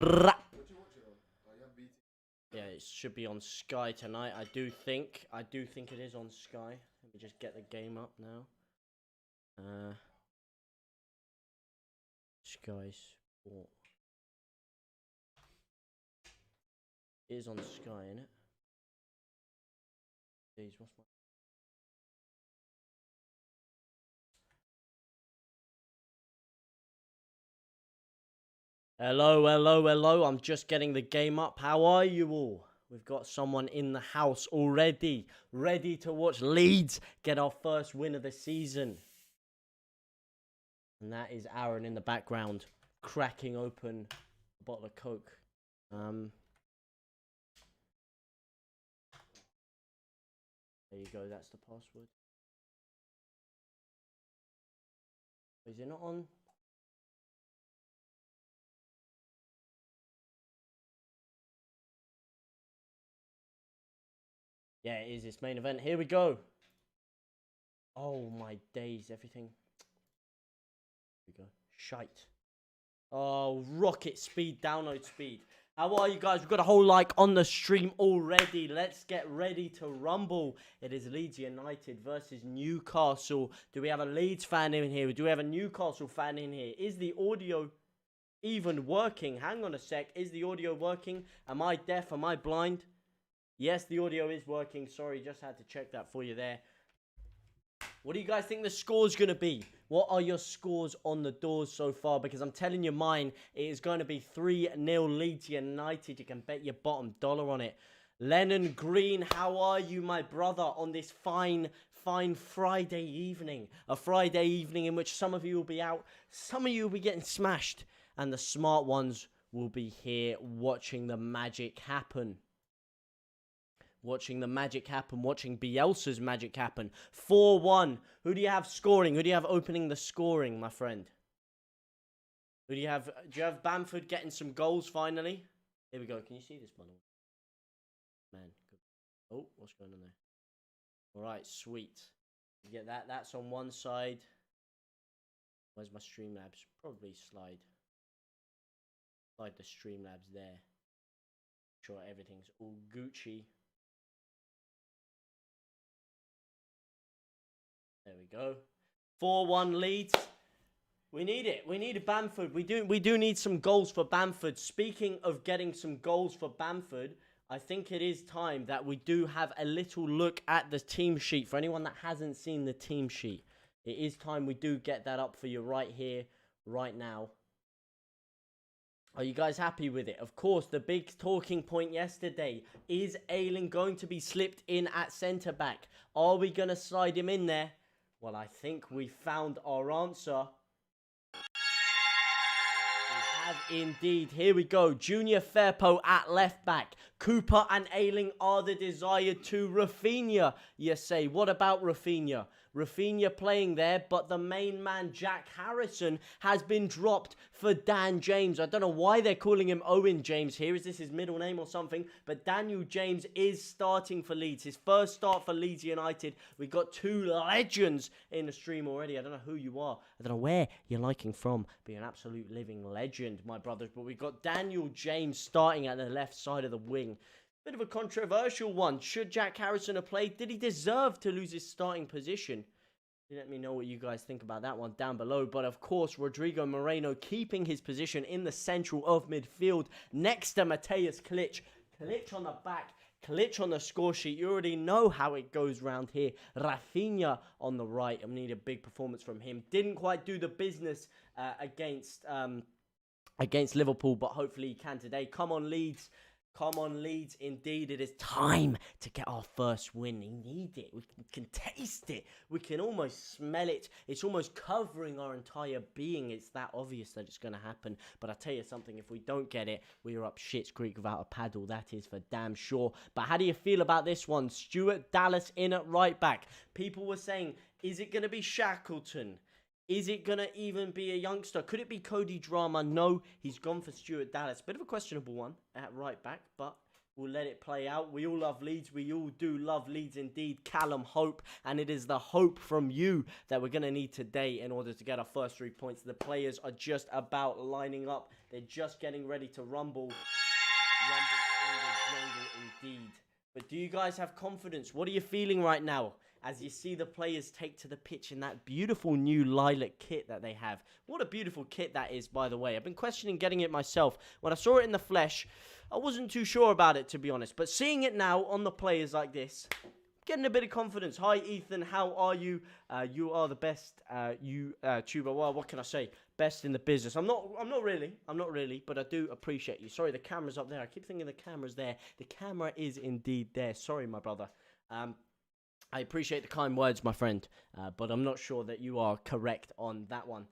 Yeah, it should be on Sky tonight. I do think it is on Sky. Let me just get the game up now. Sky Sport. It is on Sky, isn't it? Jeez, what's my... Hello. I'm just getting the game up. How are you all? We've got someone in the house already, ready to watch Leeds get our first win of the season. And that is Aaron in the background, cracking open a bottle of Coke. There you go, that's the password. Is it not on? Yeah, it is. It's main event. Here we go. Oh my days, everything. Here we go. Shite. Oh, rocket speed, download speed. How are you guys? We've got a whole like on the stream already. Let's get ready to rumble. It is Leeds United versus Newcastle. Do we have a Leeds fan in here? Do we have a Newcastle fan in here? Is the audio even working? Hang on a sec. Is the audio working? Am I deaf? Am I blind? Yes, the audio is working. Sorry, just had to check that for you there. What do you guys think the score's going to be? What are your scores on the doors so far? Because I'm telling you mine, it is going to be 3-0 Leeds United. You can bet your bottom dollar on it. Lennon Green, how are you, my brother, on this fine Friday evening? A Friday evening in which some of you will be out, some of you will be getting smashed, and the smart ones will be here watching the magic happen. Watching the magic happen, watching Bielsa's magic happen. 4-1. Who do you have scoring? Who do you have opening the scoring, my friend? Who do you have? Do you have Bamford getting some goals finally? Here we go. Can you see this, by the way? Man. Good. Oh, what's going on there? All right, sweet. You get that. That's on one side. Where's my Streamlabs? Probably slide the Streamlabs there. Sure, everything's all Gucci. There we go. 4-1 Leeds. We need it. We need Bamford. We do need some goals for Bamford. Speaking of getting some goals for Bamford, I think it is time that we do have a little look at the team sheet. For anyone that hasn't seen the team sheet, it is time we do get that up for you right here, right now. Are you guys happy with it? Of course, the big talking point yesterday, is Ayling going to be slipped in at centre-back? Are we going to slide him in there? Well, I think we found our answer. We have indeed. Here we go. Junior Firpo at left back. Cooper and Ayling are the desired two. RAPHINHA, you say. What about RAPHINHA? RAPHINHA playing there, but the main man, Jack Harrison, has been dropped for Dan James. I don't know why they're calling him Owen James here. Is this his middle name or something? But Daniel James is starting for Leeds. His first start for Leeds United. We got two legends in the stream already. I don't know who you are. I don't know where you're liking from. Be an absolute living legend, my brothers. But we got Daniel James starting at the left side of the wing. Bit of a controversial one. Should Jack Harrison have played? Did he deserve to lose his starting position? Let me know what you guys think about that one down below. But of course, Rodrigo Moreno keeping his position in the central of midfield next to Mateusz Klich. Klich on the back, Klich on the score sheet. You already know how it goes round here. RAPHINHA on the right. I need a big performance from him. Didn't quite do the business against Liverpool, but hopefully he can today. Come on, Leeds. Come on, Leeds. Indeed, it is time to get our first win. We need it. We can taste it. We can almost smell it. It's almost covering our entire being. It's that obvious that it's going to happen. But I tell you something, if we don't get it, we are up shit's creek without a paddle. That is for damn sure. But how do you feel about this one? Stuart Dallas in at right back. People were saying, is it going to be Shackleton? Is it going to even be a youngster? Could it be Cody Drama? No, he's gone for Stuart Dallas. Bit of a questionable one at right back, but We'll let it play out. We all love Leeds. We all do love Leeds indeed. Callum Hope. And it is the hope from you that we're going to need today in order to get our first 3 points. The players are just about lining up. They're just getting ready to rumble. Rumble in the jungle indeed. But do you guys have confidence? What are you feeling right now as you see the players take to the pitch in that beautiful new lilac kit that they have? What a beautiful kit that is, by the way. I've been questioning getting it myself. When I saw it in the flesh, I wasn't too sure about it, to be honest. But seeing it now on the players like this, getting a bit of confidence. Hi, Ethan. How are you? You are the best YouTuber. Well, what can I say? Best in the business. I'm not really, but I do appreciate you. Sorry, the camera's up there. I keep thinking the camera's there. The camera is indeed there. Sorry, my brother. I appreciate the kind words, my friend, but I'm not sure that you are correct on that one.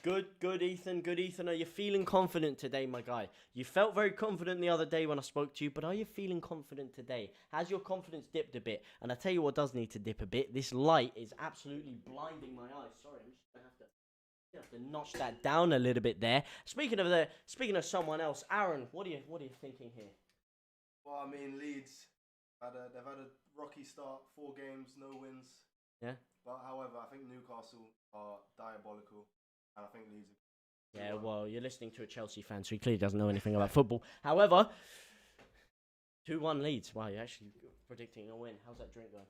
Good, Ethan. Good, Ethan. Are you feeling confident today, my guy? You felt very confident the other day when I spoke to you, but are you feeling confident today? Has your confidence dipped a bit? And I tell you what does need to dip a bit. This light is absolutely blinding my eyes. Sorry, I'm just gonna have to notch that down a little bit there. Speaking of someone else, Aaron, what are you thinking here? Well, I mean, Leeds, they've had a rocky start, 4 games, no wins. Yeah. But however, I think Newcastle are diabolical, and I think Leeds. Yeah, well, you're listening to a Chelsea fan, so he clearly doesn't know anything about football. However, 2-1 Leeds. Wow, you're actually predicting a win. How's that drink going?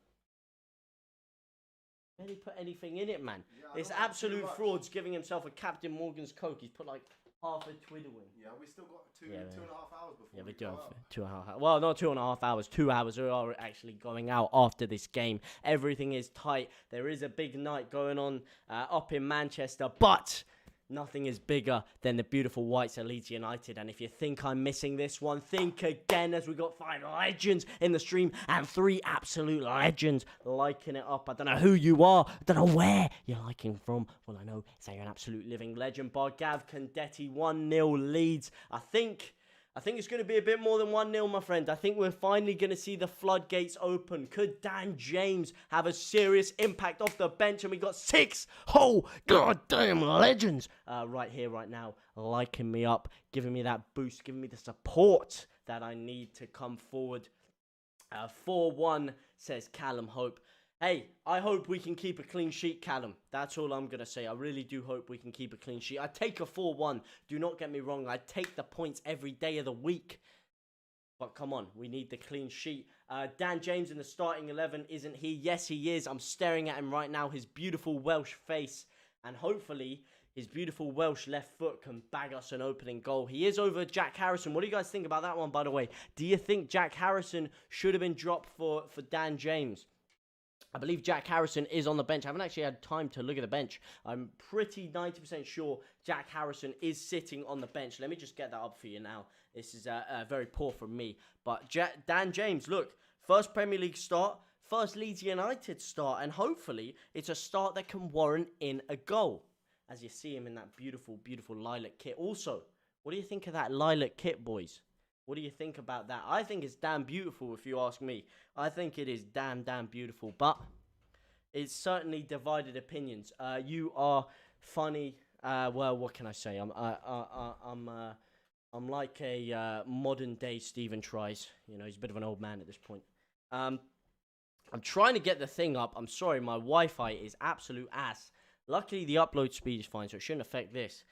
Barely put anything in it, man. Yeah, this absolute fraud's giving himself a Captain Morgan's Coke. He's put like half a Twiddle in. Yeah, we still got 2.5 hours before. Yeah, we do have 2.5 hours. Well, not 2.5 hours. 2 hours are actually going out after this game. Everything is tight. There is a big night going on up in Manchester, but nothing is bigger than the beautiful whites of Leeds United. And if you think I'm missing this one, think again, as we got 5 legends in the stream and 3 absolute legends liking it up. I don't know who you are. I don't know where you're liking from. Well, I know it's you're an absolute living legend. Bar Gav Condetti, 1-0 Leeds. I think it's going to be a bit more than 1-0, my friend. I think we're finally going to see the floodgates open. Could Dan James have a serious impact off the bench? And we got 6 whole goddamn legends right here, right now, liking me up, giving me that boost, giving me the support that I need to come forward. 4-1, says Callum Hope. Hey, I hope we can keep a clean sheet, Callum. That's all I'm going to say. I really do hope we can keep a clean sheet. I'd take a 4-1. Do not get me wrong. I'd take the points every day of the week. But come on, we need the clean sheet. Dan James in the starting 11, isn't he? Yes, he is. I'm staring at him right now. His beautiful Welsh face. And hopefully, his beautiful Welsh left foot can bag us an opening goal. He is over Jack Harrison. What do you guys think about that one, by the way? Do you think Jack Harrison should have been dropped for Dan James? I believe Jack Harrison is on the bench. I haven't actually had time to look at the bench. I'm pretty 90% sure Jack Harrison is sitting on the bench. Let me just get that up for you now. This is very poor from me. But Dan James, look, first Premier League start, first Leeds United start, and hopefully it's a start that can warrant in a goal. As you see him in that beautiful, beautiful lilac kit. Also, what do you think of that lilac kit, boys? What do you think about that? I think it's damn beautiful, if you ask me. I think it is damn beautiful. But it's certainly divided opinions. You are funny. Well, what can I say? I'm like a modern day Stephen Tries. You know, he's a bit of an old man at this point. I'm trying to get the thing up. I'm sorry, my Wi-Fi is absolute ass. Luckily, the upload speed is fine, so it shouldn't affect this.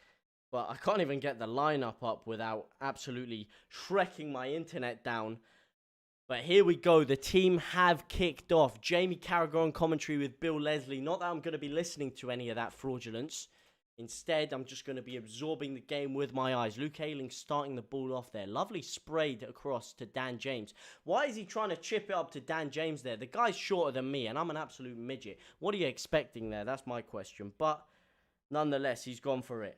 But I can't even get the lineup up without absolutely shrekking my internet down. But here we go. The team have kicked off. Jamie Carragher on commentary with Bill Leslie. Not that I'm going to be listening to any of that fraudulence. Instead, I'm just going to be absorbing the game with my eyes. Luke Ayling starting the ball off there. Lovely sprayed across to Dan James. Why is he trying to chip it up to Dan James there? The guy's shorter than me, and I'm an absolute midget. What are you expecting there? That's my question. But nonetheless, he's gone for it.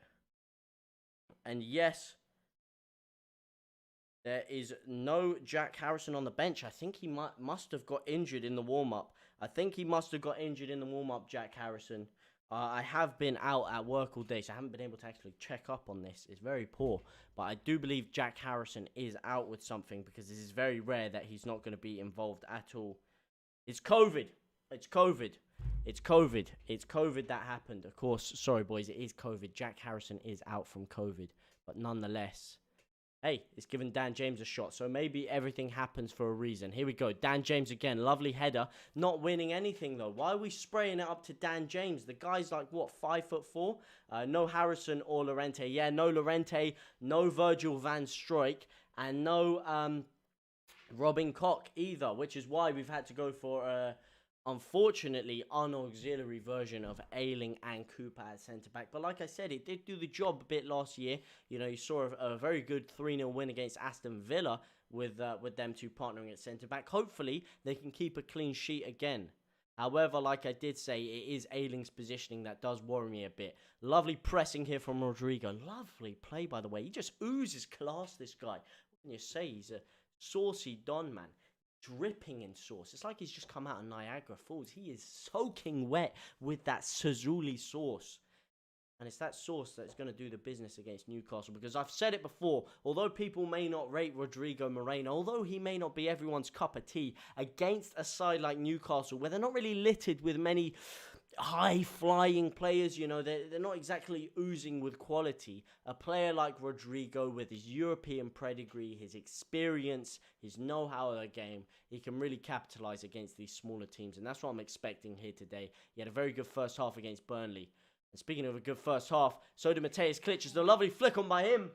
And yes, there is no Jack Harrison on the bench. I think he must have got injured in the warm-up. Jack Harrison. I have been out at work all day, so I haven't been able to actually check up on this. It's very poor. But I do believe Jack Harrison is out with something, because this is very rare that he's not going to be involved at all. It's COVID. It's COVID that happened. Of course, sorry boys, it is COVID. Jack Harrison is out from COVID. But nonetheless, hey, it's given Dan James a shot. So maybe everything happens for a reason. Here we go. Dan James again. Lovely header. Not winning anything, though. Why are we spraying it up to Dan James? The guy's like, what, 5'4"? No Harrison or Llorente. Yeah, no Llorente. No Virgil van Strijk. And no Robin Koch either. Which is why we've had to go for unfortunately, unauxiliary version of Ayling and Cooper at centre-back. But like I said, it did do the job a bit last year. You know, you saw a very good 3-0 win against Aston Villa with them two partnering at centre-back. Hopefully, they can keep a clean sheet again. However, like I did say, it is Ayling's positioning that does worry me a bit. Lovely pressing here from Rodrigo. Lovely play, by the way. He just oozes class, this guy. What can you say? He's a saucy Don, man. Dripping in sauce. It's like he's just come out of Niagara Falls. He is soaking wet with that Sazuli sauce. And it's that sauce that's going to do the business against Newcastle. Because I've said it before, although people may not rate Rodrigo Moreno, although he may not be everyone's cup of tea, against a side like Newcastle, where they're not really littered with many high-flying players, you know, they're not exactly oozing with quality. A player like Rodrigo, with his European pedigree, his experience, his know-how of the game, he can really capitalise against these smaller teams, and that's what I'm expecting here today. He had a very good first half against Burnley. And speaking of a good first half, so did Matthias Klitsch. It's a lovely flick on by him.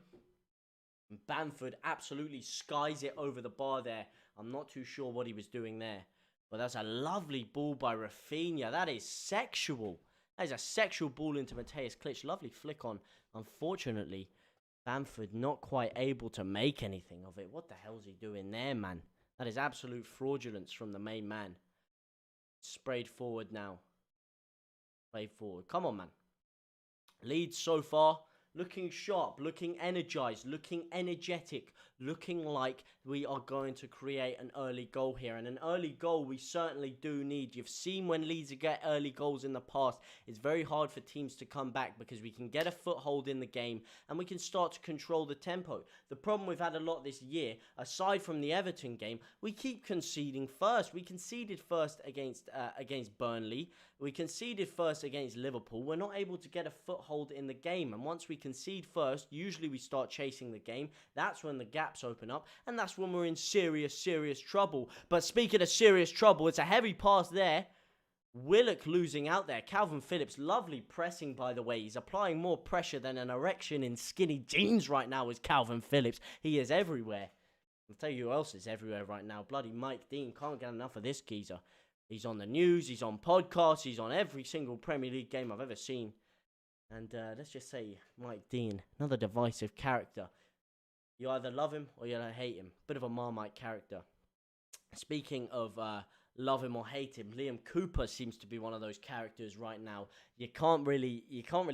And Bamford absolutely skies it over the bar there. I'm not too sure what he was doing there. But that's a lovely ball by RAPHINHA. That is sexual. That is a sexual ball into Matthias Klitsch. Lovely flick on. Unfortunately, Bamford not quite able to make anything of it. What the hell's he doing there, man? That is absolute fraudulence from the main man. Sprayed forward now. Played forward. Come on, man. Leeds so far. Looking sharp, looking energized, looking energetic, looking like we are going to create an early goal here. And an early goal we certainly do need. You've seen when Leeds get early goals in the past, it's very hard for teams to come back because we can get a foothold in the game and we can start to control the tempo. The problem we've had a lot this year, aside from the Everton game, we keep conceding first. We conceded first against Burnley. We conceded first against Liverpool. We're not able to get a foothold in the game. And once we concede first, usually we start chasing the game. That's when the gaps open up. And that's when we're in serious trouble. But speaking of serious trouble, it's a heavy pass there. Willock losing out there. Calvin Phillips, lovely pressing, by the way. He's applying more pressure than an erection in skinny jeans right now is Calvin Phillips. He is everywhere. I'll tell you who else is everywhere right now. Bloody Mike Dean. Can't get enough of this geezer. He's on the news, he's on podcasts, he's on every single Premier League game I've ever seen. And let's just say, Mike Dean, another divisive character. You either love him or you hate him. Bit of a Marmite character. Speaking of love him or hate him, Liam Cooper seems to be one of those characters right now. You can't really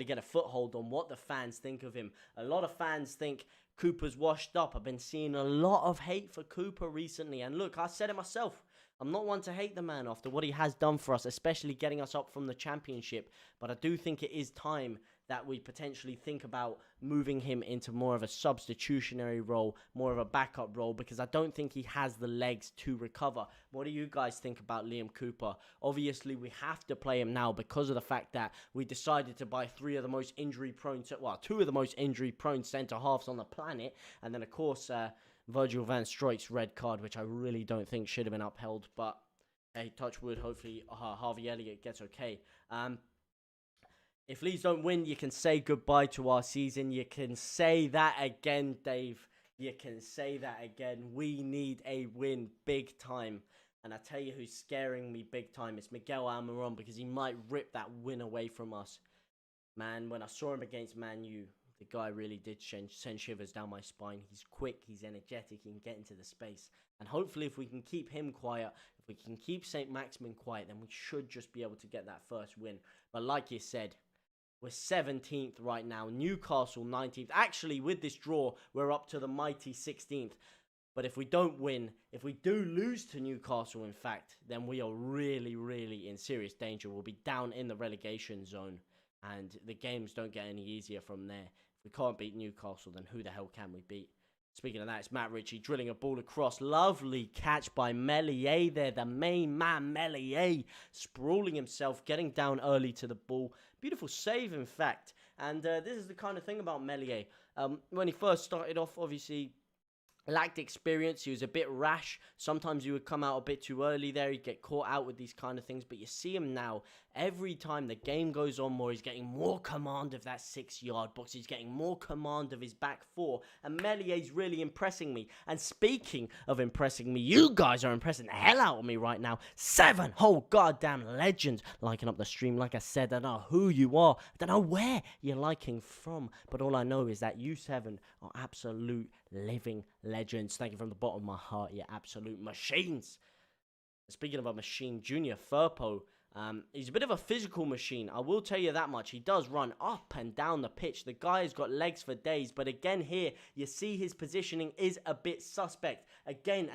get a foothold on what the fans think of him. A lot of fans think Cooper's washed up. I've been seeing a lot of hate for Cooper recently. And look, I said it myself. I'm not one to hate the man after what he has done for us, especially getting us up from the Championship. But I do think it is time that we potentially think about moving him into more of a substitutionary role, more of a backup role, because I don't think he has the legs to recover. What do you guys think about Liam Cooper? Obviously, we have to play him now because of the fact that we decided to buy two of the most injury-prone centre-halves on the planet. And then, of course, Virgil van Strik's red card, which I really don't think should have been upheld. But, hey, touch wood, hopefully Harvey Elliott gets okay. If Leeds don't win, you can say goodbye to our season. You can say that again, Dave. You can say that again. We need a win big time. And I tell you who's scaring me big time. It's Miguel Almiron, because he might rip that win away from us. Man, when I saw him against Man U, the guy really did send shivers down my spine. He's quick, he's energetic, he can get into the space. And hopefully if we can keep him quiet, if we can keep St. Maximin quiet, then we should just be able to get that first win. But like you said, we're 17th right now. Newcastle 19th. Actually, with this draw, we're up to the mighty 16th. But if we don't win, if we do lose to Newcastle, in fact, then we are really in serious danger. We'll be down in the relegation zone. And the games don't get any easier from there. If we can't beat Newcastle, then who the hell can we beat? Speaking of that, it's Matt Ritchie drilling a ball across. Lovely catch by Meslier there. The main man, Meslier, sprawling himself, getting down early to the ball. Beautiful save, in fact. And this is the kind of thing about Meslier. When he first started off, obviously, lacked experience. He was a bit rash. Sometimes he would come out a bit too early there. He'd get caught out with these kind of things. But you see him now, every time the game goes on more, he's getting more command of that 6-yard box. He's getting more command of his back four. And Melié's really impressing me. And speaking of impressing me, you guys are impressing the hell out of me right now. 7 whole goddamn legends liking up the stream. Like I said, I don't know who you are. I don't know where you're liking from. But all I know is that you 7 are absolute living legends. Thank you from the bottom of my heart, you absolute machines. Speaking of a machine, Junior Firpo, he's a bit of a physical machine. I will tell you that much. He does run up and down the pitch. The guy has got legs for days. But again here, you see his positioning is a bit suspect. Again,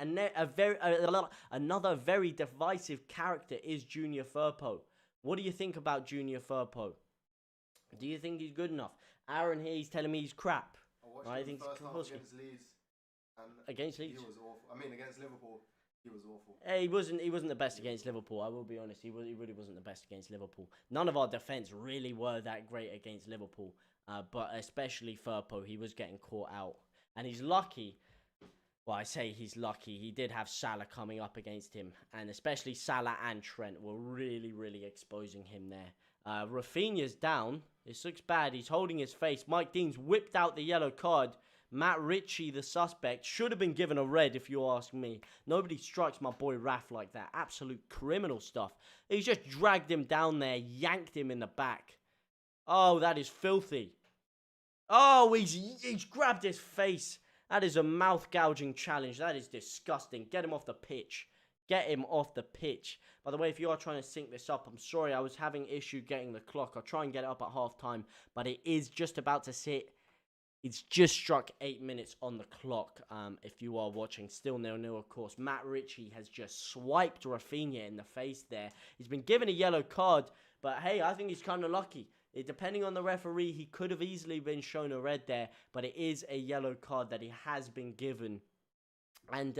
another very divisive character is Junior Firpo. What do you think about Junior Firpo? Do you think he's good enough? Aaron here, he's telling me he's crap. I think first half against Leeds. And against Leeds? He was awful. I mean, against Liverpool, he was awful. He wasn't the best against Liverpool. I will be honest. He really wasn't the best against Liverpool. None of our defence really were that great against Liverpool. But especially Firpo, he was getting caught out. And he's lucky. Well, I say he's lucky. He did have Salah coming up against him. And especially Salah and Trent were really exposing him there. Raphinha's down. This looks bad. He's holding his face. Mike Dean's whipped out the yellow card. Matt Ritchie, the suspect, should have been given a red if you ask me. Nobody strikes my boy Raph like that. Absolute criminal stuff. He's just dragged him down there, yanked him in the back. Oh, that is filthy. Oh, he's grabbed his face. That is a mouth gouging challenge. That is disgusting. Get him off the pitch. Get him off the pitch. By the way, if you are trying to sync this up, I'm sorry, I was having issue getting the clock. I'll try and get it up at half-time, but it is just about to sit. It's just struck 8 minutes on the clock, if you are watching. Still 0-0, of course. Matt Ritchie has just swiped Raphinha in the face there. He's been given a yellow card, but hey, I think he's kind of lucky. Depending on the referee, he could have easily been shown a red there, but it is a yellow card that he has been given. And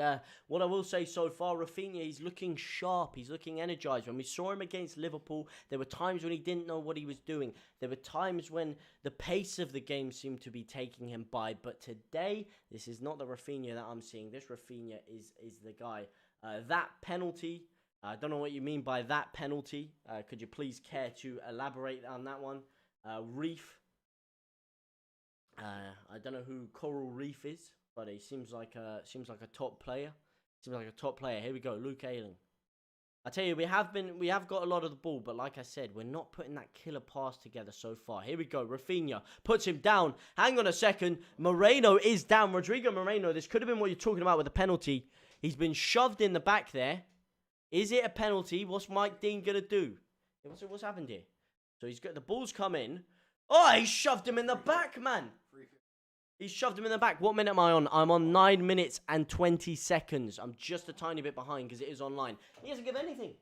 what I will say so far, Raphinha, he's looking sharp. He's looking energized. When we saw him against Liverpool, there were times when he didn't know what he was doing. There were times when the pace of the game seemed to be taking him by. But today, this is not the Raphinha that I'm seeing. This Raphinha is the guy. That penalty, I don't know what you mean by that penalty. Could you please care to elaborate on that one? Reef. I don't know who Coral Reef is. But he seems like a top player. Here we go, Luke Ayling. I tell you, we have got a lot of the ball, but like I said, we're not putting that killer pass together so far. Here we go, Raphinha puts him down. Hang on a second, Moreno is down. Rodrigo Moreno. This could have been what you're talking about with the penalty. He's been shoved in the back there. Is it a penalty? What's Mike Dean gonna do? What's happened here? So he's got the ball's come in. Oh, he shoved him in the back, man. He shoved him in the back. What minute am I on? I'm on 9 minutes and 20 seconds. I'm just a tiny bit behind because it is online. He hasn't given anything.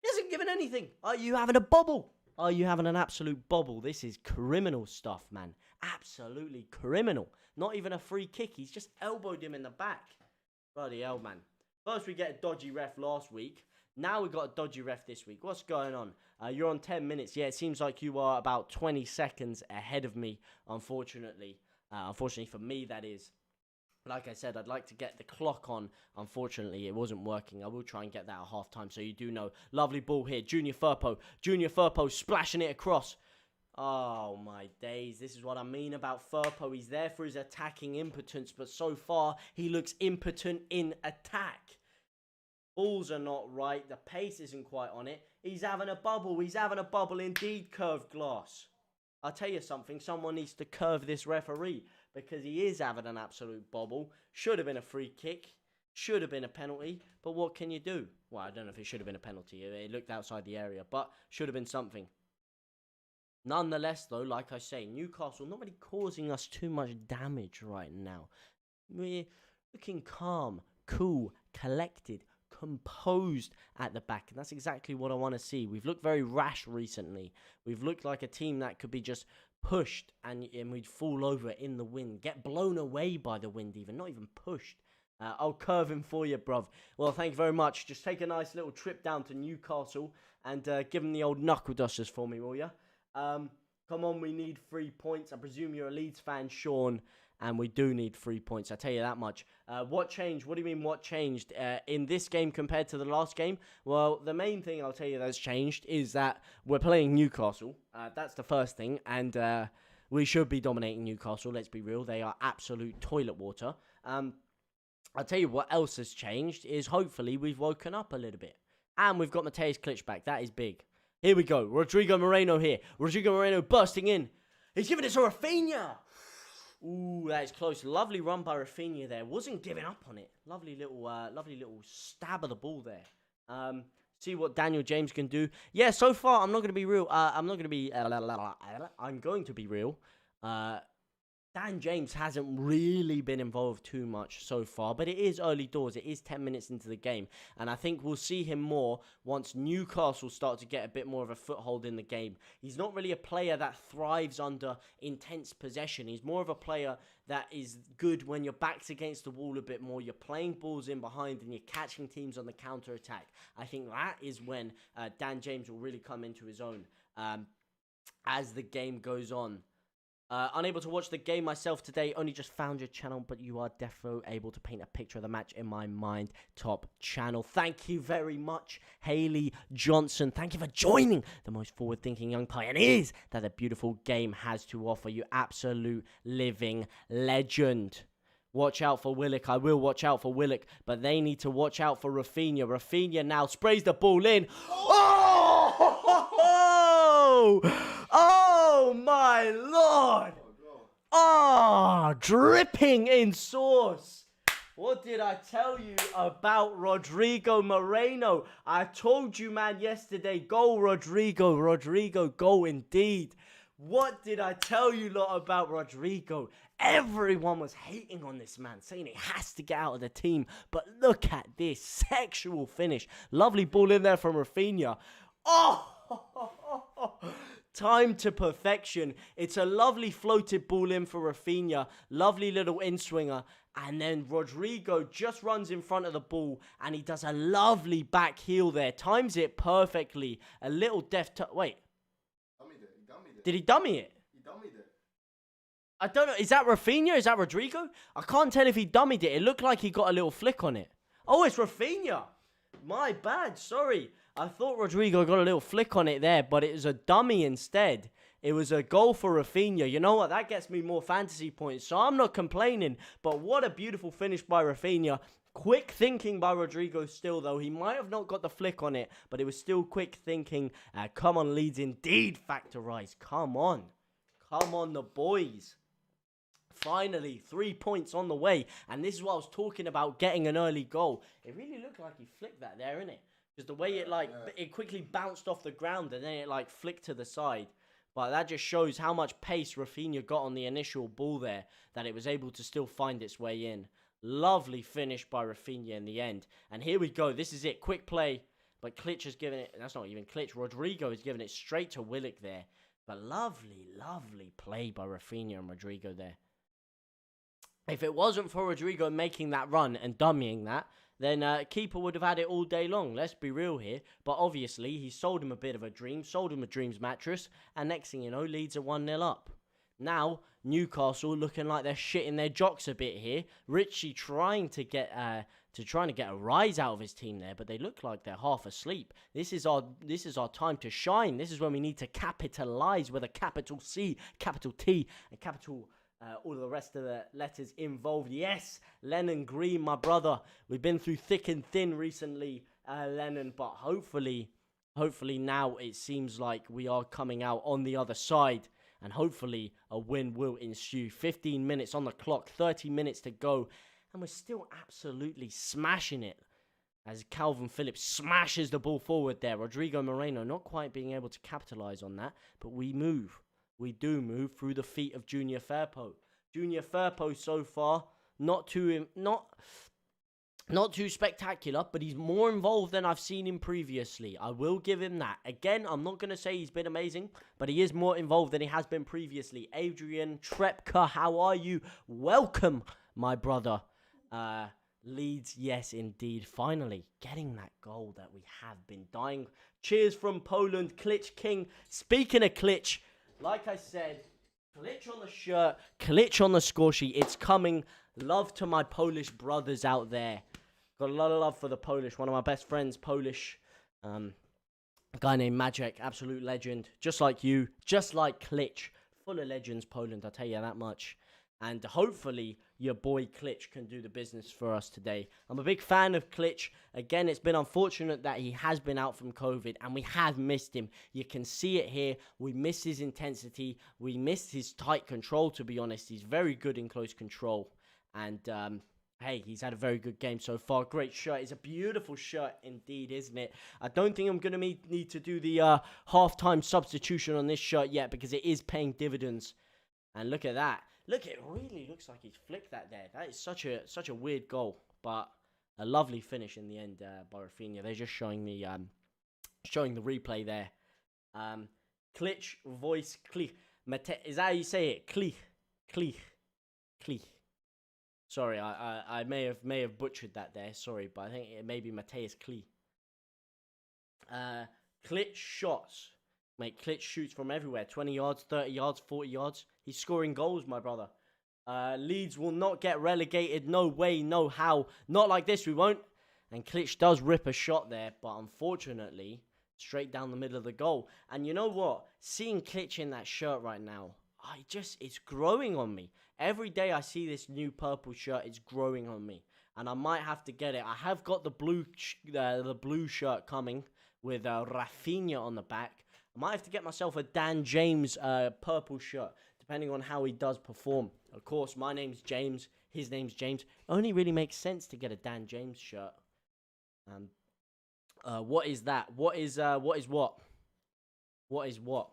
He hasn't given anything. Are you having a bobble? Are you having an absolute bobble? This is criminal stuff, man. Absolutely criminal. Not even a free kick. He's just elbowed him in the back. Bloody hell, man. First we get a dodgy ref last week. Now we've got a dodgy ref this week. What's going on? You're on 10 minutes. Yeah, it seems like you are about 20 seconds ahead of me, unfortunately. Unfortunately for me, that is. Like I said, I'd like to get the clock on. Unfortunately, it wasn't working. I will try and get that at half-time, so you do know. Lovely ball here. Junior Firpo splashing it across. Oh, my days. This is what I mean about Firpo. He's there for his attacking impotence, but so far, he looks impotent in attack. Balls are not right. The pace isn't quite on it. He's having a bubble. He's having a bubble indeed, curved glass. I'll tell you something, someone needs to curve this referee because he is having an absolute bobble. Should have been a free kick, should have been a penalty, but what can you do? Well, I don't know if it should have been a penalty. It looked outside the area, but should have been something. Nonetheless, though, like I say, Newcastle not really causing us too much damage right now. We're looking calm, cool, collected, composed at the back, and that's exactly what I want to see. We've looked very rash recently. We've looked like a team that could be just pushed and we'd fall over in the wind, get blown away by the wind even, not even pushed. I'll curve him for you, bruv. Well, thank you very much. Just take a nice little trip down to Newcastle and give him the old knuckle dusters for me, will ya? Come on, we need 3 points. I presume you're a Leeds fan, Sean, and we do need 3 points. I tell you that much. What changed? What do you mean what changed in this game compared to the last game? Well, the main thing I'll tell you that's changed is that we're playing Newcastle. That's the first thing, and we should be dominating Newcastle. Let's be real. They are absolute toilet water. I'll tell you what else has changed is hopefully we've woken up a little bit. And we've got Mateus Klitsch back. That is big. Here we go. Rodrigo Moreno here. Rodrigo Moreno bursting in. He's giving it to Raphinha. Ooh, that is close. Lovely run by Raphinha there. Wasn't giving up on it. Lovely little stab of the ball there. See what Daniel James can do. Yeah, so far, I'm going to be real. I'm going to be real. Dan James hasn't really been involved too much so far, but it is early doors. It is 10 minutes into the game, and I think we'll see him more once Newcastle start to get a bit more of a foothold in the game. He's not really a player that thrives under intense possession. He's more of a player that is good when your back's against the wall a bit more. You're playing balls in behind and you're catching teams on the counter-attack. I think that is when Dan James will really come into his own as the game goes on. Unable to watch the game myself today, only just found your channel, but you are defo able to paint a picture of the match in my mind. Top channel. Thank you very much, Haley Johnson. Thank you for joining the most forward-thinking young pioneers that the beautiful game has to offer. You absolute living legend. Watch out for Willock. I will watch out for Willock, but they need to watch out for Raphinha. Raphinha now sprays the ball in. Oh! Oh my lord! Oh, dripping in sauce. What did I tell you about Rodrigo Moreno? I told you, man, yesterday. Go, Rodrigo. Rodrigo, go indeed. What did I tell you lot about Rodrigo? Everyone was hating on this man, saying he has to get out of the team. But look at this sexual finish. Lovely ball in there from Raphinha. Oh! Time to perfection. It's a lovely floated ball in for Raphinha. Lovely little in-swinger. And then Rodrigo just runs in front of the ball. And he does a lovely back heel there. Times it perfectly. A little deft... Wait. He dummied it. Did he dummy it? He dummied it. I don't know. Is that Raphinha? Is that Rodrigo? I can't tell if he dummied it. It looked like he got a little flick on it. Oh, it's Raphinha. My bad. Sorry. I thought Rodrigo got a little flick on it there, but it was a dummy instead. It was a goal for Raphinha. You know what? That gets me more fantasy points, so I'm not complaining. But what a beautiful finish by Raphinha. Quick thinking by Rodrigo still, though. He might have not got the flick on it, but it was still quick thinking. Come on, Leeds, indeed, factorize. Come on. Come on, the boys. Finally, 3 points on the way. And this is what I was talking about, getting an early goal. It really looked like he flicked that there, innit? Because the way it quickly bounced off the ground and then it flicked to the side. But that just shows how much pace Raphinha got on the initial ball there, that it was able to still find its way in. Lovely finish by Raphinha in the end. And here we go. This is it. Quick play. But Klitsch has given it. That's not even Klitsch. Rodrigo has given it straight to Willock there. But lovely, lovely play by Raphinha and Rodrigo there. If it wasn't for Rodrigo making that run and dummying that, then keeper would have had it all day long. Let's be real here. But obviously, he sold him a bit of a dream, sold him a dreams mattress, and next thing you know, Leeds are 1-0 up. Now, Newcastle looking like they're shitting their jocks a bit here. Richie trying to get a rise out of his team there, but they look like they're half asleep. This is our time to shine. This is when we need to capitalize with a capital C, capital T, and capital all of the rest of the letters involved. Yes, Lennon Green, my brother. We've been through thick and thin recently, Lennon, but hopefully now it seems like we are coming out on the other side, and hopefully a win will ensue. 15 minutes on the clock, 30 minutes to go, and we're still absolutely smashing it as Calvin Phillips smashes the ball forward there. Rodrigo Moreno not quite being able to capitalize on that, but we move. We do move through the feet of Junior Firpo. Junior Firpo so far, not too spectacular, but he's more involved than I've seen him previously. I will give him that. Again, I'm not going to say he's been amazing, but he is more involved than he has been previously. Adrian Trepka, how are you? Welcome, my brother. Leeds, yes, indeed. Finally, getting that goal that we have been dying. Cheers from Poland, Klitsch King. Speaking of Klitsch, like I said, Klitsch on the shirt, Klitsch on the score sheet. It's coming. Love to my Polish brothers out there. Got a lot of love for the Polish. One of my best friends, Polish. A guy named Magic, absolute legend. Just like you, just like Klitsch. Full of legends, Poland, I'll tell you that much. And hopefully your boy Klitsch can do the business for us today. I'm a big fan of Klitsch. Again, it's been unfortunate that he has been out from COVID and we have missed him. You can see it here. We miss his intensity. We missed his tight control, to be honest. He's very good in close control. And, hey, he's had a very good game so far. Great shirt. It's a beautiful shirt indeed, isn't it? I don't think I'm going to need to do the halftime substitution on this shirt yet because it is paying dividends. And look at that. Look, it really looks like he's flicked that there. That is such a weird goal, but a lovely finish in the end by RAPHINHA. They're just showing the replay there. Klitsch, voice, Klich. Is that how you say it? Klich. Sorry, I may have butchered that there. Sorry, but I think it may be Mateusz Klich. Klitsch shots. Mate, Klitsch shoots from everywhere. 20 yards, 30 yards, 40 yards. He's scoring goals, my brother. Leeds will not get relegated. No way, no how. Not like this, we won't. And Klitsch does rip a shot there, but unfortunately, straight down the middle of the goal. And you know what? Seeing Klitsch in that shirt right now, it's growing on me. Every day I see this new purple shirt, it's growing on me. And I might have to get it. I have got the blue shirt coming with RAPHINHA on the back. I might have to get myself a Dan James purple shirt, depending on how he does perform. Of course, my name's James. His name's James. It only really makes sense to get a Dan James shirt. What is that? What is what? What is what?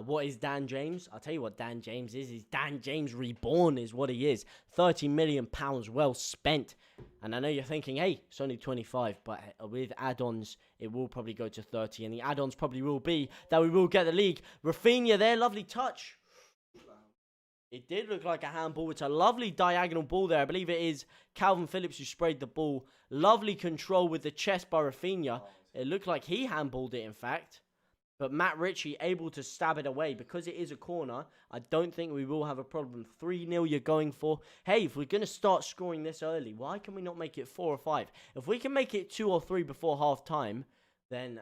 What is Dan James? I'll tell you what Dan James is. He's Dan James reborn is what he is. £30 million well spent. And I know you're thinking, hey, it's only 25. But with add-ons, it will probably go to 30. And the add-ons probably will be that we will get the league. RAPHINHA there, lovely touch. It did look like a handball. It's a lovely diagonal ball there. I believe it is Calvin Phillips who sprayed the ball. Lovely control with the chest by RAPHINHA. It looked like he handballed it, in fact. But Matt Ritchie able to stab it away. Because it is a corner, I don't think we will have a problem. 3-0 you're going for. Hey, if we're going to start scoring this early, why can we not make it 4 or 5? If we can make it 2 or 3 before half-time, then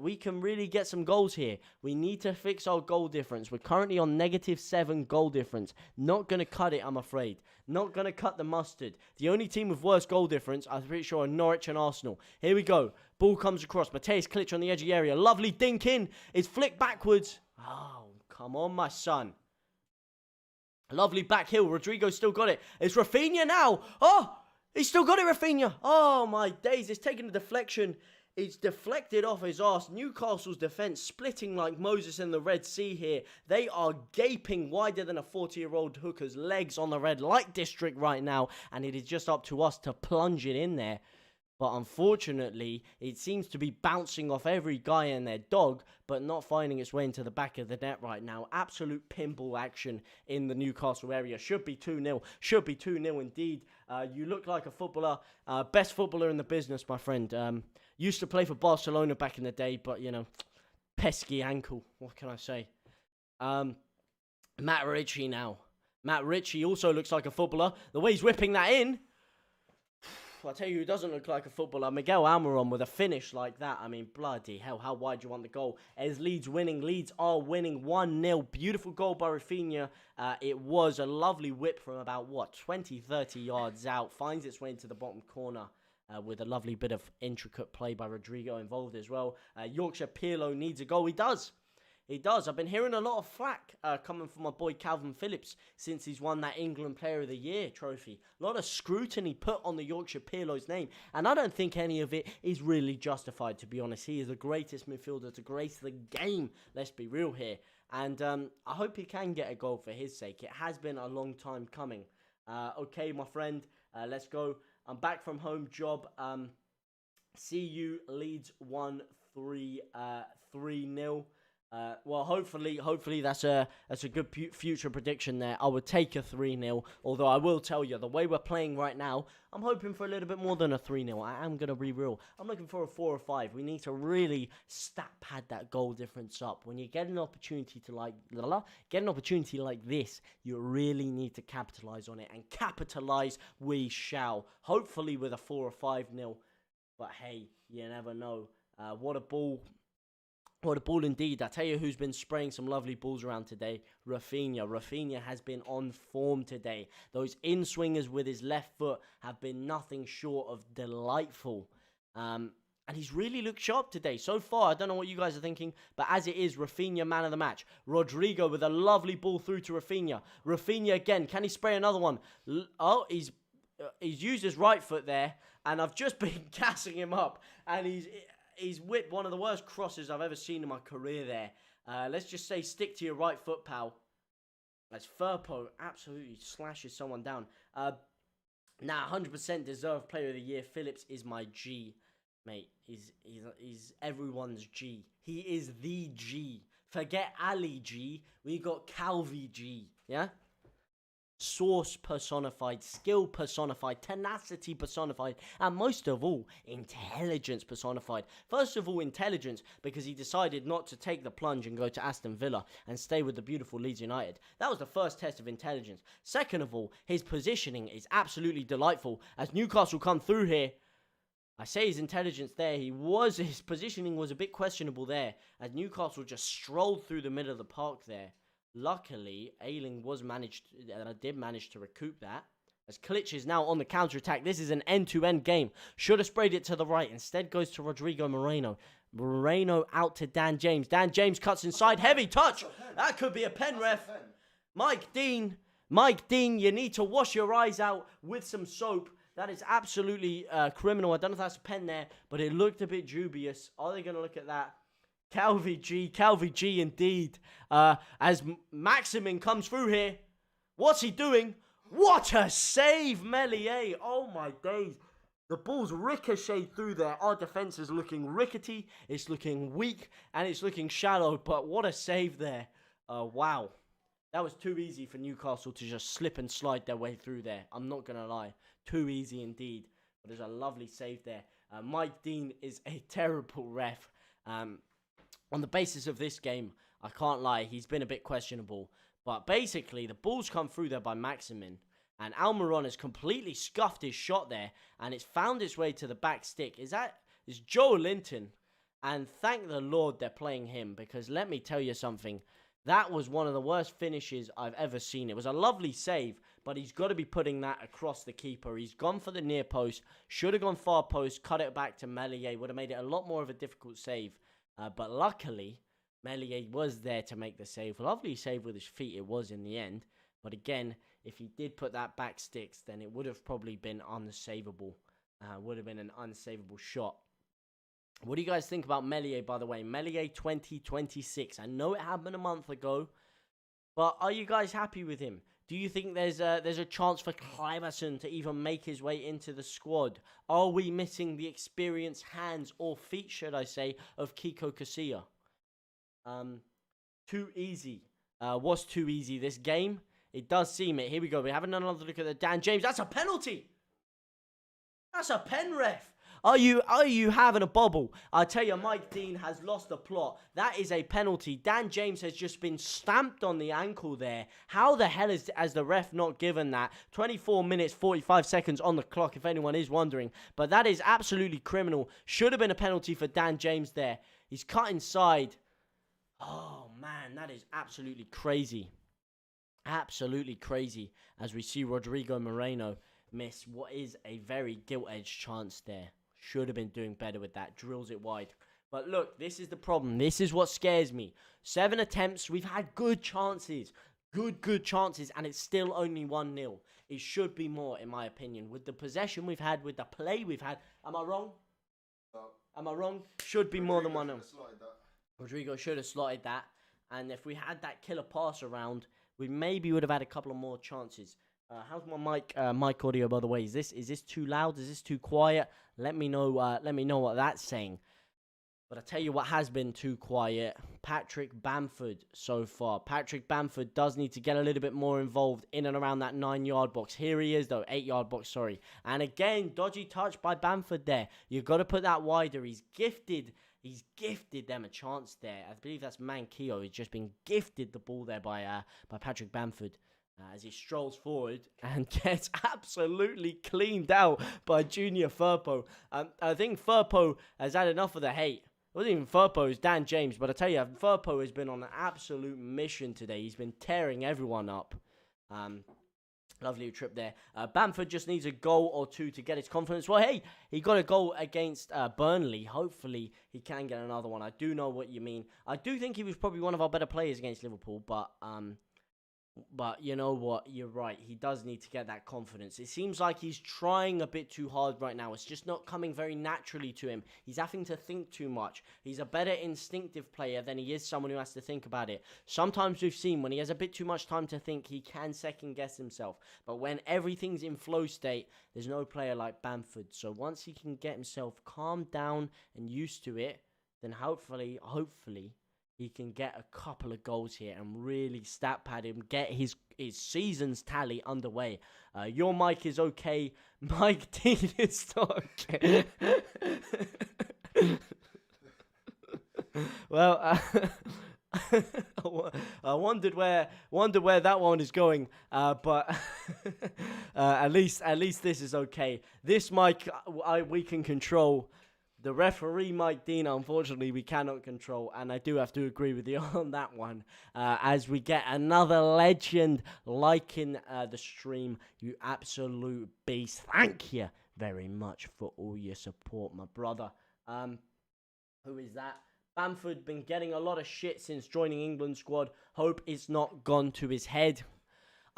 we can really get some goals here. We need to fix our goal difference. We're currently on -7 goal difference. Not going to cut it, I'm afraid. Not going to cut the mustard. The only team with worse goal difference, I'm pretty sure, are Norwich and Arsenal. Here we go. Ball comes across. Mateusz Klitsch on the edge of the area. Lovely dink in. It's flicked backwards. Oh, come on, my son. Lovely back heel. Rodrigo still got it. It's RAPHINHA now. Oh, he's still got it, RAPHINHA. Oh, my days. It's taken a deflection. It's deflected off his arse. Newcastle's defence splitting like Moses in the Red Sea here. They are gaping wider than a 40-year-old hooker's legs on the red light district right now. And it is just up to us to plunge it in there. But unfortunately, it seems to be bouncing off every guy and their dog, but not finding its way into the back of the net right now. Absolute pinball action in the Newcastle area. Should be 2-0. Should be 2-0 indeed. You look like a footballer. Best footballer in the business, my friend. Used to play for Barcelona back in the day, but, you know, pesky ankle. What can I say? Matt Ritchie now. Matt Ritchie also looks like a footballer. The way he's whipping that in. I'll tell you who doesn't look like a footballer. Miguel Almiron with a finish like that. I mean, bloody hell, how wide do you want the goal? As Leeds winning. Leeds are winning 1-0. Beautiful goal by RAPHINHA. It was a lovely whip from about, 20, 30 yards out. Finds its way into the bottom corner with a lovely bit of intricate play by Rodrigo involved as well. Yorkshire Pirlo needs a goal. He does. He does. I've been hearing a lot of flack coming from my boy Calvin Phillips since he's won that England Player of the Year trophy. A lot of scrutiny put on the Yorkshire Pirlo's name, and I don't think any of it is really justified, to be honest. He is the greatest midfielder to grace the game. Let's be real here. And I hope he can get a goal for his sake. It has been a long time coming. Okay, my friend, let's go. I'm back from home job. See you, Leeds 1-3, 3-0. Well, hopefully that's a good future prediction there. I would take a 3-0, although I will tell you, the way we're playing right now, I'm hoping for a little bit more than a 3-0. I am going to be real. I'm looking for a 4 or 5. We need to really stat pad that goal difference up. When you get an opportunity to get an opportunity like this, you really need to capitalize on it, and capitalize we shall. Hopefully with a 4 or 5-0, but hey, you never know. What a ball. What a ball indeed. I tell you who's been spraying some lovely balls around today. RAPHINHA. RAPHINHA has been on form today. Those in-swingers with his left foot have been nothing short of delightful. And he's really looked sharp today. So far, I don't know what you guys are thinking, but as it is, RAPHINHA man of the match. Rodrigo with a lovely ball through to RAPHINHA. RAPHINHA again. Can he spray another one? He's used his right foot there, and I've just been gassing him up, and he's whipped one of the worst crosses I've ever seen in my career there. Let's just say stick to your right foot, pal. As Firpo absolutely slashes someone down. Now, 100% deserved player of the year. Phillips is my G, mate. He's everyone's G. He is the G. Forget Ali G. We got Calvi G. Yeah? Source personified, skill personified, tenacity personified, and most of all, intelligence personified. First of all, intelligence, because he decided not to take the plunge and go to Aston Villa and stay with the beautiful Leeds United. That was the first test of intelligence. Second of all, his positioning is absolutely delightful. As Newcastle come through here, I say his intelligence there, his positioning was a bit questionable there, as Newcastle just strolled through the middle of the park there. Luckily, Ayling did manage to recoup that. As Klitsch is now on the counter-attack. This is an end-to-end game. Should have sprayed it to the right. Instead goes to Rodrigo Moreno. Moreno out to Dan James. Dan James cuts inside. Heavy touch. That could be a pen, ref. Mike Dean, you need to wash your eyes out with some soap. That is absolutely criminal. I don't know if that's a pen there, but it looked a bit dubious. Are they going to look at that? Calvi G indeed. As Maximin comes through here. What's he doing? What a save, Meslier. Oh my days. The ball's ricocheted through there. Our defense is looking rickety. It's looking weak. And it's looking shallow. But what a save there. Wow. That was too easy for Newcastle to just slip and slide their way through there. I'm not going to lie. Too easy indeed. But there's a lovely save there. Mike Dean is a terrible ref. On the basis of this game, I can't lie, he's been a bit questionable. But basically, the ball's come through there by Maximin. And Almiron has completely scuffed his shot there. And it's found its way to the back stick. Is Joe Linton. And thank the Lord they're playing him. Because let me tell you something. That was one of the worst finishes I've ever seen. It was a lovely save. But he's got to be putting that across the keeper. He's gone for the near post. Should have gone far post. Cut it back to Meslier. Would have made it a lot more of a difficult save. But luckily, Meslier was there to make the save. Lovely save with his feet it was in the end. But again, if he did put that back sticks, then it would have probably been unsavable. Would have been an unsavable shot. What do you guys think about Meslier, by the way? Meslier 2026. I know it happened a month ago. But are you guys happy with him? Do you think there's a chance for Cliverson to even make his way into the squad? Are we missing the experienced hands or feet, should I say, of Kiko Casilla? Too easy. What's too easy? This game? It does seem it. Here we go. We're having another look at the Dan James. That's a penalty. That's a pen, ref. Are you having a bobble? I tell you, Mike Dean has lost the plot. That is a penalty. Dan James has just been stamped on the ankle there. How the hell has the ref not given that? 24 minutes, 45 seconds on the clock, if anyone is wondering. But that is absolutely criminal. Should have been a penalty for Dan James there. He's cut inside. Oh, man, that is absolutely crazy. Absolutely crazy. As we see Rodrigo Moreno miss what is a very gilt-edged chance there. Should have been doing better with that. Drills it wide. But look, this is the problem. This is what scares me. 7 attempts. We've had good chances. Good chances. And it's still only 1-0. It should be more, in my opinion. With the possession we've had, with the play we've had. Am I wrong? Am I wrong? Should be more than 1-0. Rodrigo should have slotted that. And if we had that killer pass around, we maybe would have had a couple of more chances. How's my mic audio, by the way? Is this too loud? Is this too quiet? Let me know what that's saying. But I tell you what has been too quiet. Patrick Bamford so far. Patrick Bamford does need to get a little bit more involved in and around that 9-yard box. Here he is though, 8-yard box, sorry. And again, dodgy touch by Bamford there. You've got to put that wider. He's gifted them a chance there. I believe that's Mankio. He's just been gifted the ball there by Patrick Bamford. As he strolls forward and gets absolutely cleaned out by Junior Firpo. I think Firpo has had enough of the hate. It wasn't even Firpo, it was Dan James. But I tell you, Firpo has been on an absolute mission today. He's been tearing everyone up. Lovely trip there. Bamford just needs a goal or two to get his confidence. Well, hey, he got a goal against Burnley. Hopefully, he can get another one. I do know what you mean. I do think he was probably one of our better players against Liverpool, but you know what? You're right. He does need to get that confidence. It seems like he's trying a bit too hard right now. It's just not coming very naturally to him. He's having to think too much. He's a better instinctive player than he is someone who has to think about it. Sometimes we've seen when he has a bit too much time to think, he can second guess himself. But when everything's in flow state, there's no player like Bamford. So once he can get himself calmed down and used to it, then hopefully, he can get a couple of goals here and really stat pad him, get his season's tally underway. Your mic is okay. Mike Dean is not okay. Well, I wondered where that one is going, but at least this is okay. This mic we can control. The referee, Mike Dean, unfortunately, we cannot control. And I do have to agree with you on that one. As we get another legend liking the stream. You absolute beast. Thank you very much for all your support, my brother. Who is that? Bamford been getting a lot of shit since joining England squad. Hope it's not gone to his head.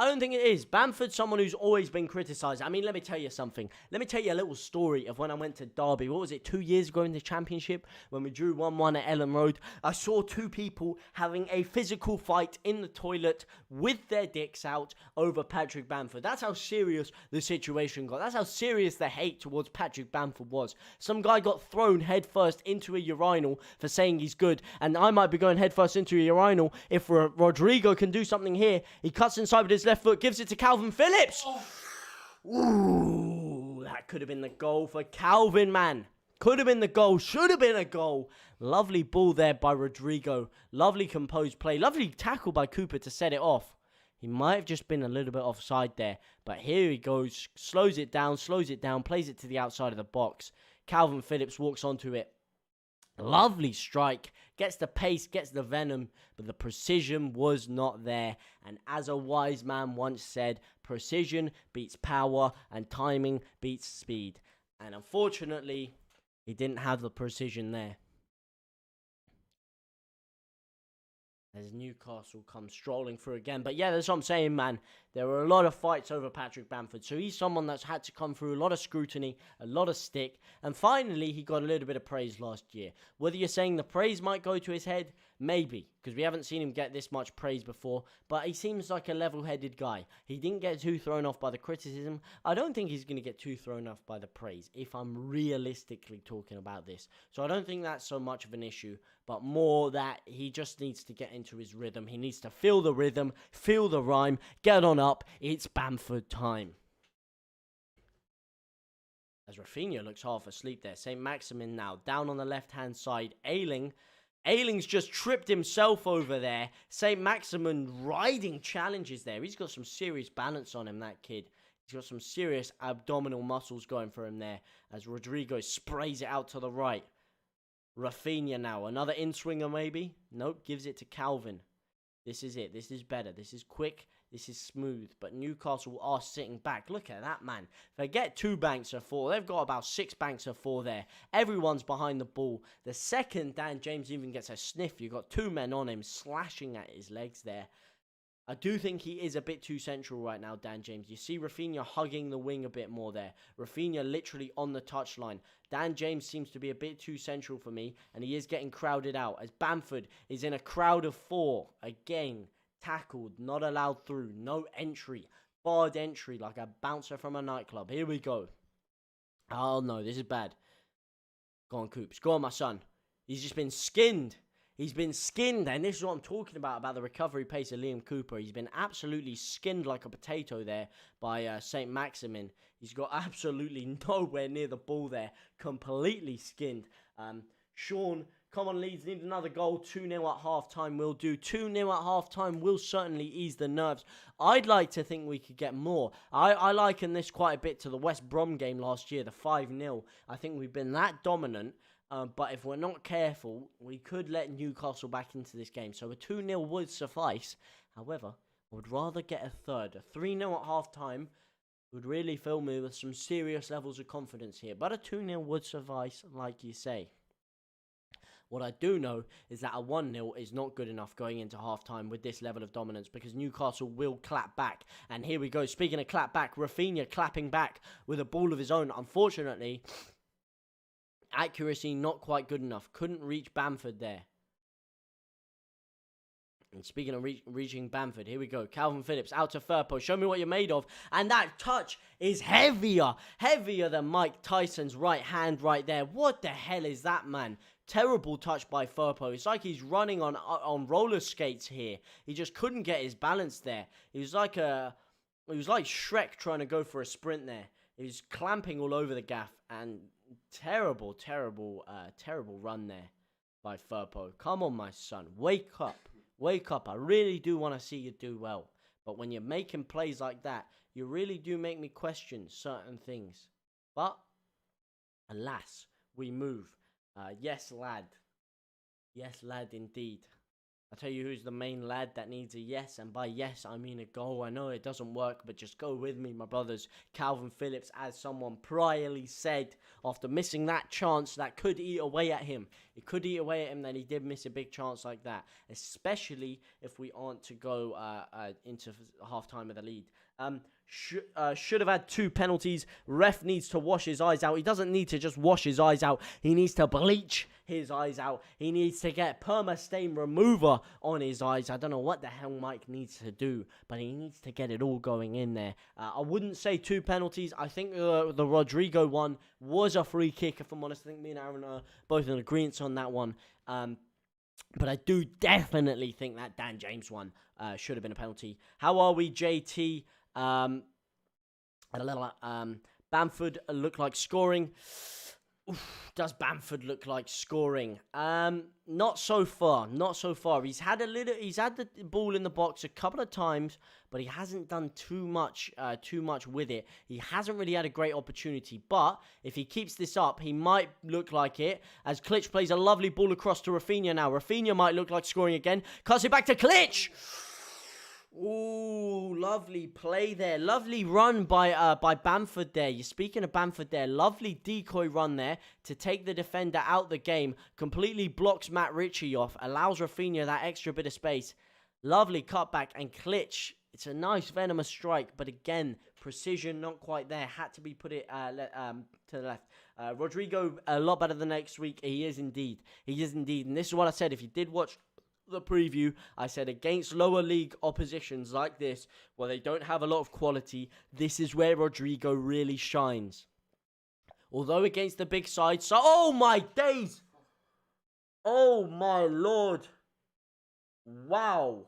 I don't think it is. Bamford's someone who's always been criticised. I mean, let me tell you something. Let me tell you a little story of when I went to Derby. What was it, 2 years ago in the Championship? When we drew 1-1 at Ellen Road. I saw two people having a physical fight in the toilet with their dicks out over Patrick Bamford. That's how serious the situation got. That's how serious the hate towards Patrick Bamford was. Some guy got thrown headfirst into a urinal for saying he's good. And I might be going headfirst into a urinal. If Rodrigo can do something here, he cuts inside with his left foot, gives it to Calvin Phillips. Ooh, that could have been the goal for Calvin, man. Could have been the goal. Should have been a goal. Lovely ball there by Rodrigo. Lovely composed play. Lovely tackle by Cooper to set it off. He might have just been a little bit offside there. But here he goes. Slows it down, plays it to the outside of the box. Calvin Phillips walks onto it. Lovely strike, gets the pace, gets the venom, but the precision was not there. And as a wise man once said, precision beats power and timing beats speed. And unfortunately, he didn't have the precision there. As Newcastle comes strolling through again. But yeah, that's what I'm saying, man. There were a lot of fights over Patrick Bamford. So he's someone that's had to come through a lot of scrutiny, a lot of stick. And finally, he got a little bit of praise last year. Whether you're saying the praise might go to his head, maybe. Because we haven't seen him get this much praise before. But he seems like a level-headed guy. He didn't get too thrown off by the criticism. I don't think he's going to get too thrown off by the praise, if I'm realistically talking about this. So I don't think that's so much of an issue. But more that he just needs to get into his rhythm. He needs to feel the rhythm, feel the rhyme, get on up. It's Bamford time. As RAPHINHA looks half asleep there. St. Maximin now down on the left-hand side. Ayling's just tripped himself over there. St. Maximin riding challenges there. He's got some serious balance on him, that kid. He's got some serious abdominal muscles going for him there. As Rodrigo sprays it out to the right. RAPHINHA now. Another in-swinger maybe? Nope, gives it to Calvin. This is it. This is better. This is quick. This is smooth. But Newcastle are sitting back. Look at that, man. If they get 2 banks of 4, they've got about 6 banks of 4 there. Everyone's behind the ball. The second Dan James even gets a sniff, you've got 2 men on him slashing at his legs there. I do think he is a bit too central right now, Dan James. You see RAPHINHA hugging the wing a bit more there. RAPHINHA literally on the touchline. Dan James seems to be a bit too central for me, and he is getting crowded out. As Bamford is in a crowd of 4. Again, tackled, not allowed through. No entry. Barred entry like a bouncer from a nightclub. Here we go. Oh no, this is bad. Go on, Coops. Go on, my son. He's just been skinned. He's been skinned, and this is what I'm talking about the recovery pace of Liam Cooper. He's been absolutely skinned like a potato there by St. Maximin. He's got absolutely nowhere near the ball there. Completely skinned. Sean, come on, Leeds, need another goal. 2-0 at half-time will do. 2-0 at half-time will certainly ease the nerves. I'd like to think we could get more. I liken this quite a bit to the West Brom game last year, the 5-0. I think we've been that dominant. But if we're not careful, we could let Newcastle back into this game. So a 2-0 would suffice. However, I would rather get a third. A 3-0 at half-time would really fill me with some serious levels of confidence here. But a 2-0 would suffice, like you say. What I do know is that a 1-0 is not good enough going into half-time with this level of dominance, because Newcastle will clap back. And here we go. Speaking of clap back, Raphinha clapping back with a ball of his own. Unfortunately, accuracy not quite good enough. Couldn't reach Bamford there. And speaking of reaching Bamford, here we go. Calvin Phillips out to Firpo. Show me what you're made of. And that touch is heavier than Mike Tyson's right hand right there. What the hell is that, man? Terrible touch by Firpo. It's like he's running on roller skates here. He just couldn't get his balance there. He was like Shrek trying to go for a sprint there. He was clamping all over the gaff, and terrible run there by Firpo. Come on, my son. Wake up. Wake up. I really do want to see you do well. But when you're making plays like that, you really do make me question certain things. But, alas, we move. Yes, lad. Yes, lad, indeed. I'll tell you who's the main lad that needs a yes, and by yes, I mean a goal. I know it doesn't work, but just go with me, my brothers. Calvin Phillips, as someone priorly said, after missing that chance that could eat away at him. It could eat away at him that he did miss a big chance like that, especially if we aren't to go into half-time with a lead. Should have had 2 penalties. Ref needs to wash his eyes out. He doesn't need to just wash his eyes out. He needs to bleach his eyes out. He needs to get perma-stain remover on his eyes. I don't know what the hell Mike needs to do, but he needs to get it all going in there. I wouldn't say 2 penalties. I think the Rodrigo one was a free kick, if I'm honest. I think me and Aaron are both in agreement on that one. But I do definitely think that Dan James one should have been a penalty. How are we, JT? Bamford look like scoring. Oof, does Bamford look like scoring? Not so far. He's had the ball in the box a couple of times, but he hasn't done too much with it. He hasn't really had a great opportunity, but if he keeps this up, he might look like it. As Klitsch plays a lovely ball across to Raphinha now. Raphinha might look like scoring again. Cuts it back to Klitsch. Ooh, lovely play there. Lovely run by Bamford there. You're speaking of Bamford there. Lovely decoy run there to take the defender out the game. Completely blocks Matt Ritchie off. Allows Raphinha that extra bit of space. Lovely cutback, and Klitsch. It's a nice venomous strike, but again, precision not quite there. Had to be put it to the left. Rodrigo, a lot better than next week. He is indeed. And this is what I said. If you did watch the preview, I said against lower league oppositions like this, where they don't have a lot of quality, this is where Rodrigo really shines. Although against the big side, so oh my days, oh my lord, wow,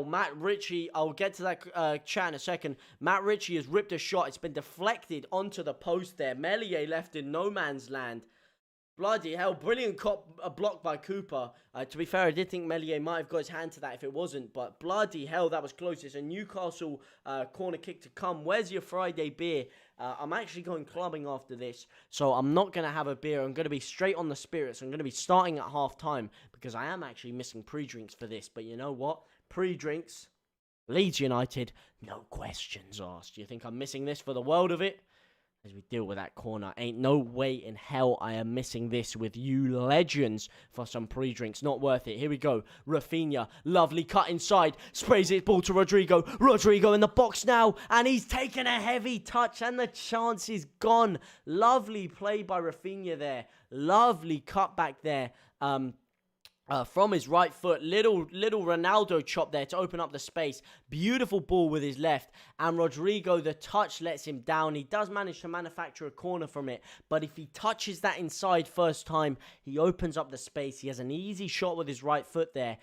Matt Ritchie, I'll get to that chat in a second. Matt Ritchie has ripped a shot. It's been deflected onto the post there. Meslier left in no man's land. Bloody hell, brilliant block by Cooper. To be fair, I did think Meslier might have got his hand to that if it wasn't, but bloody hell, that was close. It's a Newcastle corner kick to come. Where's your Friday beer? I'm actually going clubbing after this, so I'm not going to have a beer. I'm going to be straight on the spirits. I'm going to be starting at half-time, because I am actually missing pre-drinks for this. But you know what? Pre-drinks, Leeds United, no questions asked. Do you think I'm missing this for the world of it? As we deal with that corner, ain't no way in hell I am missing this with you legends for some pre-drinks. Not worth it. Here we go. Raphinha, lovely cut inside, sprays it ball to Rodrigo. Rodrigo in the box now, and he's taken a heavy touch, and the chance is gone. Lovely play by Raphinha there. Lovely cut back there. from his right foot. Little Ronaldo chop there to open up the space. Beautiful ball with his left. And Rodrigo, the touch lets him down. He does manage to manufacture a corner from it. But if he touches that inside first time, he opens up the space. He has an easy shot with his right foot there.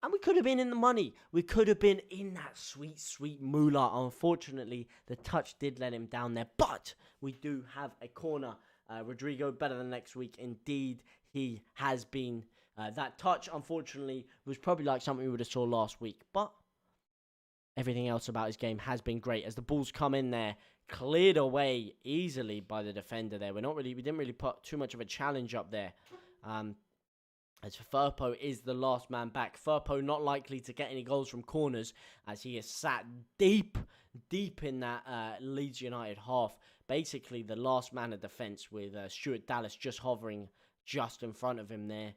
And we could have been in the money. We could have been in that sweet, sweet moolah. Unfortunately, the touch did let him down there. But we do have a corner. Rodrigo better than next week. Indeed, he has been. That touch, unfortunately, was probably like something we would have saw last week. But everything else about his game has been great. As the balls come in there, cleared away easily by the defender there. We didn't really put too much of a challenge up there. As Firpo is the last man back. Firpo not likely to get any goals from corners as he is sat deep in that Leeds United half. Basically, the last man of defence with Stuart Dallas just hovering just in front of him there.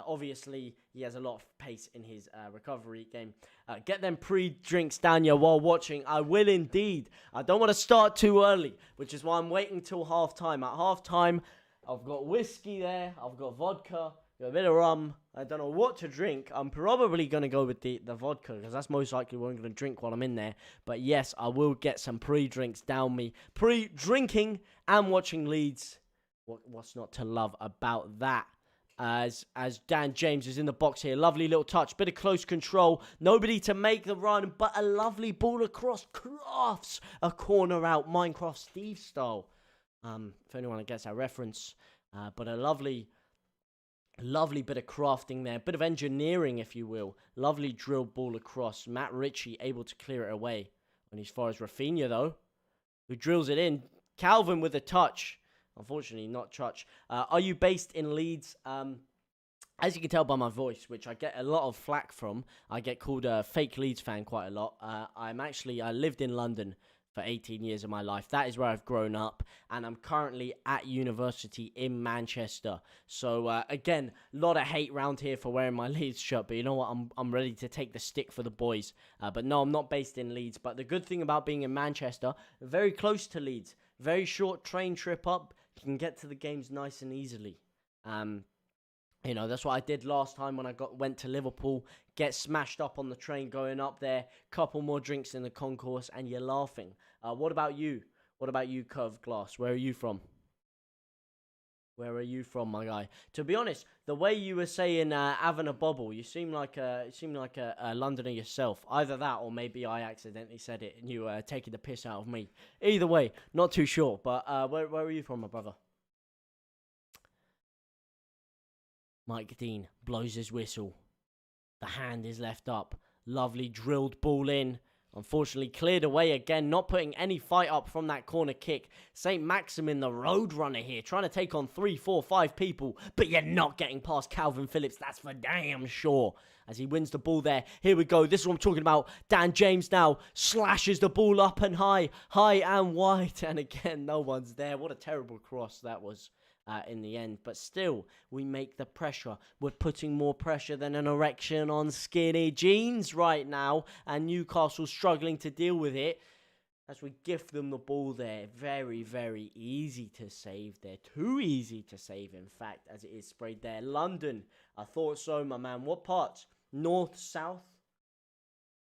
Obviously, he has a lot of pace in his recovery game. Get them pre-drinks down here while watching. I will indeed. I don't want to start too early, which is why I'm waiting till half-time. At half-time, I've got whiskey there. I've got vodka. Got a bit of rum. I don't know what to drink. I'm probably going to go with the vodka because that's most likely what I'm going to drink while I'm in there. But yes, I will get some pre-drinks down me. Pre-drinking and watching Leeds. What's not to love about that? As Dan James is in the box here. Lovely little touch. Bit of close control. Nobody to make the run, but a lovely ball across. Crafts a corner out. Minecraft Steve style. If anyone gets that reference. But a lovely bit of crafting there. Bit of engineering, if you will. Lovely drilled ball across. Matt Ritchie able to clear it away. And as far as RAPHINHA, though, who drills it in. Calvin with a touch. Unfortunately, not touch. Are you based in Leeds? As you can tell by my voice, which I get a lot of flack from, I get called a fake Leeds fan quite a lot. I lived in London for 18 years of my life. That is where I've grown up, and I'm currently at university in Manchester. So, again, a lot of hate round here for wearing my Leeds shirt, but you know what? I'm ready to take the stick for the boys. But no, I'm not based in Leeds. But the good thing about being in Manchester, very close to Leeds, very short train trip up, you can get to the games nice and easily. You know, that's what I did last time when I went to Liverpool. Get smashed up on the train going up there. Couple more drinks in the concourse and you're laughing. What about you? What about you, Curved Glass? Where are you from? Where are you from, my guy? To be honest, the way you were saying having a bobble, you seem like a Londoner yourself. Either that or maybe I accidentally said it and you were taking the piss out of me. Either way, not too sure. But where are you from, my brother? Mike Dean blows his whistle. The hand is left up. Lovely drilled ball in. Unfortunately, cleared away again. Not putting any fight up from that corner kick. St. Maximin, the road runner here. Trying to take on 3, 4, 5 people. But you're not getting past Calvin Phillips. That's for damn sure. As he wins the ball there. Here we go. This is what I'm talking about. Dan James now slashes the ball up and high. High and wide. And again, no one's there. What a terrible cross that was. In the end, but still we make the pressure. We're putting more pressure than an erection on skinny jeans right now, and Newcastle struggling to deal with it as we gift them the ball there. Very, very easy to save there. Too easy to save, in fact, as it is sprayed there. London, I thought so, my man. What parts? North, south,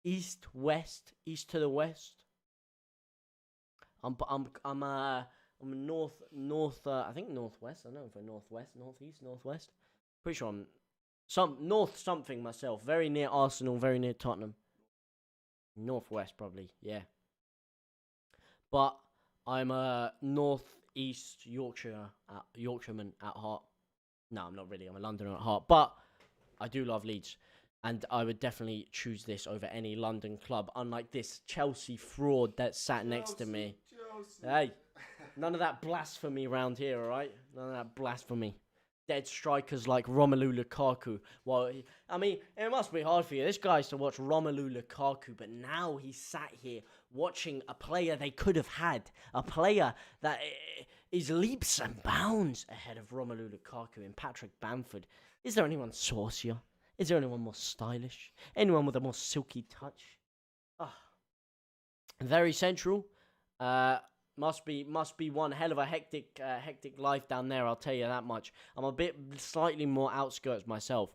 east, west, east to the west. I'm north, I think northwest. I don't know if we're northwest, northeast, northwest. Pretty sure I'm north something myself. Very near Arsenal, very near Tottenham. Northwest, probably, yeah. But I'm a northeast Yorkshireman at heart. No, I'm not really. I'm a Londoner at heart. But I do love Leeds. And I would definitely choose this over any London club. Unlike this Chelsea fraud that sat next to me. Hey. None of that blasphemy around here, all right? None of that blasphemy. Dead strikers like Romelu Lukaku. Well, I mean, it must be hard for you. This guy's to watch Romelu Lukaku, but now he's sat here watching a player they could have had. A player that is leaps and bounds ahead of Romelu Lukaku and Patrick Bamford. Is there anyone saucier? Is there anyone more stylish? Anyone with a more silky touch? Very central. Must be one hell of a hectic life down there. I'll tell you that much. I'm a bit slightly more outskirts myself,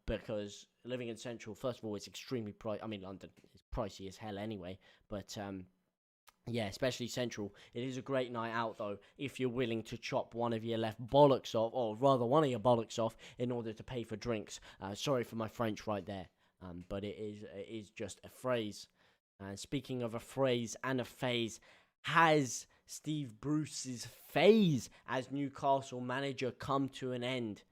because living in Central, first of all, it's extremely pricey. I mean, London is pricey as hell anyway. But yeah, especially Central. It is a great night out though, if you're willing to chop one of your left bollocks off, or rather one of your bollocks off, in order to pay for drinks. Sorry for my French right there, but it is just a phrase. And speaking of a phrase and a phase, has Steve Bruce's phase as Newcastle manager come to an end?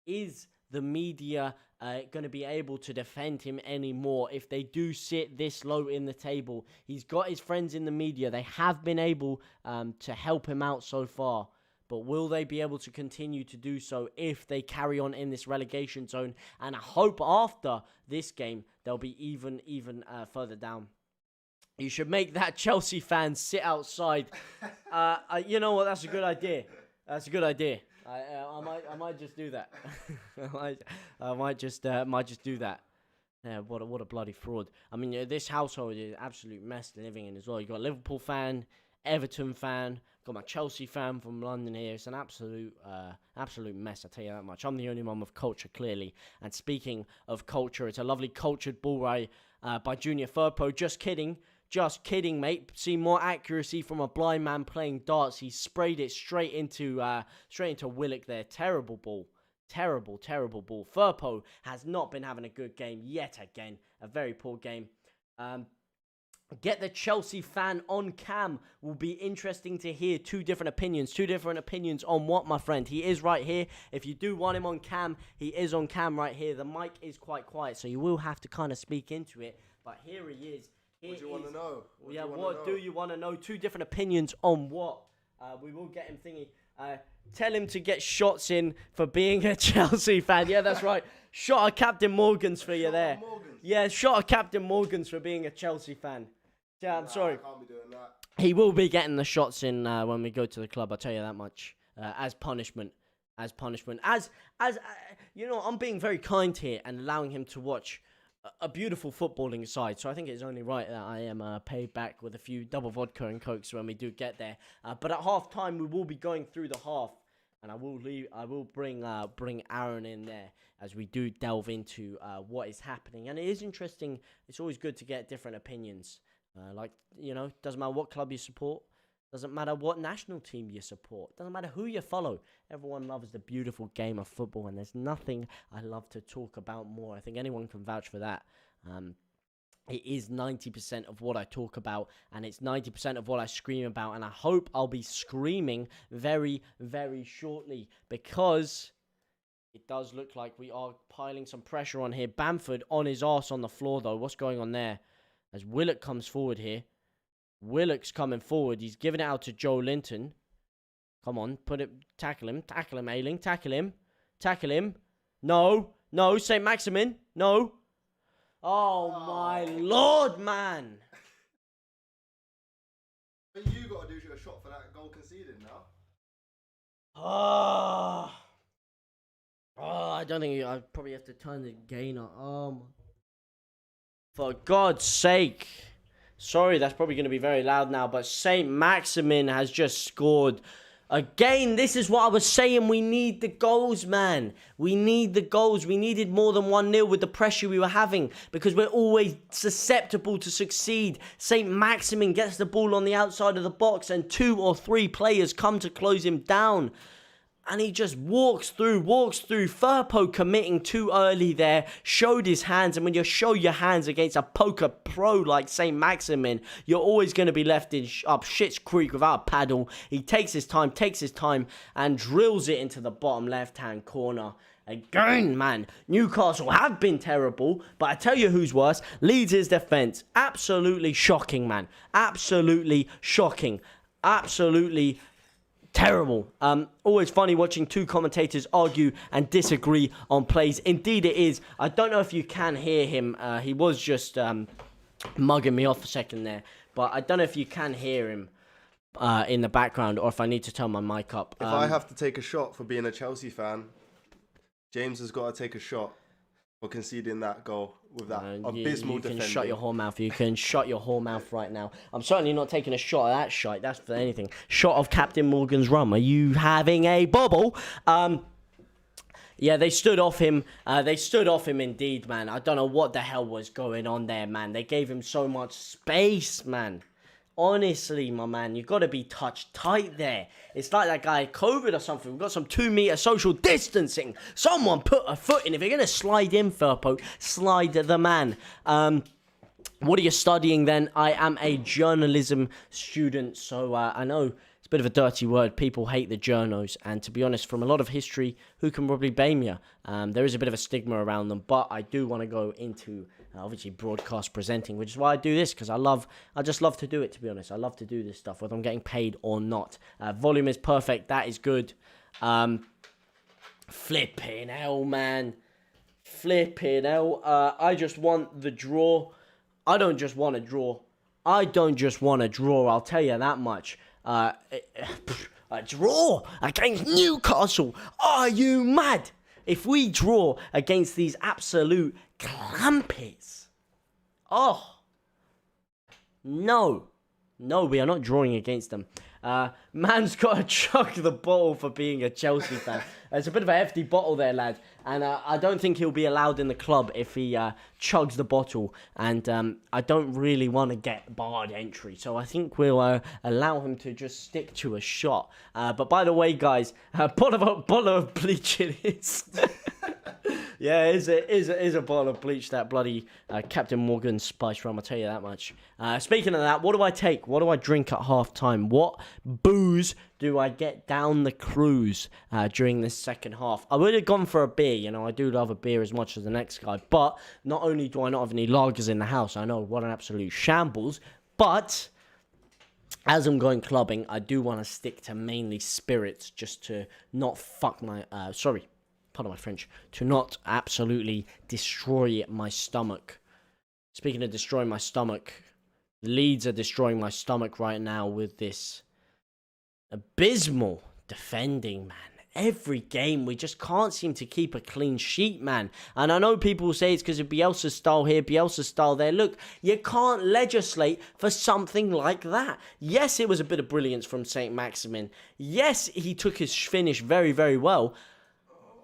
Is the media going to be able to defend him anymore if they do sit this low in the table? He's got his friends in the media. They have been able to help him out so far. But will they be able to continue to do so if they carry on in this relegation zone? And I hope after this game, they'll be even further down. You should make that Chelsea fan sit outside. You know what? That's a good idea. That's a good idea. I might just do that. I might just do that. Yeah, what a bloody fraud. I mean, this household is an absolute mess living in as well. You got a Liverpool fan, Everton fan, got my Chelsea fan from London here. It's an absolute mess. I tell you that much. I'm the only one with culture, clearly. And speaking of culture, it's a lovely cultured ball right by Junior Firpo. Just kidding. Just kidding, mate. See more accuracy from a blind man playing darts. He sprayed it straight into Willock there. Terrible ball. Terrible ball. Firpo has not been having a good game yet again. A very poor game. Get the Chelsea fan on cam. Will be interesting to hear two different opinions on what, my friend? He is right here. If you do want him on cam, he is on cam right here. The mic is quite quiet, so you will have to kind of speak into it. But here he is. What do you want to know? What do you want to know? Two different opinions on what? We will get him thingy. Tell him to get shots in for being a Chelsea fan. Yeah, that's right. Shot of Captain Morgan's for you there. Yeah, shot of Captain Morgan's for being a Chelsea fan. Yeah, I'm sorry. I can't be doing that. He will be getting the shots in when we go to the club. I'll tell you that much. As punishment. As you know, I'm being very kind here and allowing him to watch a beautiful footballing side, so I think it's only right that I am paid back with a few double vodka and cokes when we do get there. But at half time, we will be going through the half, and I will bring Aaron in there as we do delve into what is happening. And it is interesting. It's always good to get different opinions. Like, you know, doesn't matter what club you support. Doesn't matter what national team you support. Doesn't matter who you follow. Everyone loves the beautiful game of football, and there's nothing I love to talk about more. I think anyone can vouch for that. It is 90% of what I talk about, and it's 90% of what I scream about, and I hope I'll be screaming very, very shortly, because it does look like we are piling some pressure on here. Bamford on his arse on the floor, though. What's going on there? As Willock comes forward here. Willock's coming forward. He's giving it out to Joe Linton. Come on, tackle him, Ayling, tackle him. No, St. Maximin, no. Oh my lord, man. But you got to do a shot for that goal conceded now. I don't think I probably have to turn the gain on. For God's sake. Sorry, that's probably going to be very loud now, but St. Maximin has just scored. Again, this is what I was saying. We need the goals, man. We need the goals. We needed more than 1-0 with the pressure we were having, because we're always susceptible to succeed. St. Maximin gets the ball on the outside of the box, and 2 or 3 players come to close him down. And he just walks through. Firpo committing too early there. Showed his hands. And when you show your hands against a poker pro like St. Maximin, you're always going to be left up shit's creek without a paddle. He takes his time, and drills it into the bottom left-hand corner. Again, man, Newcastle have been terrible, but I tell you who's worse. Leeds' defence. Absolutely shocking, man. Absolutely shocking. Absolutely terrible. Always funny watching two commentators argue and disagree on plays. Indeed it is. I don't know if you can hear him. He was just mugging me off a second there. But I don't know if you can hear him in the background, or if I need to turn my mic up. If I have to take a shot for being a Chelsea fan, James has got to take a shot for conceding that goal with that abysmal defending. You can shut your whore mouth. You can shut your whore mouth right now. I'm certainly not taking a shot of that shite. That's for anything. Shot of Captain Morgan's rum. Are you having a bubble? Yeah, they stood off him. They stood off him indeed, man. I don't know what the hell was going on there, man. They gave him so much space, man. Honestly, my man, you've got to be touched tight there. It's like that guy COVID or something. We've got some 2-meter social distancing. Someone put a foot in. If you're going to slide in, Firpo, slide the man. What are you studying then? I am a journalism student, so I know it's a bit of a dirty word. People hate the journos, and to be honest, from a lot of history, who can probably blame you? There is a bit of a stigma around them, but I do want to go into obviously broadcast presenting, which is why I do this, because I just love to do it, to be honest. I love to do this stuff, whether I'm getting paid or not. Volume is perfect. That is good. Flipping hell, man. Flipping hell. I just want the draw. I don't just want a draw. I don't just want a draw, I'll tell you that much. A draw against Newcastle. Are you mad? If we draw against these absolute clampets. Oh. No. No, we are not drawing against them. Man's got to chuck the bottle for being a Chelsea fan. It's a bit of a hefty bottle there, lad. And I don't think he'll be allowed in the club if he chugs the bottle. And I don't really want to get barred entry. So I think we'll allow him to just stick to a shot. But by the way, guys, bottle of bleach it is. Yeah, it is a bottle of bleach, that bloody Captain Morgan spice rum, I'll tell you that much. Speaking of that, what do I take? What do I drink at half-time? What booze do I get down the cruise during this second half? I would have gone for a beer, you know, I do love a beer as much as the next guy, but not only do I not have any lagers in the house, I know, what an absolute shambles, but as I'm going clubbing, I do want to stick to mainly spirits just to not fuck my, pardon my French, to not absolutely destroy my stomach. Speaking of destroying my stomach, Leeds are destroying my stomach right now with this abysmal defending, man. Every game, we just can't seem to keep a clean sheet, man. And I know people will say it's because of Bielsa's style here, Bielsa's style there. Look, you can't legislate for something like that. Yes, it was a bit of brilliance from St. Maximin. Yes, he took his finish very, very well.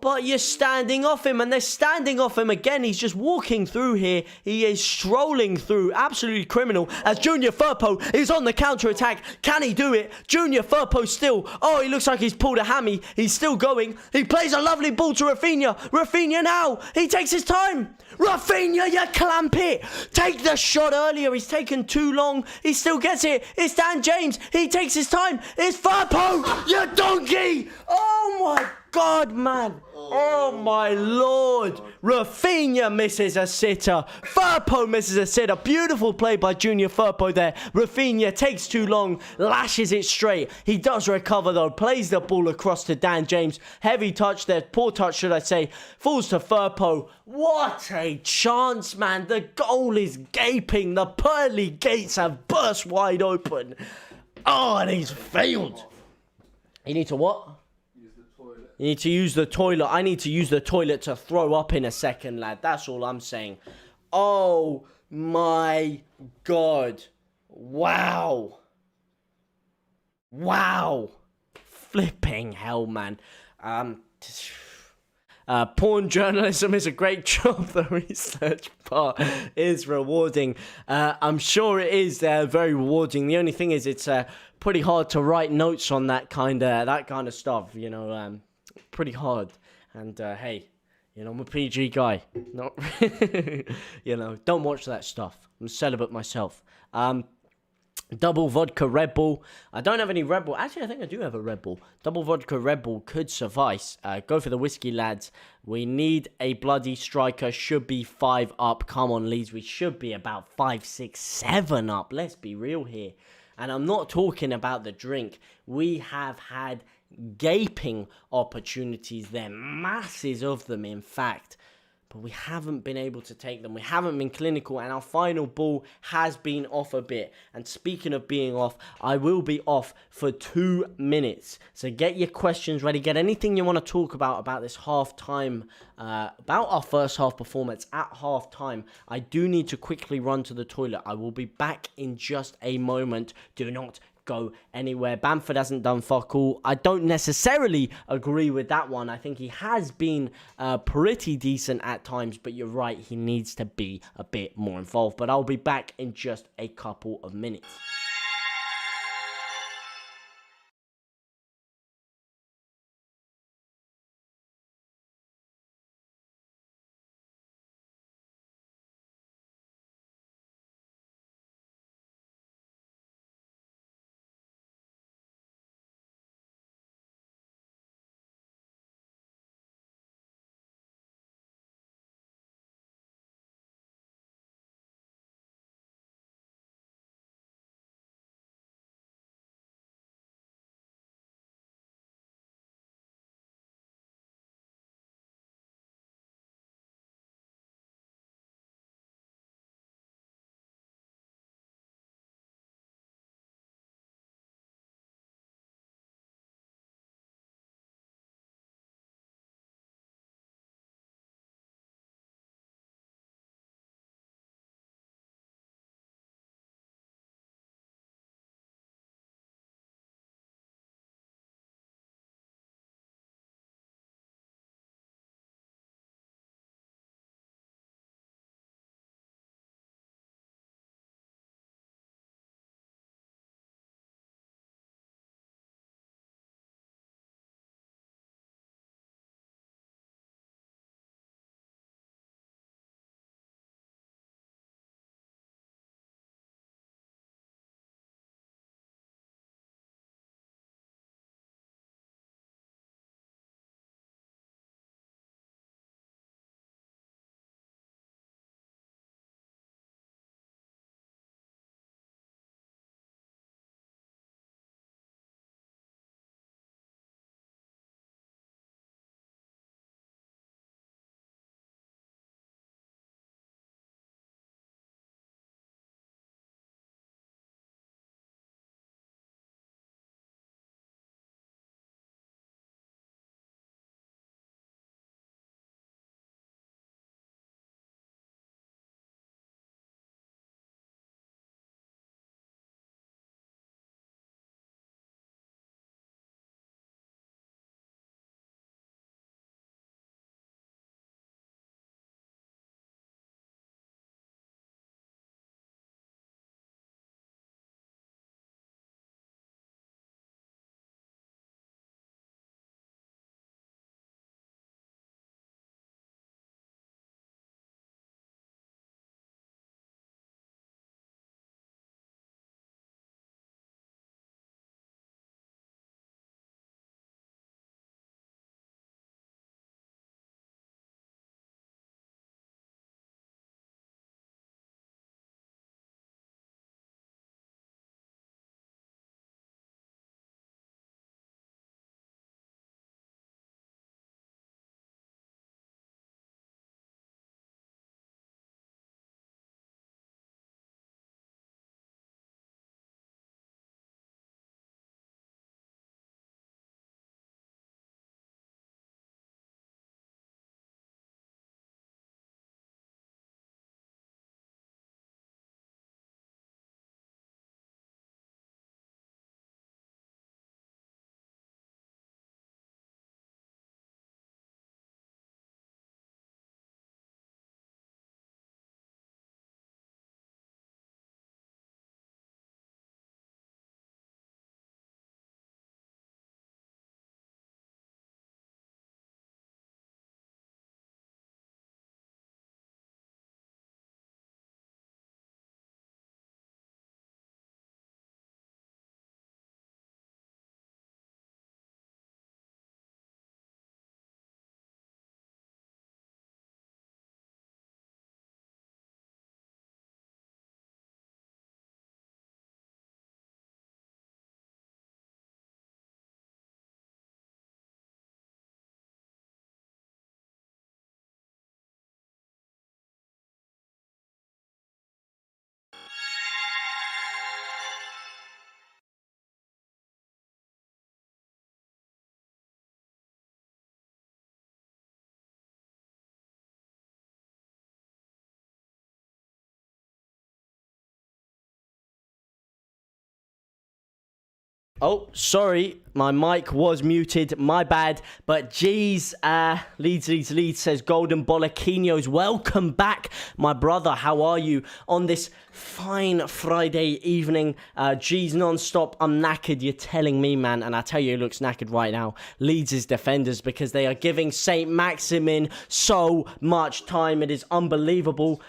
But you're standing off him, and they're standing off him again. He's just walking through here. He is strolling through. Absolutely criminal. As Junior Firpo is on the counter-attack. Can he do it? Junior Firpo still. Oh, he looks like he's pulled a hammy. He's still going. He plays a lovely ball to Raphinha. Raphinha now. He takes his time. Raphinha, you clamp it. Take the shot earlier. He's taken too long. He still gets it. It's Dan James. He takes his time. It's Firpo. You donkey. Oh, my God, man. Oh, my Lord. Raphinha misses a sitter. Firpo misses a sitter. Beautiful play by Junior Firpo there. Raphinha takes too long. Lashes it straight. He does recover, though. Plays the ball across to Dan James. Heavy touch there. Poor touch, should I say. Falls to Firpo. What a chance, man. The goal is gaping. The pearly gates have burst wide open. Oh, and he's failed. You need to what? You need to use the toilet. I need to use the toilet to throw up in a second, lad. That's all I'm saying. Oh, my God. Wow. Wow. Flipping hell, man. Porn journalism is a great job. The research part is rewarding. I'm sure it is very rewarding. The only thing is it's pretty hard to write notes on that kind of stuff, you know. Pretty hard. And hey, you know, I'm a PG guy. Not you know, don't watch that stuff. I'm celibate myself. Double vodka Red Bull. I don't have any Red Bull. Actually, I think I do have a Red Bull. Double vodka Red Bull could suffice. Go for the whiskey, lads. We need a bloody striker. Should be 5 up. Come on, Leeds. We should be about 5, 6, 7 up. Let's be real here. And I'm not talking about the drink. We have had gaping opportunities there. Masses of them, in fact. but we haven't been able to take them. We haven't been clinical, and our final ball has been off a bit. And speaking of being off, I will be off for 2 minutes. So get your questions ready. Get anything you want to talk about this half-time, about our first half performance at half-time. I do need to quickly run to the toilet. I will be back in just a moment. Do not go anywhere. Bamford hasn't done fuck all. I don't necessarily agree with that one. I think he has been pretty decent at times, but you're right, he needs to be a bit more involved. But I'll be back in just a couple of minutes. Oh, sorry, my mic was muted, my bad. But geez, Leeds says Golden Bollequinos, welcome back, my brother. How are you on this fine Friday evening? G's non-stop, I'm knackered, you're telling me, man. And I tell you, he looks knackered right now. Leeds' defenders, because they are giving St. Maximin so much time. It is unbelievable.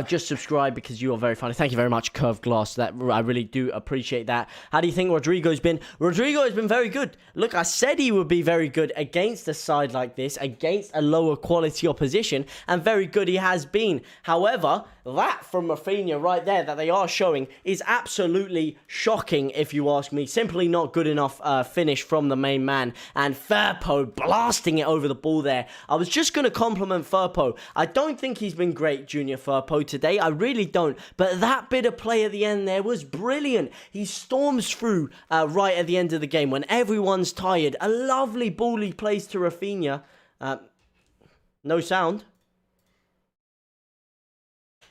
Just subscribe because you are very funny. Thank you very much, Curved Glass. That I really do appreciate that. How do you think Rodrigo's been? Rodrigo has been very good. Look, I said he would be very good against a side like this, against a lower quality opposition, and very good he has been. However, that from RAPHINHA right there that they are showing is absolutely shocking, if you ask me. Simply not good enough finish from the main man. And Firpo blasting it over the ball there. I was just going to compliment Firpo. I don't think he's been great, Junior Firpo, today. I really don't. But that bit of play at the end there was brilliant. He storms through right at the end of the game when everyone's tired. A lovely ball he plays to RAPHINHA. No sound.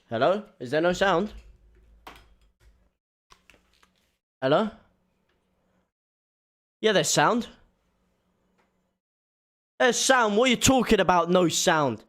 Hello? Is there no sound? Hello? Yeah, there's sound. There's sound. What are you talking about? No sound.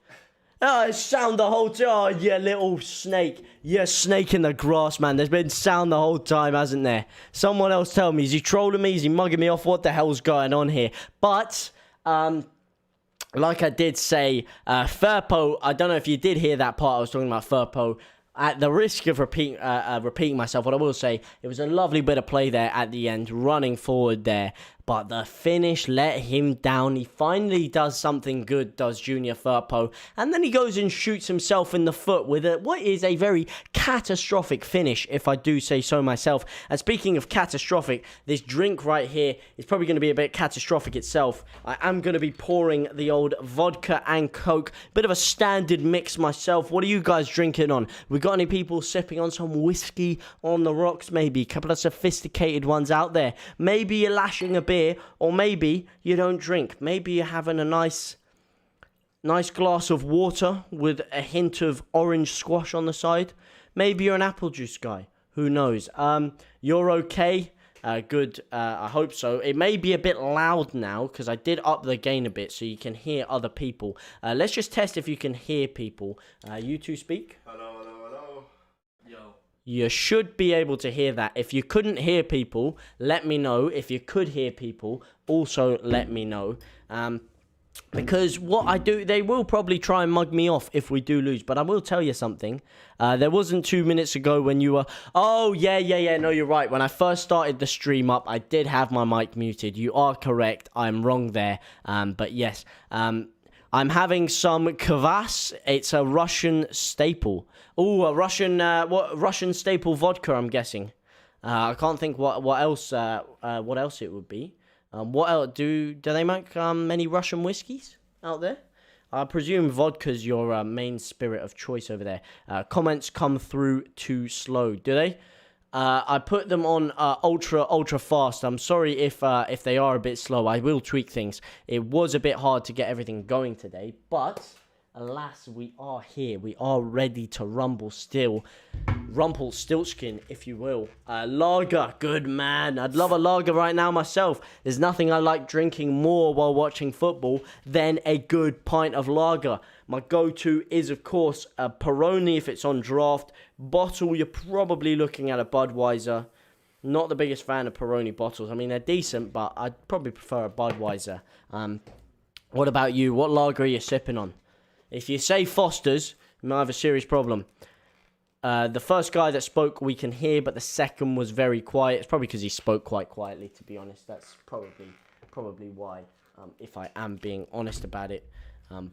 Oh, it's sound the whole time. Oh, you little snake. You're snake in the grass, man. There's been sound the whole time, hasn't there? Someone else tell me. Is he trolling me? Is he mugging me off? What the hell's going on here? But, like I did say, Firpo, I don't know if you did hear that part I was talking about Firpo. At the risk of repeating myself, what I will say, it was a lovely bit of play there at the end, running forward there. But the finish let him down. He finally does something good, does Junior Firpo. And then he goes and shoots himself in the foot with what is a very catastrophic finish, if I do say so myself. And speaking of catastrophic, this drink right here is probably going to be a bit catastrophic itself. I am going to be pouring the old vodka and Coke. Bit of a standard mix myself. What are you guys drinking on? We got any people sipping on some whiskey on the rocks, maybe? A couple of sophisticated ones out there. Maybe you're lashing a bit. Or maybe you don't drink. Maybe you're having a nice glass of water with a hint of orange squash on the side. Maybe you're an apple juice guy. Who knows? You're okay. Good. I hope so. It may be a bit loud now because I did up the gain a bit so you can hear other people. Let's just test if you can hear people. You two speak. Hello, hello, hello. Yo. You should be able to hear that. If you couldn't hear people, let me know. If you could hear people, also let me know. Because what I do, they will probably try and mug me off if we do lose. But I will tell you something. There wasn't 2 minutes ago when you were... Oh, yeah. No, you're right. When I first started the stream up, I did have my mic muted. You are correct. I'm wrong there. But yes, I'm having some kvass. It's a Russian staple. Oh, a Russian staple vodka, I'm guessing. I can't think what else it would be. What else do they make many Russian whiskies out there? I presume vodka's your main spirit of choice over there. Comments come through too slow, do they? I put them on ultra fast. I'm sorry if they are a bit slow. I will tweak things. It was a bit hard to get everything going today, but alas, we are here. We are ready to Rumpelstiltskin, if you will. Lager, good man. I'd love a lager right now myself. There's nothing I like drinking more while watching football than a good pint of lager. My go-to is, of course, a Peroni if it's on draft. Bottle, you're probably looking at a Budweiser. Not the biggest fan of Peroni bottles. I mean, they're decent, but I'd probably prefer a Budweiser. What about you? What lager are you sipping on? If you say Foster's, you might have a serious problem. The first guy that spoke we can hear, but the second was very quiet. It's probably because he spoke quite quietly, to be honest. That's probably why, if I am being honest about it.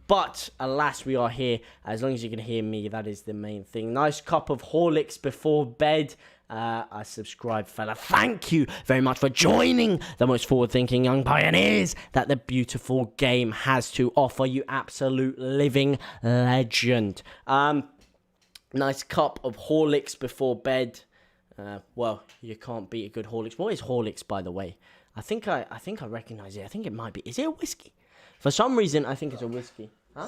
But, alas, we are here. As long as you can hear me, that is the main thing. Nice cup of Horlicks before bed. I subscribe, fella. Thank you very much for joining the most forward-thinking young pioneers that the beautiful game has to offer. You absolute living legend. Nice cup of Horlicks before bed. Well, you can't beat a good Horlicks. What is Horlicks, by the way? I think I recognize it. I think it might be. Is it a whiskey? For some reason, I think it's a whiskey. Huh?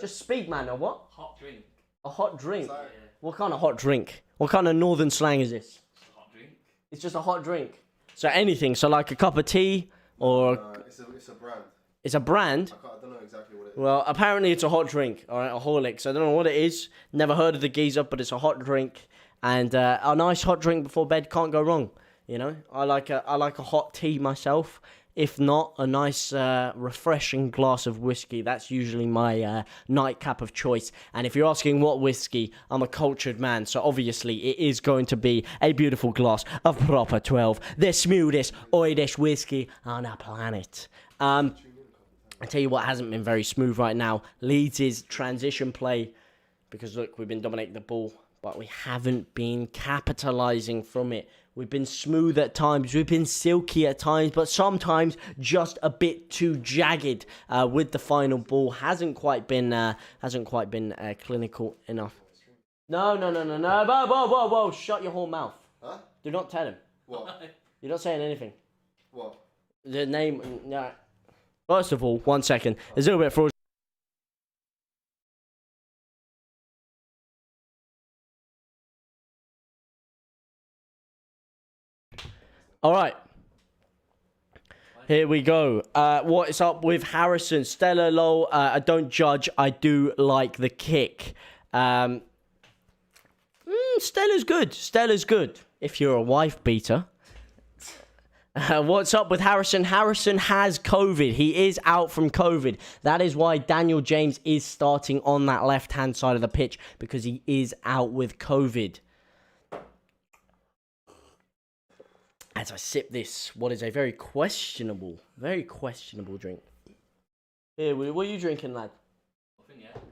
Just speak, man. Or what? Hot drink. A hot drink. Yeah. What kind of hot drink? What kind of northern slang is this? Hot drink. It's just a hot drink. So anything. So like a cup of tea or... It's a brand. It's a brand? I don't know exactly what it is. Well, apparently it's a hot drink. All right, a Horlicks. I don't know what it is. Never heard of the geezer, but it's a hot drink. And a nice hot drink before bed can't go wrong. You know, I like a hot tea myself. If not, a nice refreshing glass of whiskey. That's usually my nightcap of choice. And if you're asking what whiskey, I'm a cultured man. So obviously it is going to be a beautiful glass of proper 12. The smoothest, oilish whiskey on the planet. I tell you what hasn't been very smooth right now. Leeds' transition play. Because look, we've been dominating the ball. But we haven't been capitalising from it. We've been smooth at times. We've been silky at times. But sometimes just a bit too jagged with the final ball. Hasn't quite been clinical enough. No. Whoa. Shut your whole mouth. Huh? Do not tell him. What? You're not saying anything. What? The name... No. First of all, 1 second. There's a little bit of fraud. All right. Here we go. What is up with Harrison? Stella lol. I don't judge. I do like the kick. Stella's good. Stella's good. If you're a wife beater. What's up with Harrison? Harrison has COVID. He is out from COVID. That is why Daniel James is starting on that left-hand side of the pitch. Because he is out with COVID. As I sip this, what is a very questionable drink. Here, what are you drinking, lad? Nothing yet.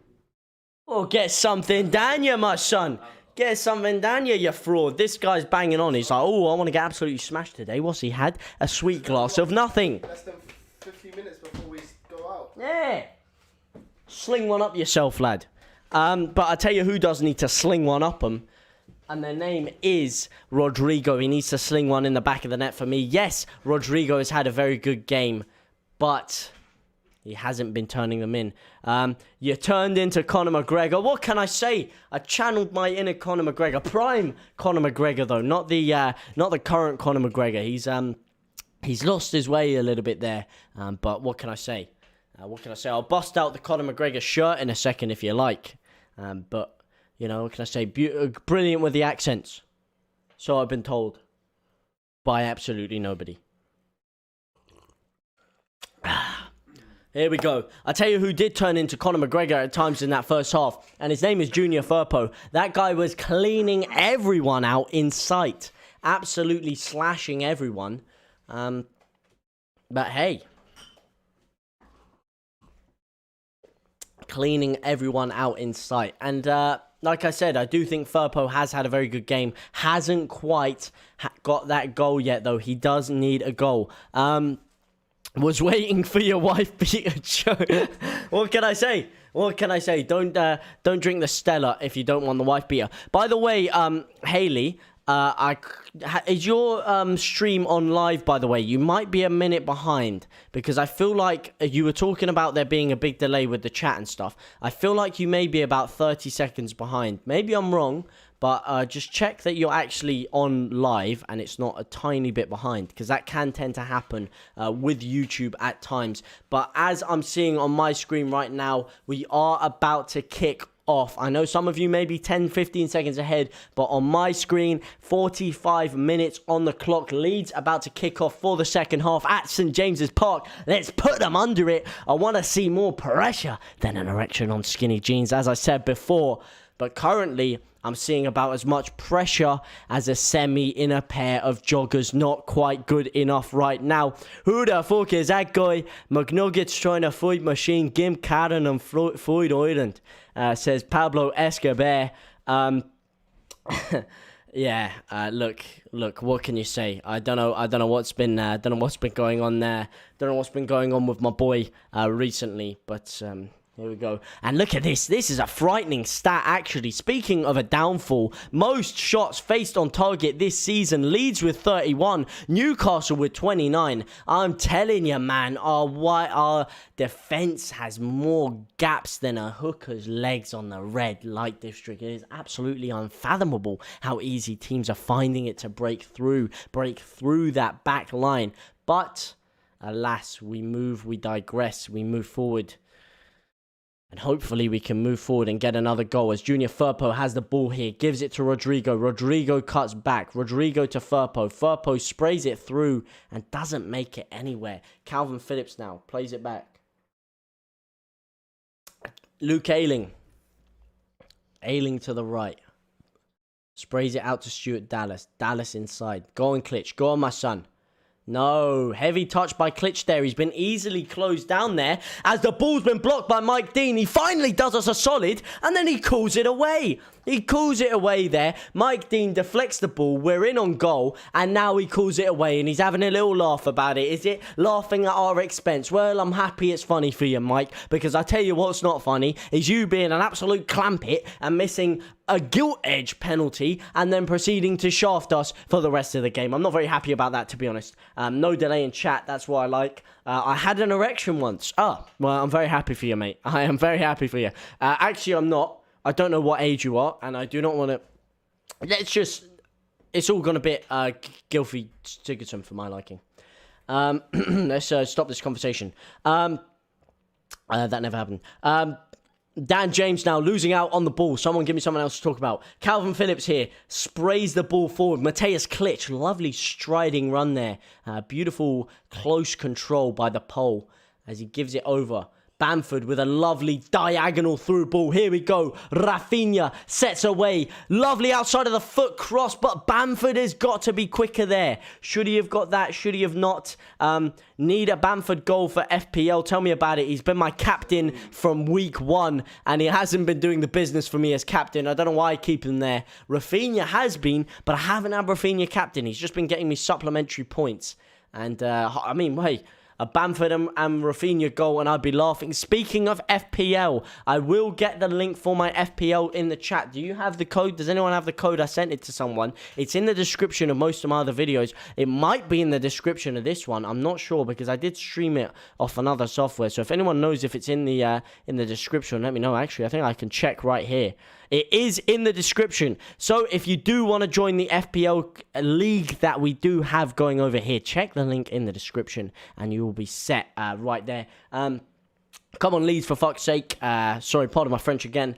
Oh, get something down you, my son. Get something down you fraud. This guy's banging on. He's like, oh, I want to get absolutely smashed today. What's he had? A sweet glass of nothing. Less than 15 minutes before we go out. Yeah. Sling one up yourself, lad. But I tell you who does need to sling one up them. And their name is Rodrigo. He needs to sling one in the back of the net for me. Yes, Rodrigo has had a very good game. But he hasn't been turning them in. You turned into Conor McGregor. What can I say? I channeled my inner Conor McGregor. Prime Conor McGregor, though. Not the current Conor McGregor. He's lost his way a little bit there. But what can I say? I'll bust out the Conor McGregor shirt in a second if you like. But... you know, what can I say? Brilliant with the accents. So I've been told. By absolutely nobody. Here we go. I tell you who did turn into Conor McGregor at times in that first half. And his name is Junior Firpo. That guy was cleaning everyone out in sight. Absolutely slashing everyone. But hey. Cleaning everyone out in sight. And, like I said, I do think Firpo has had a very good game. Hasn't quite got that goal yet, though. He does need a goal. Was waiting for your wife beater joke. What can I say? Don't drink the Stella if you don't want the wife beater. By the way, Haley, is your stream on live, by the way? You might be a minute behind because I feel like you were talking about there being a big delay with the chat and stuff. I feel like you may be about 30 seconds behind. Maybe I'm wrong, but just check that you're actually on live and it's not a tiny bit behind because that can tend to happen with YouTube at times. But as I'm seeing on my screen right now, we are about to kick off. I know some of you may be 10-15 seconds ahead, but on my screen 45 minutes on the clock. Leeds about to kick off for the second half at St James's Park. Let's put them under it. I want to see more pressure than an erection on skinny jeans, as I said before, but currently I'm seeing about as much pressure as a semi in a pair of joggers. Not quite good enough right now. Who the fuck is that guy? McNuggets trying to fight machine. Gim Karen and Floyd Island. Says Pablo Escobar. Yeah. Look. What can you say? I don't know what's been going on there. Don't know what's been going on with my boy recently. But Here we go. And look at this. This is a frightening stat, actually. Speaking of a downfall, most shots faced on target this season. Leeds with 31. Newcastle with 29. I'm telling you, man, our defence has more gaps than a hooker's legs on the red light district. It is absolutely unfathomable how easy teams are finding it to break through that back line. But, alas, we digress, we move forward. And hopefully we can move forward and get another goal as Junior Firpo has the ball here. Gives it to Rodrigo. Rodrigo cuts back. Rodrigo to Firpo. Firpo sprays it through and doesn't make it anywhere. Calvin Phillips now plays it back. Luke Ayling. Ayling to the right. Sprays it out to Stuart Dallas. Dallas inside. Go on, Klitsch. Go on, my son. No, heavy touch by Klitsch there. He's been easily closed down there as the ball's been blocked by Mike Dean. He finally does us a solid and then he calls it away. He calls it away there. Mike Dean deflects the ball. We're in on goal and now he calls it away and he's having a little laugh about it. Is it laughing at our expense? Well, I'm happy it's funny for you, Mike, because I tell you what's not funny is you being an absolute clampet and missing a gilt edge penalty and then proceeding to shaft us for the rest of the game. I'm not very happy about that, to be honest. No delay in chat. That's what I like. I had an erection once. Oh, well, I'm very happy for you, mate. I am very happy for you. Actually, I'm not. I don't know what age you are, and I do not want to... Let's just... It's all gone a bit Gilfy Sigurdsson for my liking. Let's stop this conversation. That never happened. Dan James now losing out on the ball. Someone give me someone else to talk about. Calvin Phillips here sprays the ball forward. Mateus Klitsch, lovely striding run there. Beautiful close control by the pole as he gives it over. Bamford with a lovely diagonal through ball. Here we go. RAPHINHA sets away. Lovely outside of the foot cross, but Bamford has got to be quicker there. Should he have got that? Should he have not? Need a Bamford goal for FPL. Tell me about it. He's been my captain from week 1, and he hasn't been doing the business for me as captain. I don't know why I keep him there. RAPHINHA has been, but I haven't had RAPHINHA captain. He's just been getting me supplementary points. And, I mean, wait. A Bamford and RAPHINHA goal and I'd be laughing. Speaking of FPL, I will get the link for my FPL in the chat. Do you have the code? Does anyone have the code? I sent it to someone. It's in the description of most of my other videos. It might be in the description of this one. I'm not sure because I did stream it off another software. So if anyone knows if it's in the description, let me know. Actually, I think I can check right here. It is in the description. So if you do want to join the FPL league that we do have going over here, check the link in the description and you will be set right there. Come on, Leeds, for fuck's sake. Sorry, pardon my French again.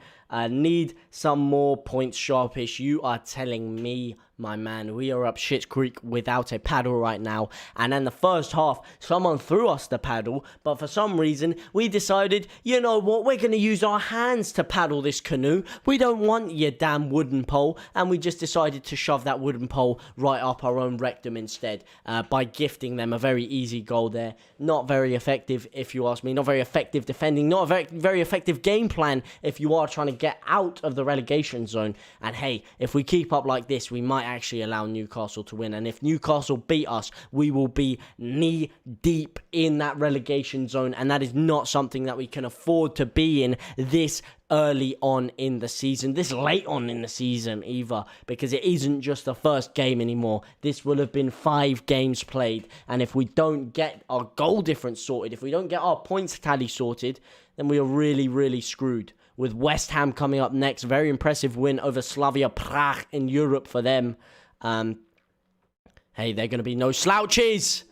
Need some more points, Sharpish. You are telling me, my man. We are up shit's creek without a paddle right now. And in the first half, someone threw us the paddle. But for some reason, we decided, you know what? We're going to use our hands to paddle this canoe. We don't want your damn wooden pole. And we just decided to shove that wooden pole right up our own rectum instead. By gifting them a very easy goal there. Not very effective, if you ask me. Not very effective defending. Not a very effective game plan if you are trying to get out of the relegation zone. And hey, if we keep up like this, we might actually allow Newcastle to win. And if Newcastle beat us, we will be knee deep in that relegation zone. And that is not something that we can afford to be in this early on in the season, this late on in the season either, because it isn't just the first game anymore. This will have been 5 games played, and if we don't get our goal difference sorted, if we don't get our points tally sorted, then we are really, really screwed. With West Ham coming up next, very impressive win over Slavia Prague in Europe for them. Hey, they're going to be no slouches.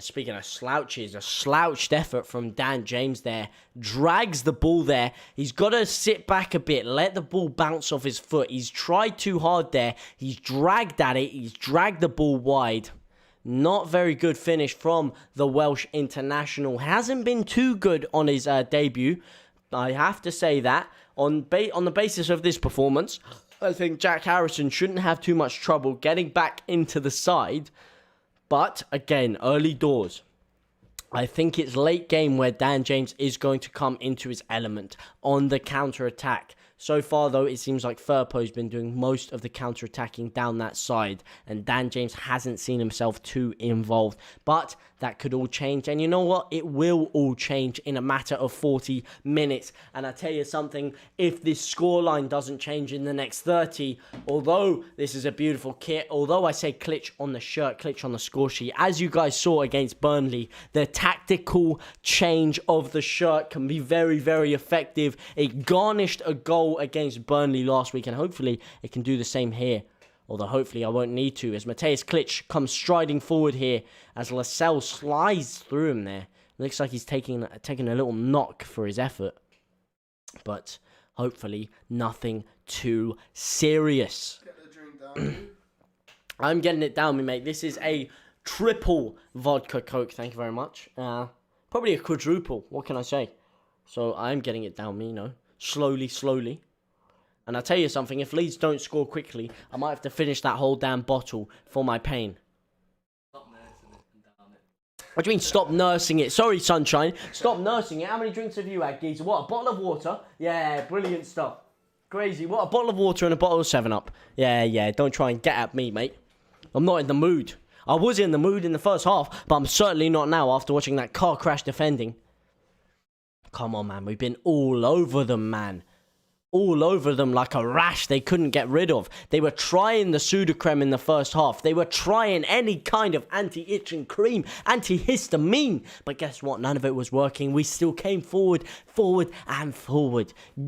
Speaking of slouches, a slouched effort from Dan James there. Drags the ball there. He's got to sit back a bit. Let the ball bounce off his foot. He's tried too hard there. He's dragged at it. He's dragged the ball wide. Not very good finish from the Welsh international. Hasn't been too good on his debut. I have to say that. On the basis of this performance, I think Jack Harrison shouldn't have too much trouble getting back into the side. But, again, early doors. I think it's late game where Dan James is going to come into his element on the counter-attack. So far, though, it seems like Firpo's been doing most of the counter-attacking down that side, and Dan James hasn't seen himself too involved. But that could all change, and you know what? It will all change in a matter of 40 minutes. And I tell you something, if this scoreline doesn't change in the next 30, although this is a beautiful kit, although I say Klitsch on the shirt, Klitsch on the score sheet, as you guys saw against Burnley, the tactical change of the shirt can be very, very effective. It garnished a goal against Burnley last week, and hopefully it can do the same here. Although hopefully I won't need to, as Mateusz Klitsch comes striding forward here as Lascelles slides through him there. Looks like he's taking a little knock for his effort. But hopefully nothing too serious. Get the drink down. I'm getting it down, me mate. This is a triple vodka Coke, thank you very much. Probably a quadruple, what can I say? So I'm getting it down, me, you know. Slowly. And I'll tell you something, if Leeds don't score quickly, I might have to finish that whole damn bottle for my pain. Stop nursing it and down it. What do you mean, stop nursing it? Sorry, Sunshine. Stop nursing it. How many drinks have you had, Geezer? What, a bottle of water? Yeah, brilliant stuff. Crazy. What, a bottle of water and a bottle of 7-Up? Yeah, don't try and get at me, mate. I'm not in the mood. I was in the mood in the first half, but I'm certainly not now after watching that car crash defending. Come on, man. We've been all over them, man. All over them like a rash they couldn't get rid of. They were trying the Sudocrem in the first half. They were trying any kind of anti-itching cream, antihistamine. But guess what? None of it was working. We still came forward,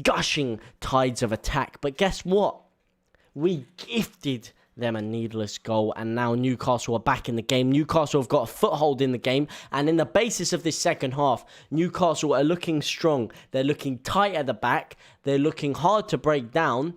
gushing tides of attack. But guess what? We gifted them a needless goal, and now Newcastle are back in the game. Newcastle have got a foothold in the game, and in the basis of this second half, Newcastle are looking strong. They're looking tight at the back. They're looking hard to break down,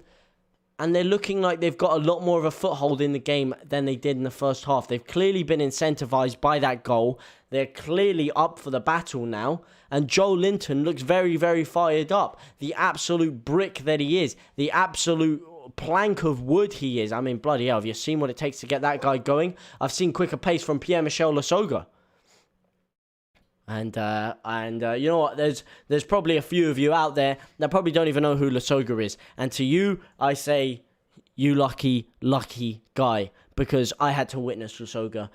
and they're looking like they've got a lot more of a foothold in the game than they did in the first half. They've clearly been incentivized by that goal. They're clearly up for the battle now, and Joe Linton looks very, very fired up. The absolute brick that he is, the absolute plank of wood he is. I mean, bloody hell, have you seen what it takes to get that guy going? I've seen quicker pace from Pierre-Michel Lasogga. And you know what? There's probably a few of you out there that probably don't even know who Lasogga is. And to you, I say, you lucky guy. Because I had to witness Lasogga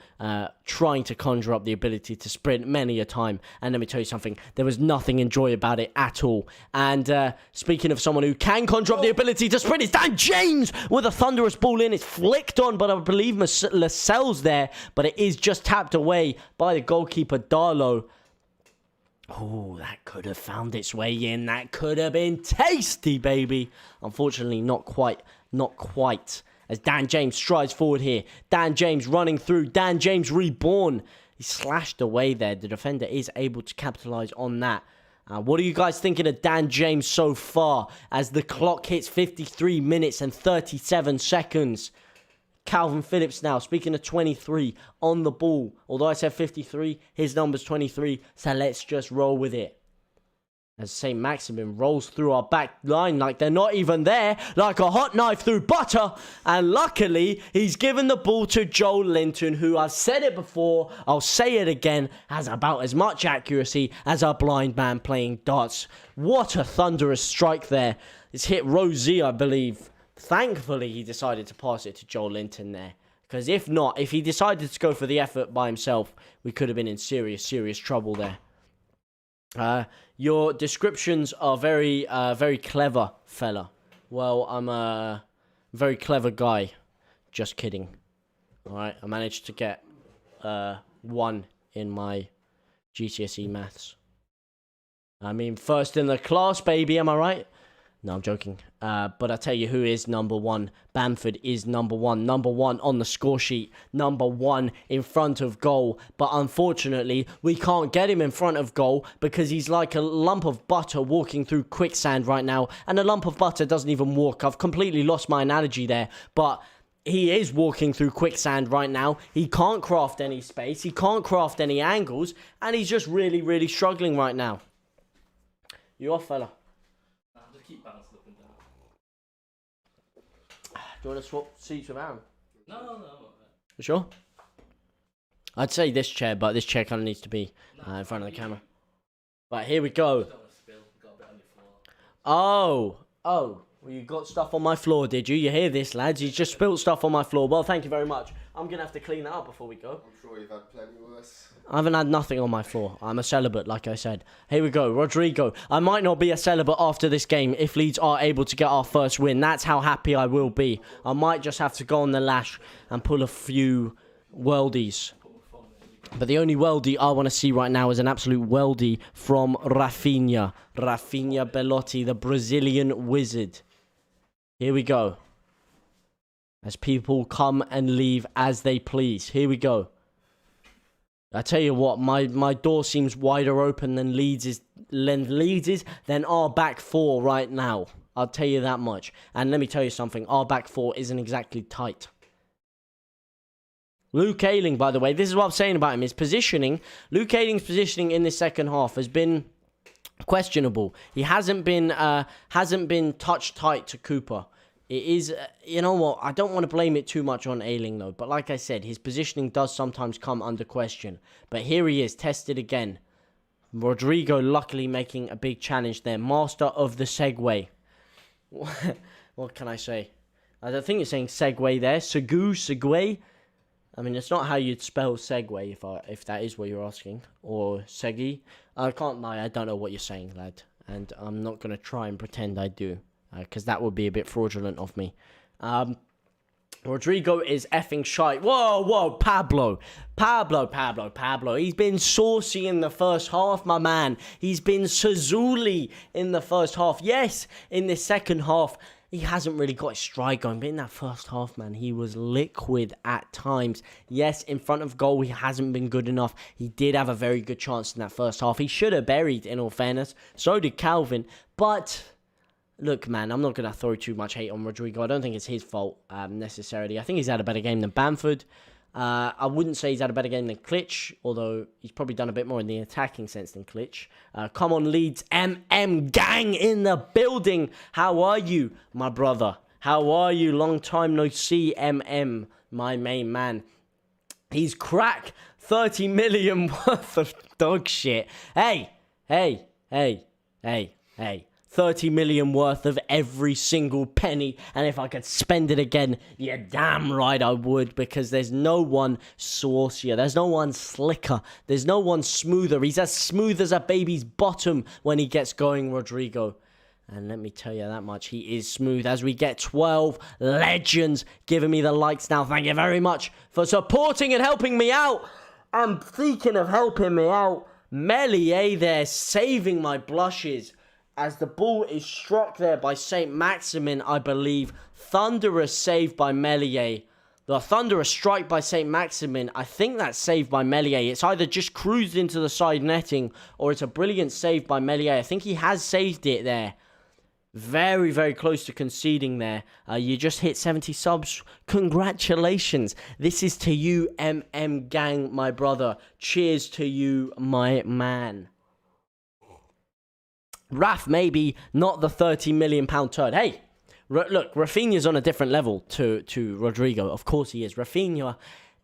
trying to conjure up the ability to sprint many a time. And let me tell you something, there was nothing enjoy about it at all. And speaking of someone who can conjure up the ability to sprint, it's Dan James with a thunderous ball in. It's flicked on, but I believe Lascelles there. But it is just tapped away by the goalkeeper, Darlow. Oh, that could have found its way in. That could have been tasty, baby. Unfortunately, not quite. As Dan James strides forward here. Dan James running through. Dan James reborn. He slashed away there. The defender is able to capitalize on that. What are you guys thinking of Dan James so far as the clock hits 53 minutes and 37 seconds? Calvin Phillips now, speaking of 23, on the ball. Although I said 53, his number's 23, so let's just roll with it. As St. Maximin rolls through our back line like they're not even there, like a hot knife through butter. And luckily, he's given the ball to Joe Linton, who, I've said it before, I'll say it again, has about as much accuracy as a blind man playing darts. What a thunderous strike there. It's hit Rosie, I believe. Thankfully, he decided to pass it to Joe Linton there. Because if not, if he decided to go for the effort by himself, we could have been in serious trouble there. Your descriptions are very clever, fella. Well, I'm a very clever guy. Just kidding. Alright, I managed to get 1 in my GCSE maths. I mean, first in the class, baby, am I right? No, I'm joking. But I'll tell you who is number 1. Bamford is number 1. Number 1 on the score sheet. Number 1 in front of goal. But unfortunately, we can't get him in front of goal because he's like a lump of butter walking through quicksand right now. And a lump of butter doesn't even walk. I've completely lost my analogy there. But he is walking through quicksand right now. He can't craft any space. He can't craft any angles. And he's just really struggling right now. You off, fella? Keep bouncing up and down. Do you want to swap seats with Aaron? No, I'm not there. You sure? I'd say this chair, but this chair kind of needs to be in front of the camera. Right, here we go. Don't want to spill. Got a bit on your floor. Oh, well, you got stuff on my floor, did you? You hear this, lads? You just spilled stuff on my floor. Well, thank you very much. I'm going to have to clean that up before we go. I'm sure you've had plenty worse. I haven't had nothing on my floor. I'm a celibate, like I said. Here we go. Rodrigo. I might not be a celibate after this game if Leeds are able to get our first win. That's how happy I will be. I might just have to go on the lash and pull a few worldies. But the only worldie I want to see right now is an absolute worldie from RAPHINHA. RAPHINHA Bellotti, the Brazilian wizard. Here we go. As people come and leave as they please. Here we go. I tell you what, my door seems wider open than Leeds' than our back four right now. I'll tell you that much. And let me tell you something, our back four isn't exactly tight. Luke Ayling, by the way, this is what I'm saying about him. His positioning, Luke Ayling's positioning in the second half has been questionable. He hasn't been touch tight to Cooper. It is, you know what, I don't want to blame it too much on Ayling though. But like I said, his positioning does sometimes come under question. But here he is, tested again. Rodrigo luckily making a big challenge there. Master of the segue. What can I say? I don't think you're saying segue there. Segue. I mean, it's not how you'd spell segue if that is what you're asking. Or segi. I can't lie, I don't know what you're saying, lad. And I'm not going to try and pretend I do. Because that would be a bit fraudulent of me. Rodrigo is effing shite. Whoa, Pablo. He's been saucy in the first half, my man. He's been Sazuli in the first half. Yes, in the second half, he hasn't really got his stride going. But in that first half, man, he was liquid at times. Yes, in front of goal, he hasn't been good enough. He did have a very good chance in that first half. He should have buried, in all fairness. So did Calvin. But look, man, I'm not going to throw too much hate on Rodrigo. I don't think it's his fault, necessarily. I think he's had a better game than Bamford. I wouldn't say he's had a better game than Klitsch, although he's probably done a bit more in the attacking sense than Klitsch. Come on, Leeds. gang in the building. How are you, my brother? How are you? Long time no see, my main man. He's crack. 30 million worth of dog shit. Hey. 30 million worth of every single penny, and if I could spend it again, you're damn right I would, because there's no one saucier, there's no one slicker, there's no one smoother. He's as smooth as a baby's bottom when he gets going, Rodrigo. And let me tell you that much, he is smooth. As we get 12 legends giving me the likes now. Thank you very much for supporting and helping me out. And speaking of helping me out, Meslier there saving my blushes as the ball is struck there by St. Maximin, I believe. Thunderous save by Meslier. The thunderous strike by St. Maximin, I think that's saved by Meslier. It's either just cruised into the side netting or it's a brilliant save by Meslier. I think he has saved it there. Very, very close to conceding there. You just hit 70 subs. Congratulations. This is to you, gang, my brother. Cheers to you, my man. Raf, maybe not the £30 million turd. Hey, look, Raphinha's on a different level to Rodrigo. Of course he is. Raphinha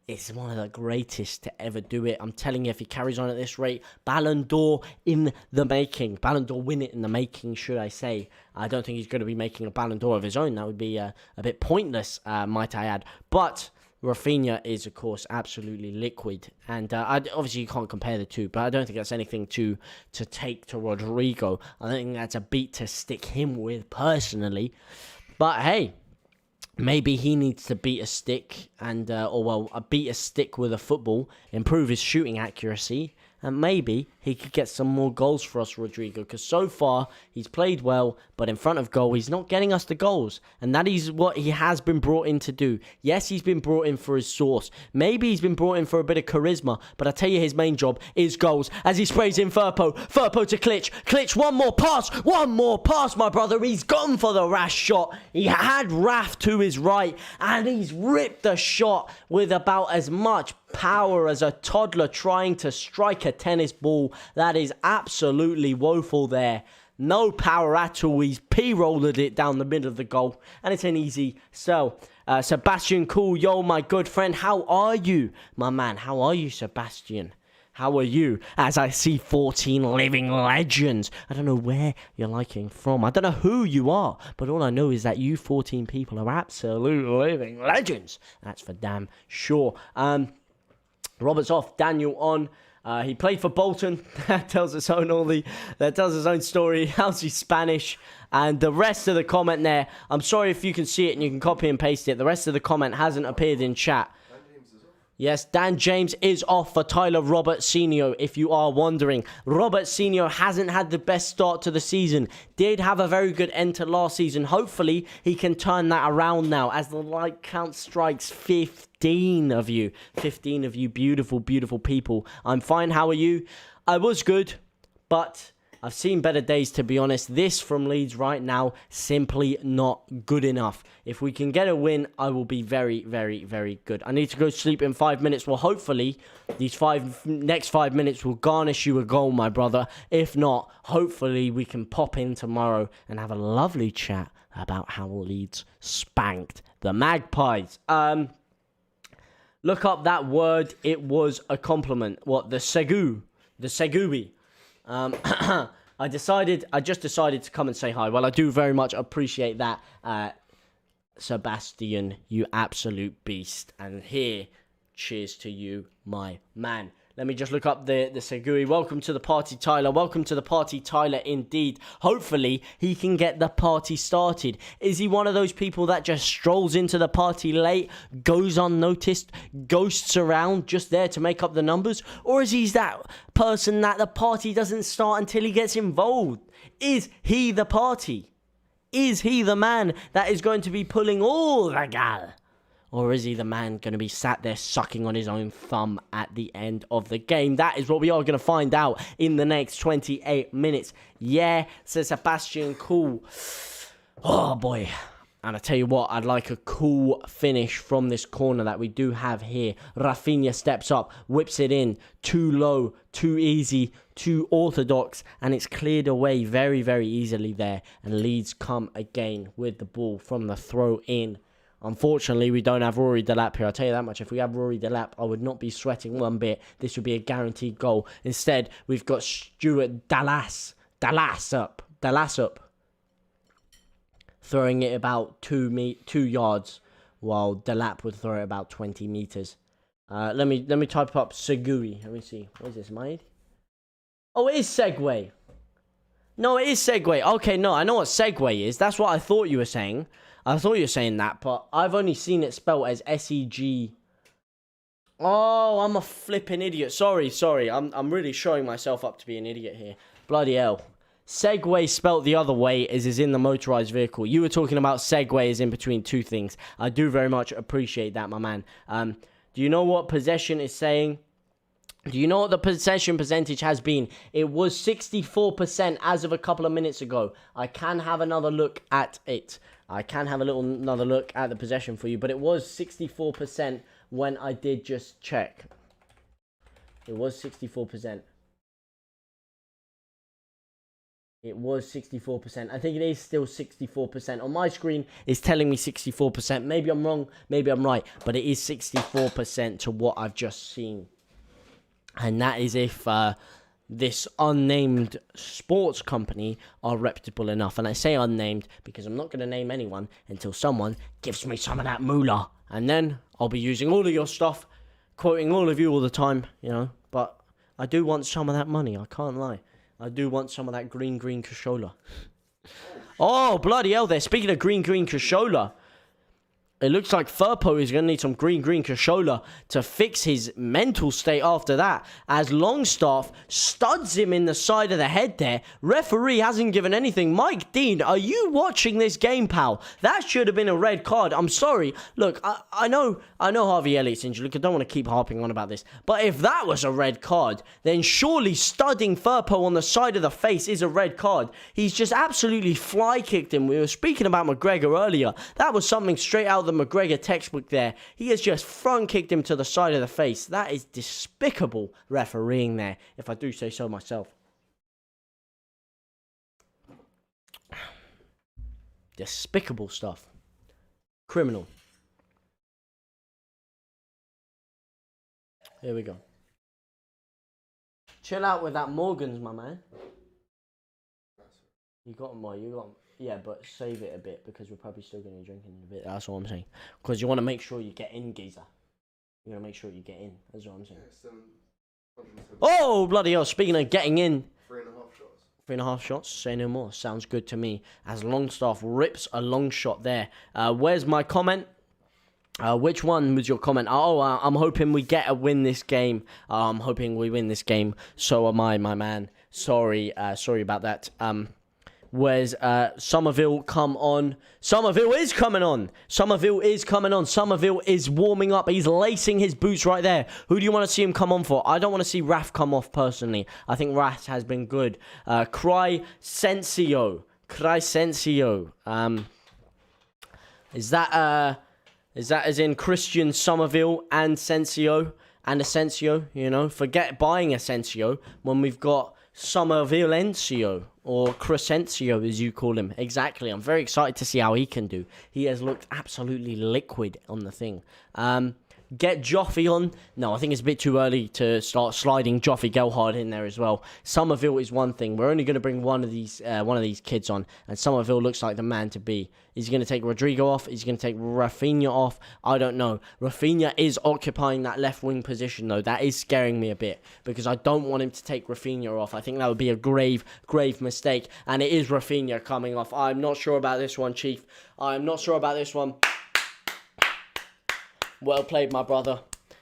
is one of the greatest to ever do it. I'm telling you, if he carries on at this rate, Ballon d'Or in the making. Ballon d'Or win it in the making, should I say. I don't think he's going to be making a Ballon d'Or of his own. That would be a bit pointless, might I add. But Raphinha is, of course, absolutely liquid. And obviously you can't compare the two, but I don't think that's anything to take to Rodrigo. I think that's a beat to stick him with, personally. But hey, maybe he needs to beat a stick beat a stick with a football, improve his shooting accuracy, and maybe he could get some more goals for us, Rodrigo, because so far he's played well, but in front of goal, he's not getting us the goals, and that is what he has been brought in to do. Yes, he's been brought in for his sauce. Maybe he's been brought in for a bit of charisma, but I tell you, his main job is goals, as he sprays in Firpo to Klitsch, one more pass, my brother. He's gone for the rash shot. He had Raf to his right, and he's ripped the shot with about as much power as a toddler trying to strike a tennis ball. That is absolutely woeful there. No power at all. He's p-rolled it down the middle of the goal, and it's an easy sell. Sebastian Cool, yo, my good friend, how are you, my man? How are you, Sebastian? how are you? As I see 14 living legends. I don't know where you're liking from. I don't know who you are, but all I know is that you 14 people are absolute living legends. That's for damn sure. Robert's off, Daniel on. He played for Bolton. That tells its own story. How's he Spanish? And the rest of the comment there, I'm sorry if you can see it and you can copy and paste it. The rest of the comment hasn't appeared in chat. Yes, Dan James is off for Tyler Robert Senior, if you are wondering. Robert Senior hasn't had the best start to the season. Did have a very good end to last season. Hopefully, he can turn that around now as the like count strikes 15 of you. 15 of you beautiful, beautiful people. I'm fine. How are you? I was good, but I've seen better days, to be honest. This from Leeds right now, simply not good enough. If we can get a win, I will be very, very, very good. I need to go sleep in 5 minutes. Well, hopefully, these next 5 minutes will garnish you a goal, my brother. If not, hopefully, we can pop in tomorrow and have a lovely chat about how Leeds spanked the Magpies. Look up that word. It was a compliment. What? The Segu. The Segui. I just decided to come and say hi. Well, I do very much appreciate that, Sebastian, you absolute beast. And here, cheers to you, my man. Let me just look up the Segui. Welcome to the party, Tyler. Welcome to the party, Tyler, indeed. Hopefully, he can get the party started. Is he one of those people that just strolls into the party late, goes unnoticed, ghosts around, just there to make up the numbers? Or is he that person that the party doesn't start until he gets involved? Is he the party? Is he the man that is going to be pulling all the gal? Or is he the man going to be sat there sucking on his own thumb at the end of the game? That is what we are going to find out in the next 28 minutes. Yeah, says Sebastian, cool. Oh, boy. And I tell you what, I'd like a cool finish from this corner that we do have here. RAPHINHA steps up, whips it in. Too low, too easy, too orthodox. And it's cleared away very, very easily there. And Leeds come again with the ball from the throw in. Unfortunately, we don't have Rory Delap here. I'll tell you that much. If we had Rory Delap, I would not be sweating one bit. This would be a guaranteed goal. Instead, we've got Stuart Dallas up. Throwing it about 2 yards, while Delap would throw it about 20 meters. Let me type up Segui. Let me see. What is this, mate? Oh, it is Segway. No, it is Segway. Okay, no, I know what Segway is. That's what I thought you were saying. I thought you were saying that, but I've only seen it spelled as S-E-G. Oh, I'm a flipping idiot. Sorry. I'm really showing myself up to be an idiot here. Bloody hell. Segway spelt the other way is in the motorized vehicle. You were talking about Segway is in between two things. I do very much appreciate that, my man. Do you know what possession is saying? Do you know what the possession percentage has been? It was 64% as of a couple of minutes ago. I can have another look at it. I can have another look at the possession for you, but it was 64% when I did just check. It was 64%. It was 64%. I think it is still 64%. On my screen, it's telling me 64%. Maybe I'm wrong, maybe I'm right, but it is 64% to what I've just seen. And that is if this unnamed sports company are reputable enough. And I say unnamed because I'm not going to name anyone until someone gives me some of that moolah. And then I'll be using all of your stuff, quoting all of you all the time, you know. But I do want some of that money, I can't lie. I do want some of that green cashola. Oh, bloody hell there. Speaking of green cashola, it looks like Firpo is going to need some green cashola to fix his mental state after that, as Longstaff studs him in the side of the head there. Referee hasn't given anything. Mike Dean, are you watching this game, pal? That should have been a red card. I'm sorry. Look, I know Harvey Elliott's injured. Look, I don't want to keep harping on about this. But if that was a red card, then surely studding Firpo on the side of the face is a red card. He's just absolutely fly kicked him. We were speaking about McGregor earlier. That was something straight out of the McGregor textbook there. He has just front kicked him to the side of the face. That is despicable refereeing there, if I do say so myself. Despicable stuff. Criminal. Here we go. Chill out with that Morgan's, my man. You got more. You got. Yeah, but save it a bit because we're probably still going to be drinking in a bit. That's all I'm saying. Because you want to make sure you get in, geezer. You want to make sure you get in. That's what I'm saying. Oh, bloody hell. Speaking of getting in. 3.5 shots. 3.5 shots. Say no more. Sounds good to me. As Longstaff rips a long shot there. Where's my comment? Which one was your comment? Oh, I'm hoping we get a win this game. I'm hoping we win this game. So am I, my man. Sorry about that. Where's Somerville come on? Somerville is coming on. Somerville is coming on. Somerville is warming up. He's lacing his boots right there. Who do you want to see him come on for? I don't want to see Raph come off personally. I think Raph has been good. Crescencio. Is that as in Christian Somerville and Asensio? You know, forget buying Asensio when we've got Somervillencio. Or Crescencio, as you call him. Exactly. I'm very excited to see how he can do. He has looked absolutely liquid on the thing. Get Joffy on. No, I think it's a bit too early to start sliding Joffy Gelhard in there as well. Somerville is one thing. We're only going to bring one of these kids on, and Somerville looks like the man to be. Is he going to take Rodrigo off? Is he going to take Raphinha off? I don't know. Raphinha is occupying that left wing position, though. That is scaring me a bit because I don't want him to take Raphinha off. I think that would be a grave mistake, and it is Raphinha coming off. I'm not sure about this one, Chief. I'm not sure about this one. Well played, my brother.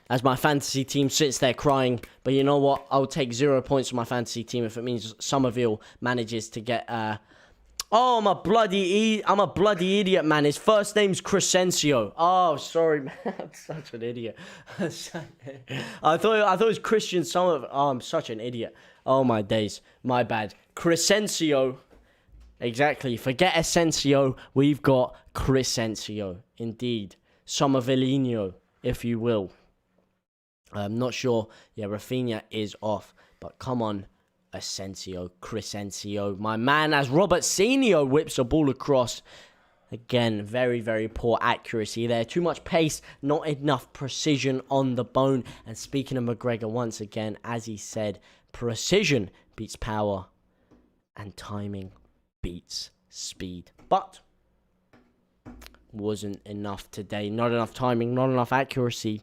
As my fantasy team sits there crying. But you know what? I'll take 0 points from my fantasy team if it means Somerville manages to get... Oh, I'm a bloody idiot, man. His first name's Crescencio. Oh, sorry, man. I'm such an idiot. I thought it was Christian Somerville. Oh, I'm such an idiot. Oh, my days. My bad. Crescencio. Exactly. Forget Asensio. We've got Crescencio. Indeed. Somervillinho, if you will. I'm not sure. Yeah, Raphinha is off. But come on, Asensio, Crescencio. My man, as Robert Senior whips a ball across. Again, very, very poor accuracy there. Too much pace, not enough precision on the bone. And speaking of McGregor, once again, as he said, precision beats power. And timing beats speed. But... wasn't enough today. Not enough timing, not enough accuracy.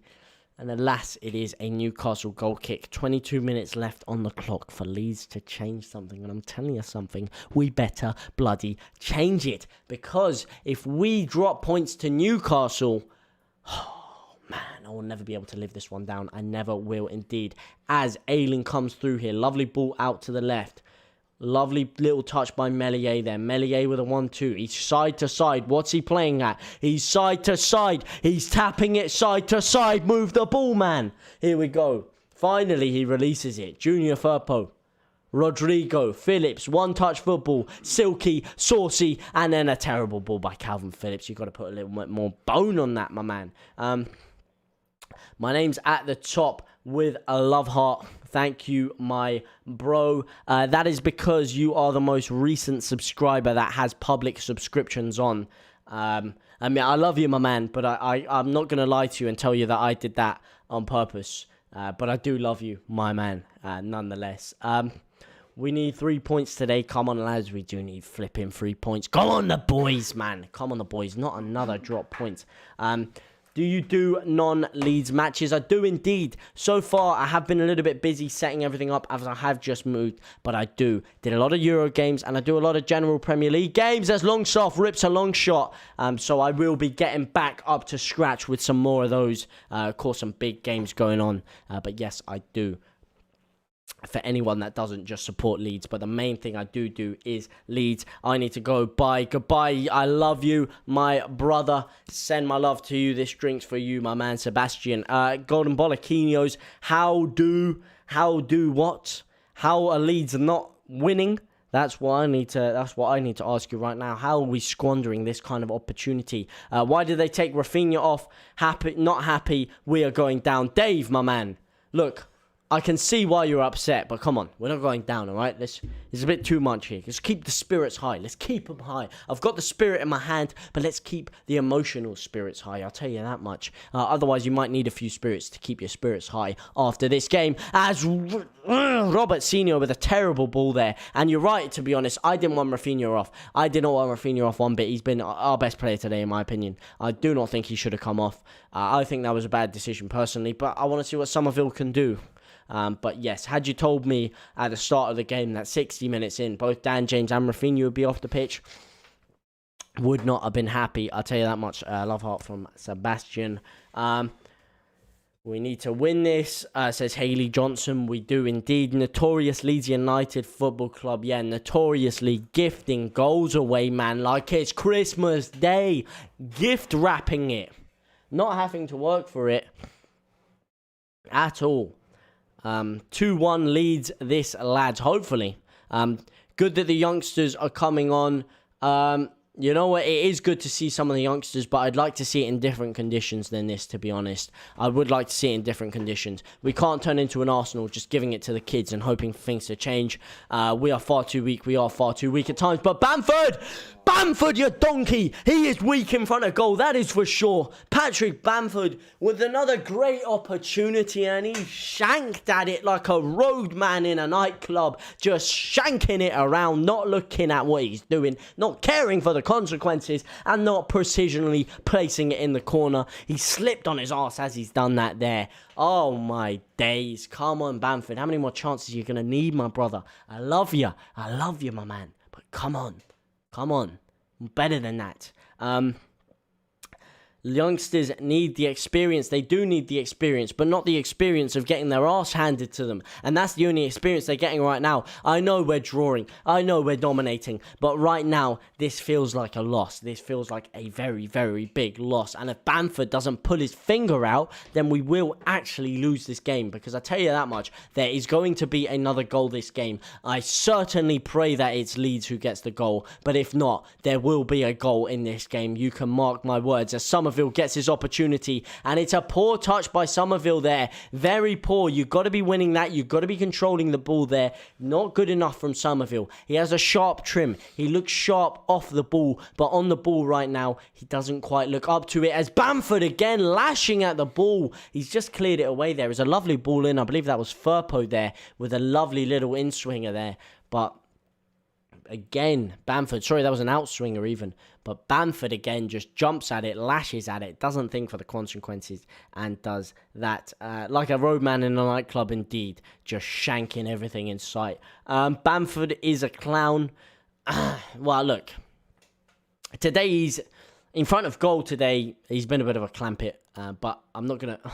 And alas, it is a Newcastle goal kick. 22 minutes left on the clock for Leeds to change something. And I'm telling you something, we better bloody change it. Because if we drop points to Newcastle, oh man, I will never be able to live this one down. I never will indeed. As Ayling comes through here. Lovely ball out to the left. Lovely little touch by Meslier there. Meslier with a 1-2. He's side to side. What's he playing at? He's side to side. He's tapping it side to side. Move the ball, man. Here we go. Finally, he releases it. Junior Firpo. Rodrigo. Phillips. One-touch football. Silky. Saucy. And then a terrible ball by Calvin Phillips. You've got to put a little bit more bone on that, my man. My name's at the top with a love heart. Thank you, my bro. That is because you are the most recent subscriber that has public subscriptions on. I mean, I love you, my man, but I'm not going to lie to you and tell you that I did that on purpose. But I do love you, my man, nonetheless. We need 3 points today. Come on, lads. We do need flipping 3 points. Come on, the boys, man. Come on, the boys. Not another drop point. Do you do non-Leeds matches? I do indeed. So far, I have been a little bit busy setting everything up as I have just moved. But I do. Did a lot of Euro games and I do a lot of general Premier League games as Longstaff rips a long shot. So I will be getting back up to scratch with some more of those. Of course, some big games going on. But yes, I do. For anyone that doesn't just support Leeds, but the main thing I do is Leeds. I need to go. Bye. Goodbye. I love you, my brother. Send my love to you. This drink's for you, my man Sebastian. Golden Bollequinos. How do what? How are Leeds not winning? That's what I need to ask you right now. How are we squandering this kind of opportunity? Why did they take Raphinha off? Happy, not happy. We are going down. Dave, my man. Look. I can see why you're upset, but come on, we're not going down, all right? It's a bit too much here. Let's keep the spirits high. Let's keep them high. I've got the spirit in my hand, but let's keep the emotional spirits high. I'll tell you that much. Otherwise, you might need a few spirits to keep your spirits high after this game. As Robert Senior with a terrible ball there. And you're right, to be honest. I didn't want RAPHINHA off. I did not want RAPHINHA off one bit. He's been our best player today, in my opinion. I do not think he should have come off. I think that was a bad decision, personally. But I want to see what Somerville can do. But yes, had you told me at the start of the game that 60 minutes in, both Dan James and RAPHINHA would be off the pitch, would not have been happy. I'll tell you that much. Love heart from Sebastian. We need to win this, says Haley Johnson. We do indeed. Notorious Leeds United Football Club. Yeah, notoriously gifting goals away, man. Like it's Christmas Day. Gift wrapping it. Not having to work for it at all. 2-1 Leeds this, lads, hopefully. Good that the youngsters are coming on. You know what, it is good to see some of the youngsters, but I'd like to see it in different conditions than this, to be honest. I would like to see it in different conditions. We can't turn into an Arsenal just giving it to the kids and hoping for things to change. We are far too weak. We are far too weak at times. But Bamford, you donkey! He is weak in front of goal, that is for sure. Patrick Bamford with another great opportunity, and he shanked at it like a roadman in a nightclub. Just shanking it around, not looking at what he's doing, not caring for the consequences, and not precisionally placing it in the corner. He slipped on his arse as he's done that there. Oh my days. Come on, Bamford. How many more chances are you going to need, my brother? I love you, my man. But come on. Come on. Better than that. Youngsters need the experience. They do need the experience, but not the experience of getting their arse handed to them. And that's the only experience they're getting right now. I know we're drawing. I know we're dominating. But right now, this feels like a loss. This feels like a very, very big loss. And if Bamford doesn't pull his finger out, then we will actually lose this game. Because I tell you that much, there is going to be another goal this game. I certainly pray that it's Leeds who gets the goal. But if not, there will be a goal in this game. You can mark my words. As Somerville gets his opportunity, and it's a poor touch by Somerville there. Very poor. You've got to be winning that. You've got to be controlling the ball there. Not good enough from Somerville. He has a sharp trim. He looks sharp off the ball, but on the ball right now, he doesn't quite look up to it. As Bamford again lashing at the ball. He's just cleared it away there. It's a lovely ball in. I believe that was Firpo there with a lovely little in-swinger there. But again, Bamford, sorry, that was an outswinger even, but Bamford again just jumps at it, lashes at it, doesn't think for the consequences, and does that like a roadman in a nightclub indeed, just shanking everything in sight. Bamford is a clown. Well, look, today he's in front of goal today. He's been a bit of a clampet, but I'm not going to...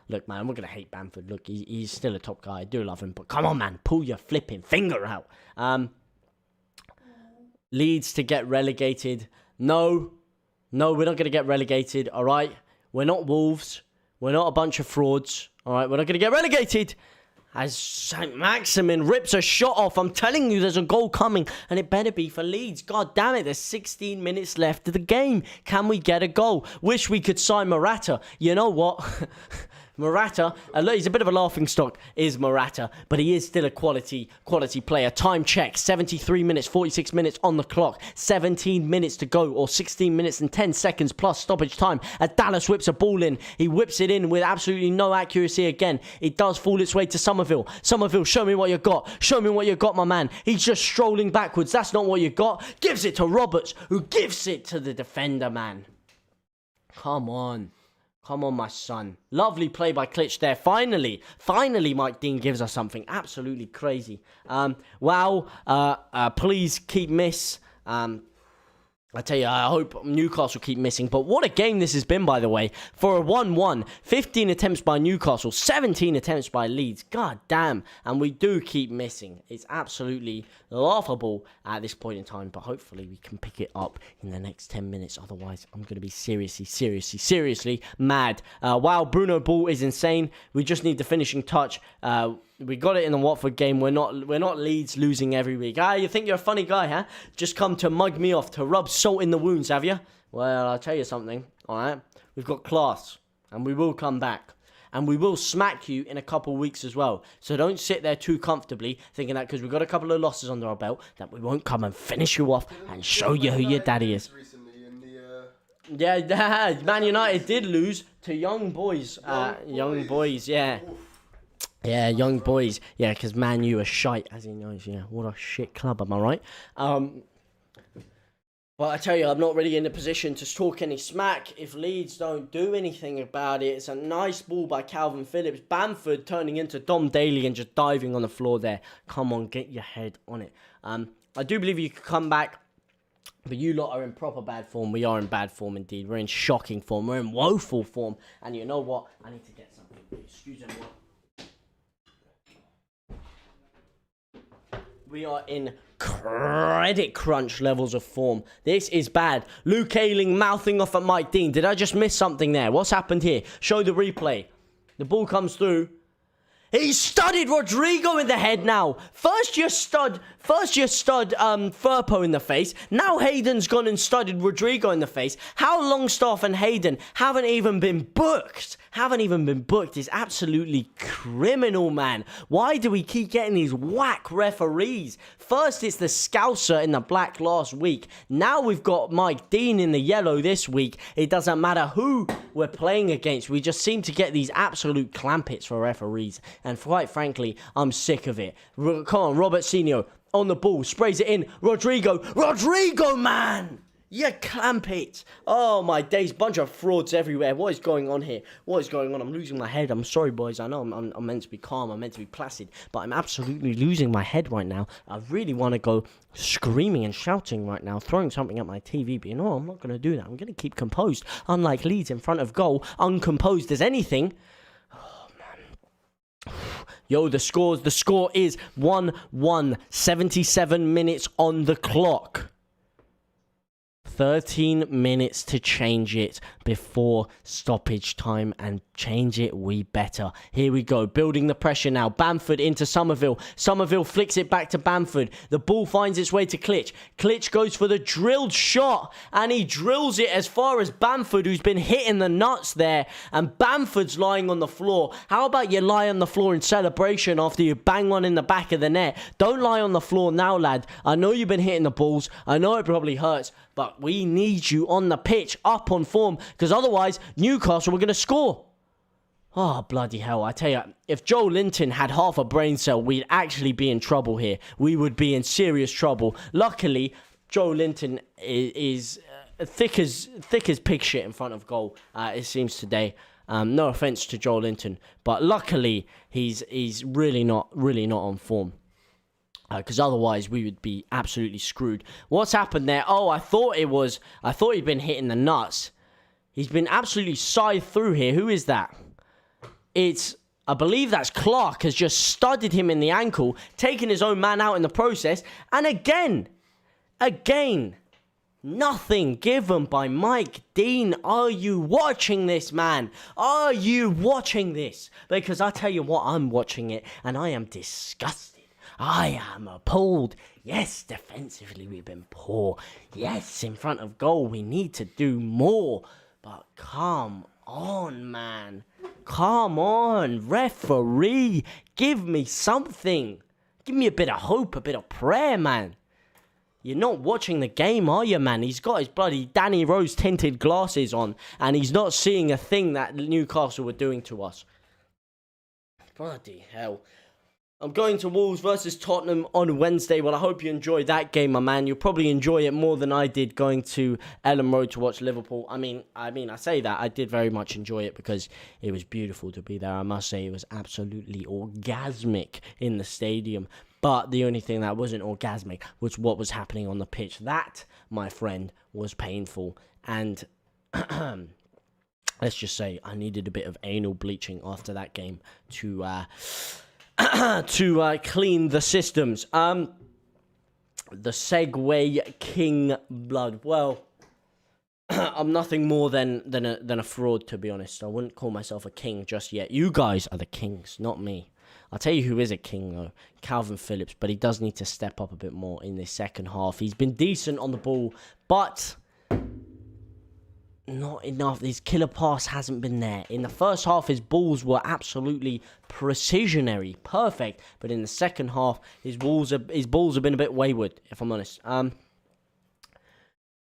Look, man, I'm not going to hate Bamford. Look, he's still a top guy. I do love him, but come on, man, pull your flipping finger out. Leeds to get relegated. No, we're not going to get relegated, all right? We're not Wolves. We're not a bunch of frauds, all right? We're not going to get relegated. As St. Maximin rips a shot off. I'm telling you, there's a goal coming, and it better be for Leeds. God damn it, there's 16 minutes left of the game. Can we get a goal? Wish we could sign Morata. You know what? Morata, he's a bit of a laughing stock, is Morata, but he is still a quality player. Time check, 73 minutes, 46 minutes on the clock, 17 minutes to go, or 16 minutes and 10 seconds plus stoppage time, as Dallas whips a ball in. He whips it in with absolutely no accuracy again. It does fall its way to Somerville. Somerville, show me what you got. Show me what you got, my man. He's just strolling backwards. That's not what you got. Gives it to Roberts, who gives it to the defender, man. Come on. Come on, my son. Lovely play by Klitsch there. Finally, Mike Dean gives us something absolutely crazy. Wow. Please keep miss. I tell you, I hope Newcastle keep missing. But what a game this has been, by the way. For a 1-1, 15 attempts by Newcastle, 17 attempts by Leeds. God damn. And we do keep missing. It's absolutely laughable at this point in time. But hopefully we can pick it up in the next 10 minutes. Otherwise, I'm going to be seriously mad. Wow, Bruno Ball is insane. We just need the finishing touch. We got it in the Watford game. We're not Leeds losing every week. You think you're a funny guy, huh? Just come to mug me off, to rub salt in the wounds, have you? Well, I'll tell you something, all right? We've got class, and we will come back. and we will smack you in a couple weeks as well. So don't sit there too comfortably thinking that because we've got a couple of losses under our belt that we won't come and finish you off and show you who your daddy is. Recently in the, Yeah, Man United did lose to Young Boys. Young Boys, yeah. Yeah, Young Boys. Yeah, because Man U are shite, as he knows. Yeah, what a shit club, am I right? Well, I tell you, I'm not really in a position to talk any smack if Leeds don't do anything about it. It's a nice ball by Calvin Phillips. Bamford turning into Dom Daly and just diving on the floor there. Come on, get your head on it. I do believe you could come back, but you lot are in proper bad form. We are in bad form indeed. We're in shocking form. We're in woeful form. And you know what? I need to get something. Excuse me. We are in credit crunch levels of form. This is bad. Luke Ayling mouthing off at Mike Dean. Did I just miss something there? What's happened here? Show the replay. The ball comes through. He studded Rodrigo in the head now. First you stud Firpo in the face. Now Hayden's gone and studded Rodrigo in the face. How Longstaff and Hayden haven't even been booked. It's absolutely criminal, man. Why do we keep getting these whack referees? First it's the Scouser in the black last week. Now we've got Mike Dean in the yellow this week. It doesn't matter who we're playing against. We just seem to get these absolute clampets for referees. And quite frankly, I'm sick of it. Come on, Robert Senior on the ball, sprays it in. Rodrigo, man! You clamp it. Oh, my days. Bunch of frauds everywhere. What is going on here? What is going on? I'm losing my head. I'm sorry, boys. I know I'm meant to be calm. I'm meant to be placid. But I'm absolutely losing my head right now. I really want to go screaming and shouting right now, throwing something at my TV. But you know, I'm not going to do that. I'm going to keep composed. Unlike Leeds in front of goal, uncomposed as anything. Yo, the score is 1-1, 77 minutes on the clock. 13 minutes to change it before stoppage time, and change it we better. Here we go, building the pressure now. Bamford into Somerville. Somerville flicks it back to Bamford. The ball finds its way to Klitsch. Klitsch goes for the drilled shot, and he drills it as far as Bamford, who's been hitting the nuts there, and Bamford's lying on the floor. How about you lie on the floor in celebration after you bang one in the back of the net? Don't lie on the floor now, lad. I know you've been hitting the balls. I know it probably hurts, but we need you on the pitch, up on form, because otherwise, Newcastle were going to score. Oh, bloody hell. I tell you, if Joe Linton had half a brain cell, we'd actually be in trouble here. We would be in serious trouble. Luckily, Joe Linton is thick as pig shit in front of goal, it seems today. No offense to Joe Linton, but luckily, he's really not on form. Because otherwise we would be absolutely screwed. What's happened there? Oh, I thought he'd been hitting the nuts. He's been absolutely scythed through here. Who is that? I believe that's Clark, has just studded him in the ankle, taken his own man out in the process, and again, nothing given by Mike Dean. Are you watching this, man? Are you watching this? Because I tell you what, I'm watching it, and I am disgusted. I am appalled. Yes, defensively we've been poor. Yes, in front of goal we need to do more. But come on, man. Come on, referee. Give me something. Give me a bit of hope, a bit of prayer, man. You're not watching the game, are you, man? He's got his bloody Danny Rose tinted glasses on, and he's not seeing a thing that Newcastle were doing to us. Bloody hell. I'm going to Wolves versus Tottenham on Wednesday. Well, I hope you enjoyed that game, my man. You'll probably enjoy it more than I did going to Ellen Road to watch Liverpool. I mean, I say that. I did very much enjoy it because it was beautiful to be there. I must say it was absolutely orgasmic in the stadium. But the only thing that wasn't orgasmic was what was happening on the pitch. That, my friend, was painful. And let's just say I needed a bit of anal bleaching after that game to clean the systems. The Segway King blood. Well, I'm nothing more than a fraud, to be honest. I wouldn't call myself a king just yet. You guys are the kings, not me. I'll tell you who is a king, though. Calvin Phillips. But he does need to step up a bit more in this second half. He's been decent on the ball, but not enough. His killer pass hasn't been there. In the first half, his balls were absolutely precisionary, perfect. But in the second half, his balls have been a bit wayward, if I'm honest.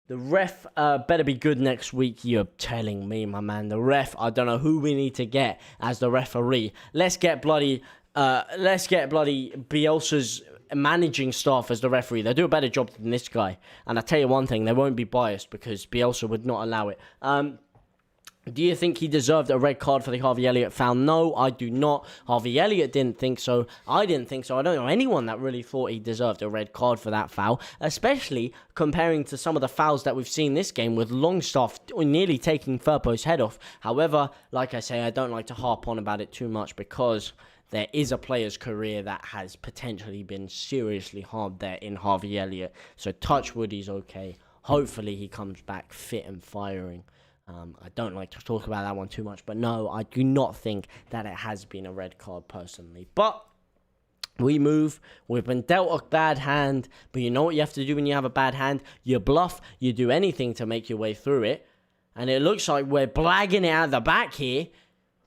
The ref better be good next week. You're telling me, my man. The ref, I don't know who we need to get as the referee. Let's get bloody Bielsa's managing staff as the referee. They'll do a better job than this guy. And I tell you one thing, they won't be biased because Bielsa would not allow it. Do you think he deserved a red card for the Harvey Elliott foul? No, I do not. Harvey Elliott didn't think so. I didn't think so. I don't know anyone that really thought he deserved a red card for that foul, especially comparing to some of the fouls that we've seen this game with Longstaff nearly taking Firpo's head off. However, like I say, I don't like to harp on about it too much because there is a player's career that has potentially been seriously harmed there in Harvey Elliott. So touch wood, he's okay. Hopefully he comes back fit and firing. I don't like to talk about that one too much, but no, I do not think that it has been a red card personally. But we move. We've been dealt a bad hand, but you know what you have to do when you have a bad hand? You bluff, you do anything to make your way through it. And it looks like we're blagging it out of the back here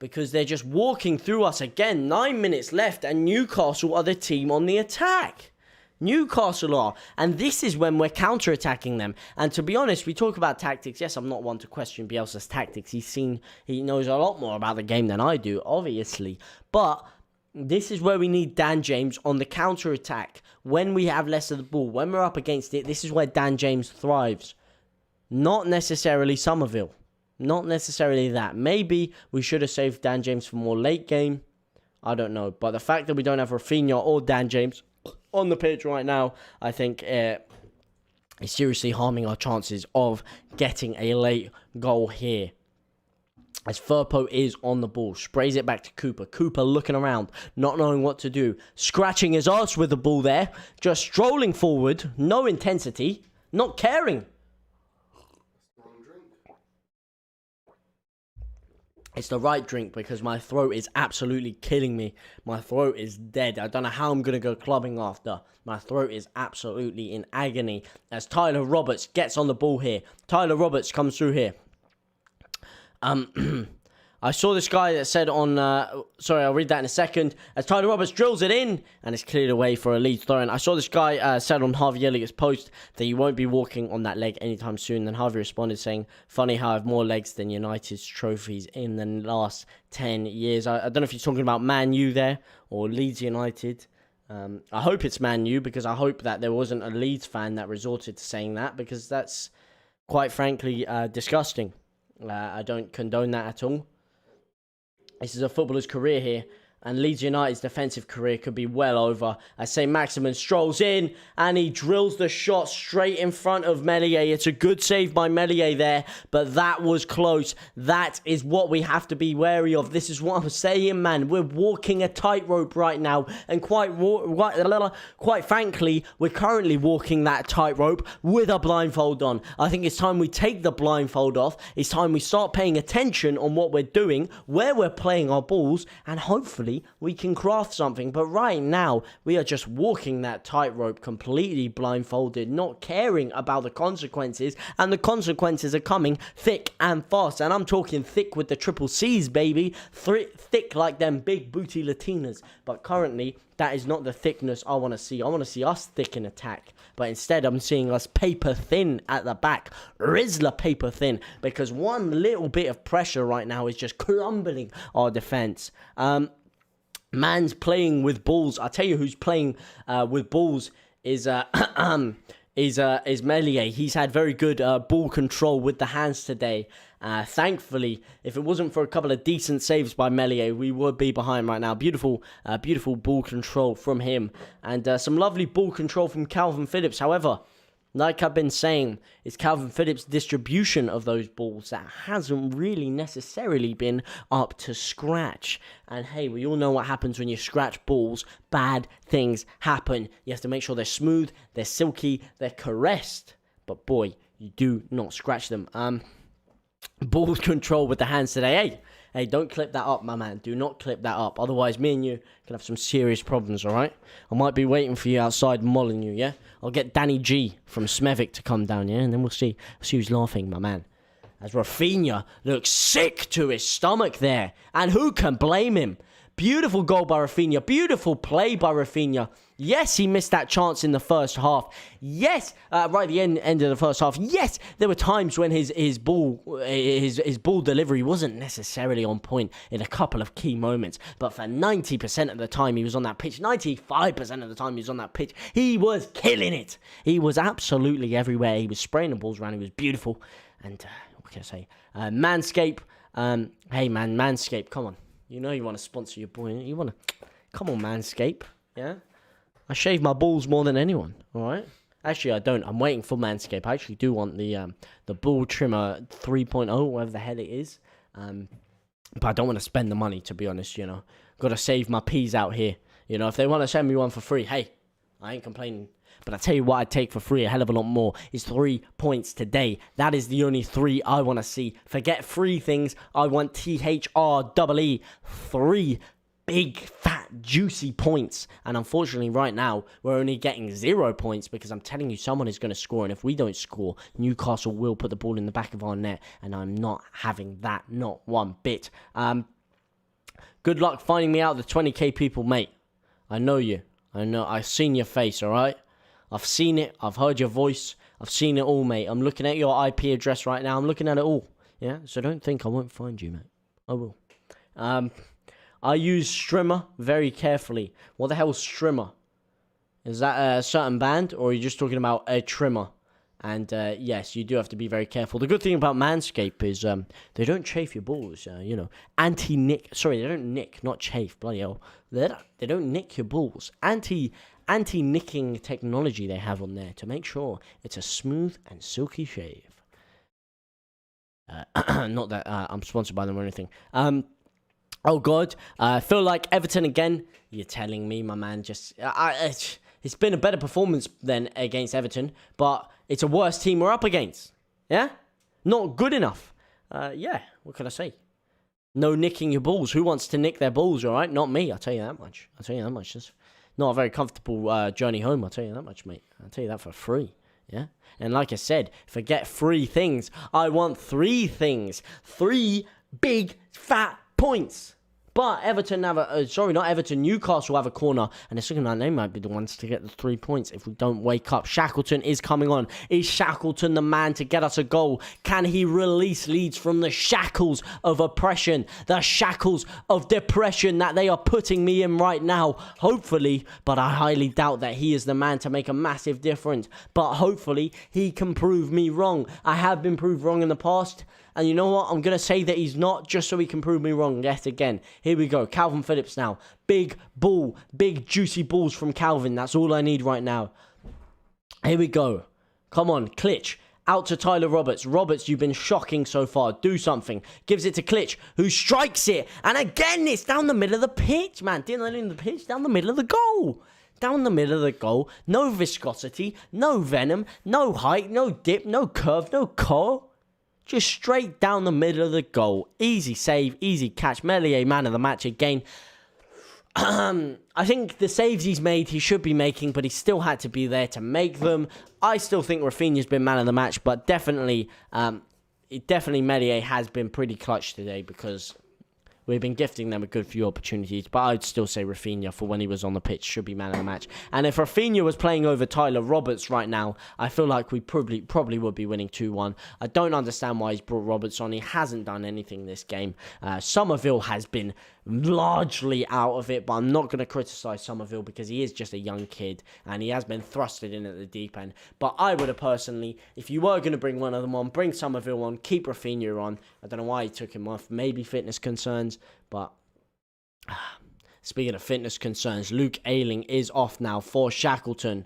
because they're just walking through us again. 9 minutes left, and Newcastle are the team on the attack. Newcastle are, and this is when we're counter-attacking them. And to be honest, we talk about tactics. Yes, I'm not one to question Bielsa's tactics. He knows a lot more about the game than I do, obviously. But this is where we need Dan James on the counter-attack. When we have less of the ball, when we're up against it, this is where Dan James thrives. Not necessarily Somerville. Not necessarily that. Maybe we should have saved Dan James for more late game. I don't know. But the fact that we don't have Raphinha or Dan James on the pitch right now, I think is seriously harming our chances of getting a late goal here. As Firpo is on the ball, sprays it back to Cooper. Cooper looking around, not knowing what to do. Scratching his arse with the ball there. Just strolling forward, no intensity, not caring. It's the right drink because my throat is absolutely killing me. My throat is dead. I don't know how I'm going to go clubbing after. My throat is absolutely in agony as Tyler Roberts gets on the ball here. Tyler Roberts comes through here. I saw this guy that said on... sorry, I'll read that in a second. As Tyler Roberts drills it in and it's cleared away for a Leeds throw-in. I saw this guy said on Harvey Elliott's post that he won't be walking on that leg anytime soon. Then Harvey responded saying, funny how I have more legs than United's trophies in the last 10 years. I don't know if he's talking about Man U there or Leeds United. I hope it's Man U because I hope that there wasn't a Leeds fan that resorted to saying that because that's quite frankly disgusting. I don't condone that at all. This is a footballer's career here, and Leeds United's defensive career could be well over. I say Maximin strolls in, and he drills the shot straight in front of Meslier. It's a good save by Meslier there, but that was close. That is what we have to be wary of. This is what I'm saying, man. We're walking a tightrope right now, and quite frankly, we're currently walking that tightrope with a blindfold on. I think it's time we take the blindfold off. It's time we start paying attention on what we're doing, where we're playing our balls, and hopefully we can craft something. But right now, we are just walking that tightrope completely blindfolded, not caring about the consequences, and the consequences are coming thick and fast. And I'm talking thick with the triple C's, baby. Thick like them big booty Latinas. But currently, that is not the thickness I want to see. I want to see us thick in attack. But instead, I'm seeing us paper thin at the back. Rizzler paper thin. Because one little bit of pressure right now is just crumbling our defense. Man's playing with balls. I tell you who's playing with balls is Meslier. He's had very good ball control with the hands today. Thankfully, if it wasn't for a couple of decent saves by Meslier, we would be behind right now. Beautiful ball control from him. And some lovely ball control from Calvin Phillips. However, like I've been saying, it's Calvin Phillips' distribution of those balls that hasn't really necessarily been up to scratch. And hey, we all know what happens when you scratch balls. Bad things happen. You have to make sure they're smooth, they're silky, they're caressed. But boy, you do not scratch them. Ball control with the hands today. Hey, don't clip that up, my man. Do not clip that up. Otherwise, me and you can have some serious problems, all right? I might be waiting for you outside mulling you, yeah? I'll get Danny G from Smevik to come down, yeah? And then we'll see who's laughing, my man. as Raphinha looks sick to his stomach there. And who can blame him? Beautiful goal by Raphinha. Beautiful play by Raphinha. Yes, he missed that chance in the first half. Yes, right at the end of the first half. Yes, there were times when his ball delivery wasn't necessarily on point in a couple of key moments. But for 90% of the time he was on that pitch, 95% of the time he was on that pitch, he was killing it. He was absolutely everywhere. He was spraying the balls around. He was beautiful. And what can I say? Manscaped. Hey man, Manscaped, come on. You know you want to sponsor your boy. You want to... Come on, Manscaped. Yeah? I shave my balls more than anyone, all right? Actually, I don't. I'm waiting for Manscaped. I actually do want the ball trimmer 3.0, whatever the hell it is. But I don't want to spend the money, to be honest, you know. Got to save my peas out here. You know, if they want to send me one for free, hey, I ain't complaining. But I tell you what I'd take for free a hell of a lot more is 3 points today. That is the only 3 I want to see. Forget free things. I want THREE. 3 big, fat, juicy points. And unfortunately, right now, we're only getting 0 points because I'm telling you, someone is going to score. And if we don't score, Newcastle will put the ball in the back of our net. And I'm not having that, not one bit. Good luck finding me out, the 20k people, mate. I know you. I know. I've seen your face, all right? I've seen it. I've heard your voice. I've seen it all, mate. I'm looking at your IP address right now. I'm looking at it all. Yeah? So don't think I won't find you, mate. I will. I use Strimmer very carefully. What the hell is Strimmer? Is that a certain band, or are you just talking about a trimmer? And yes, you do have to be very careful. The good thing about Manscaped is they don't chafe your balls. You know, anti-nick. Sorry, they don't nick, not chafe. Bloody hell. They don't nick your balls. Anti-nicking technology they have on there to make sure it's a smooth and silky shave. Not that I'm sponsored by them or anything. Oh God, I feel like Everton again. You're telling me, my man. It's been a better performance than against Everton, but it's a worse team we're up against. Yeah, not good enough. Yeah, what can I say? No nicking your balls. Who wants to nick their balls? All right, not me. I'll tell you that much. It's not a very comfortable journey home. I'll tell you that much, mate. I'll tell you that for free. Yeah, and like I said, forget 3 things. I want 3 things. 3 big fat points. But Everton have Newcastle have a corner, and it's looking like they might be the ones to get the 3 points if we don't wake up. Shackleton is coming on. Is Shackleton the man to get us a goal? Can he release Leeds from the shackles of oppression, the shackles of depression that they are putting me in right now? Hopefully, but I highly doubt that he is the man to make a massive difference. But hopefully, he can prove me wrong. I have been proved wrong in the past. And you know what? I'm going to say that he's not, just so he can prove me wrong yet again. Here we go. Calvin Phillips now. Big ball. Big juicy balls from Calvin. That's all I need right now. Here we go. Come on, Klitsch. Out to Tyler Roberts. Roberts, you've been shocking so far. Do something. Gives it to Klitsch, who strikes it. And again, it's down the middle of the pitch, man. Didn't in the pitch, down the middle of the goal. Down the middle of the goal. No viscosity. No venom. No height. No dip. No curve. No curl. Just straight down the middle of the goal. Easy save, easy catch. Meslier, man of the match again. I think the saves he's made, he should be making, but he still had to be there to make them. I still think Raphinha's been man of the match, but definitely Meslier has been pretty clutch today because we've been gifting them a good few opportunities, but I'd still say Raphinha, for when he was on the pitch, should be man of the match. And if Raphinha was playing over Tyler Roberts right now, I feel like we probably would be winning 2-1. I don't understand why he's brought Roberts on. He hasn't done anything this game. Somerville has been largely out of it, but I'm not going to criticise Somerville because he is just a young kid and he has been thrusted in at the deep end. But I would have personally, if you were going to bring one of them on, bring Somerville on, keep Raphinha on. I don't know why he took him off, maybe fitness concerns, but speaking of fitness concerns, Luke Ayling is off now for Shackleton.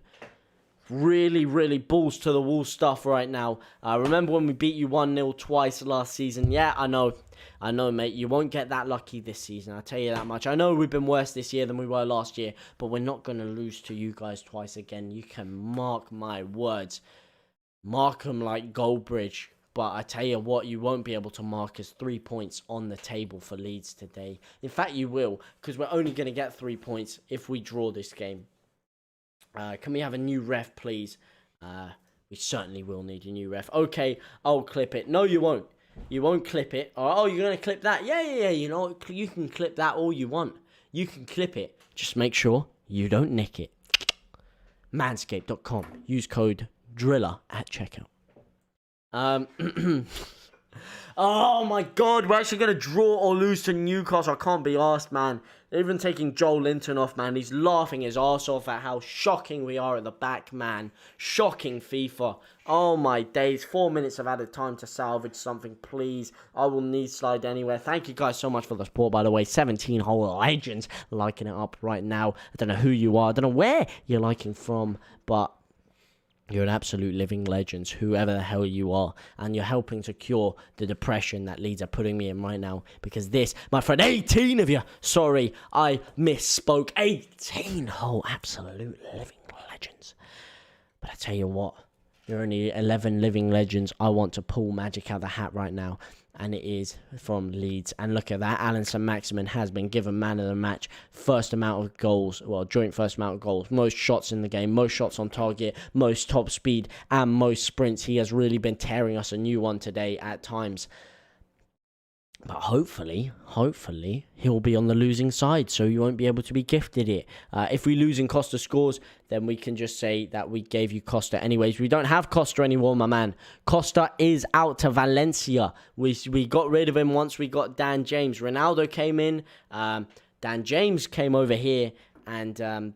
Really, really balls to the wall stuff right now. Remember when we beat you 1-0 twice last season? Yeah, I know, mate. You won't get that lucky this season. I'll tell you that much. I know we've been worse this year than we were last year, but we're not going to lose to you guys twice again. You can mark my words. Mark them like Goldbridge. But I tell you what, you won't be able to mark us 3 points on the table for Leeds today. In fact, you will, because we're only going to get 3 points if we draw this game. Can we have a new ref, please? We certainly will need a new ref. Okay, I'll clip it. No, you won't. You won't clip it. Oh, you're going to clip that? Yeah. You know, you can clip that all you want. You can clip it. Just make sure you don't nick it. Manscaped.com. Use code DRILLER at checkout. Oh my God, we're actually going to draw or lose to Newcastle. I can't be arsed, man. They're even taking Joel Linton off, man. He's laughing his arse off at how shocking we are at the back, man. Shocking FIFA. Oh my days. 4 minutes of added time to salvage something, please. I will knee slide anywhere. Thank you guys so much for the support, by the way. 17 whole legends liking it up right now. I don't know who you are. I don't know where you're liking from, but you're an absolute living legend, whoever the hell you are. And you're helping to cure the depression that Leeds are putting me in right now. Because this, my friend, 18 of you. Sorry, I misspoke. 18 whole absolute living legends. But I tell you what, you're only 11 living legends. I want to pull magic out of the hat right now. And it is from Leeds. And look at that. Alan Saint-Maximin has been given man of the match. First amount of goals. Well, joint first amount of goals. Most shots in the game. Most shots on target. Most top speed. And most sprints. He has really been tearing us a new one today at times. But hopefully, he'll be on the losing side, so you won't be able to be gifted it. If we lose and Costa scores, then we can just say that we gave you Costa anyways. We don't have Costa anymore, my man. Costa is out to Valencia. We got rid of him once we got Dan James. Ronaldo came in. Dan James came over here, and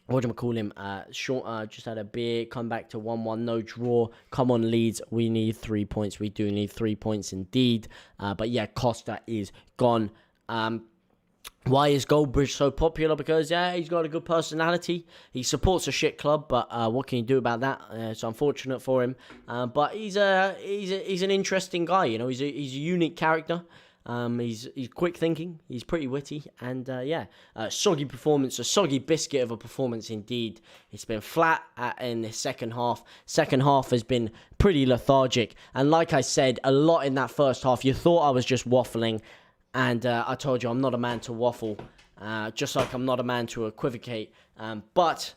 what do I call him? Just had a beer, come back to 1-1, no draw. Come on, Leeds, we need 3 points. We do need 3 points indeed. But yeah, Costa is gone. Why is Goldbridge so popular? Because, yeah, he's got a good personality. He supports a shit club, but what can you do about that? It's unfortunate for him. But he's an interesting guy, you know. He's a unique character. He's quick thinking, he's pretty witty, and soggy performance, a soggy biscuit of a performance indeed. It's been flat in the second half. Second half has been pretty lethargic, and like I said, a lot in that first half. You thought I was just waffling, and I told you I'm not a man to waffle, just like I'm not a man to equivocate, but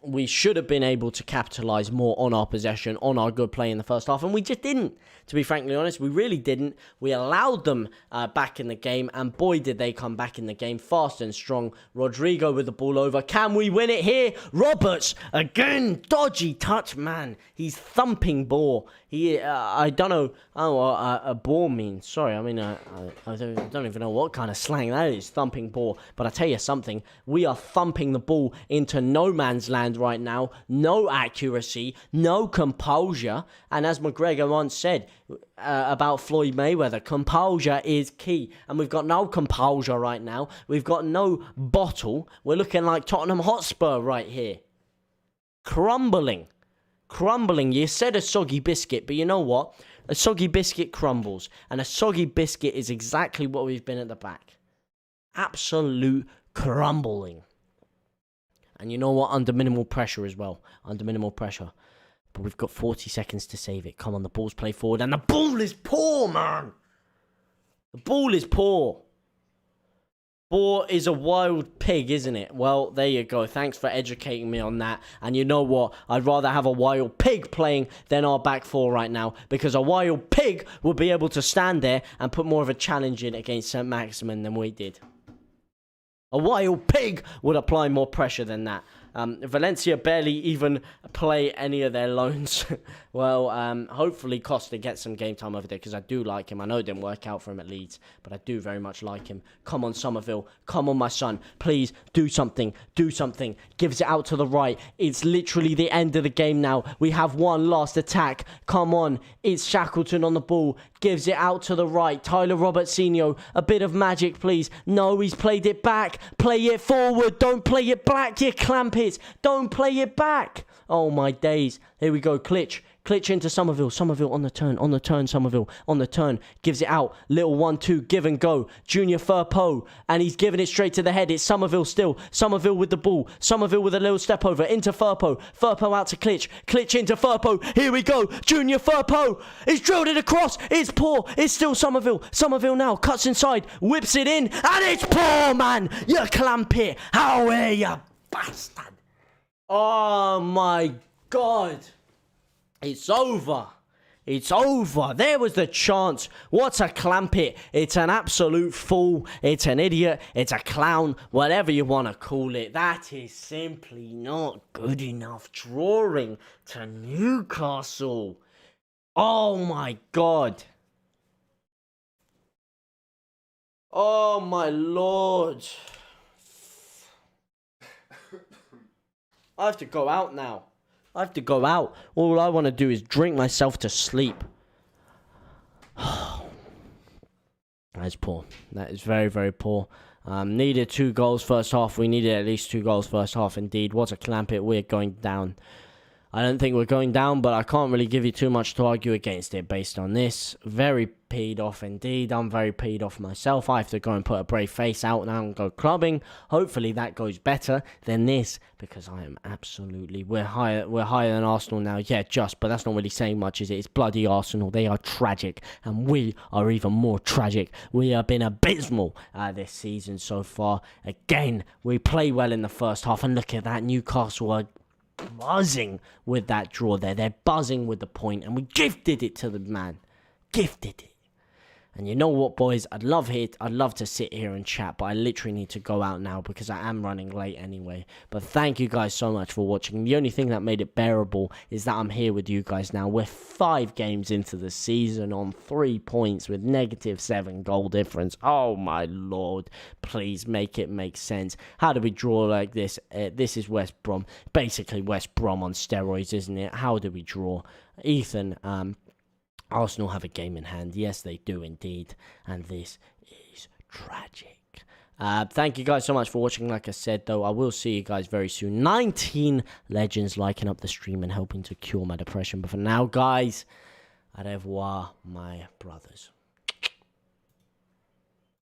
we should have been able to capitalise more on our possession, on our good play in the first half, and we just didn't. To be frankly honest, we really didn't. We allowed them back in the game, and boy, did they come back in the game fast and strong. Rodrigo with the ball over. Can we win it here? Roberts, again, dodgy touch, man. He's thumping ball. I don't know what a ball means. Sorry, I mean, I don't even know what kind of slang that is, thumping ball. But I tell you something, we are thumping the ball into no man's land right now. No accuracy, no composure. And as McGregor once said about Floyd Mayweather, composure is key. And we've got no composure right now. We've got no bottle. We're looking like Tottenham Hotspur right here. Crumbling. You said a soggy biscuit, but you know what? A soggy biscuit crumbles. And a soggy biscuit is exactly what we've been at the back. Absolute crumbling. And you know what? Under minimal pressure as well. Under minimal pressure. But we've got 40 seconds to save it. Come on, the ball's played forward. And the ball is poor, man. The ball is poor. Ball is a wild pig, isn't it? Well, there you go. Thanks for educating me on that. And you know what? I'd rather have a wild pig playing than our back four right now. Because a wild pig will be able to stand there and put more of a challenge in against Saint-Maximin than we did. A wild pig would apply more pressure than that. Valencia barely even play any of their loans. Well, hopefully Costa gets some game time over there because I do like him. I know it didn't work out for him at Leeds, but I do very much like him. Come on, Somerville. Come on, my son. Please do something. Do something. Gives it out to the right. It's literally the end of the game now. We have one last attack. Come on. It's Shackleton on the ball. Gives it out to the right. Tyler Robertsinho. A bit of magic, please. No, he's played it back. Play it forward. Don't play it back, you clampets. Don't play it back. Oh, my days. Here we go. Klitsch into Somerville. Somerville on the turn. Somerville on the turn. Gives it out. Little 1-2. Give and go. Junior Firpo. And he's giving it straight to the head. It's Somerville still. Somerville with the ball. Somerville with a little step over. Into Firpo. Firpo out to Klitsch. Klitsch into Firpo. Here we go. Junior Firpo. He's drilled it across. It's poor. It's still Somerville. Somerville now. Cuts inside. Whips it in. And it's poor, man. You clamp it. How are you, bastard? Oh, my God. It's over. It's over. There was the chance. What a clamp it. It's an absolute fool. It's an idiot. It's a clown. Whatever you want to call it. That is simply not good enough. Drawing to Newcastle. Oh my God. Oh my Lord. I have to go out now. I have to go out. All I want to do is drink myself to sleep. That's poor. That is very, very poor. Needed 2 goals first half. We needed at least 2 goals first half indeed. What a clamp it. We're going down. I don't think we're going down, but I can't really give you too much to argue against it based on this. Very peed off indeed. I'm very peed off myself. I have to go and put a brave face out now and go clubbing. Hopefully that goes better than this, because I am absolutely... We're higher than Arsenal now. Yeah, but that's not really saying much, is it? It's bloody Arsenal. They are tragic, and we are even more tragic. We have been abysmal this season so far. Again, we play well in the first half, and look at that. Newcastle are buzzing with that draw there. They're buzzing with the point, and we gifted it to the man. Gifted it. And you know what, boys? I'd love to sit here and chat, but I literally need to go out now because I am running late anyway. But thank you guys so much for watching. The only thing that made it bearable is that I'm here with you guys now. We're 5 games into the season on 3 points with -7 goal difference. Oh my Lord. Please make it make sense. How do we draw like this? This is West Brom. Basically West Brom on steroids, isn't it? How do we draw? Ethan, Arsenal have a game in hand. Yes, they do indeed. And this is tragic. Thank you guys so much for watching. Like I said, though, I will see you guys very soon. 19 legends liking up the stream and helping to cure my depression. But for now, guys, au revoir, my brothers.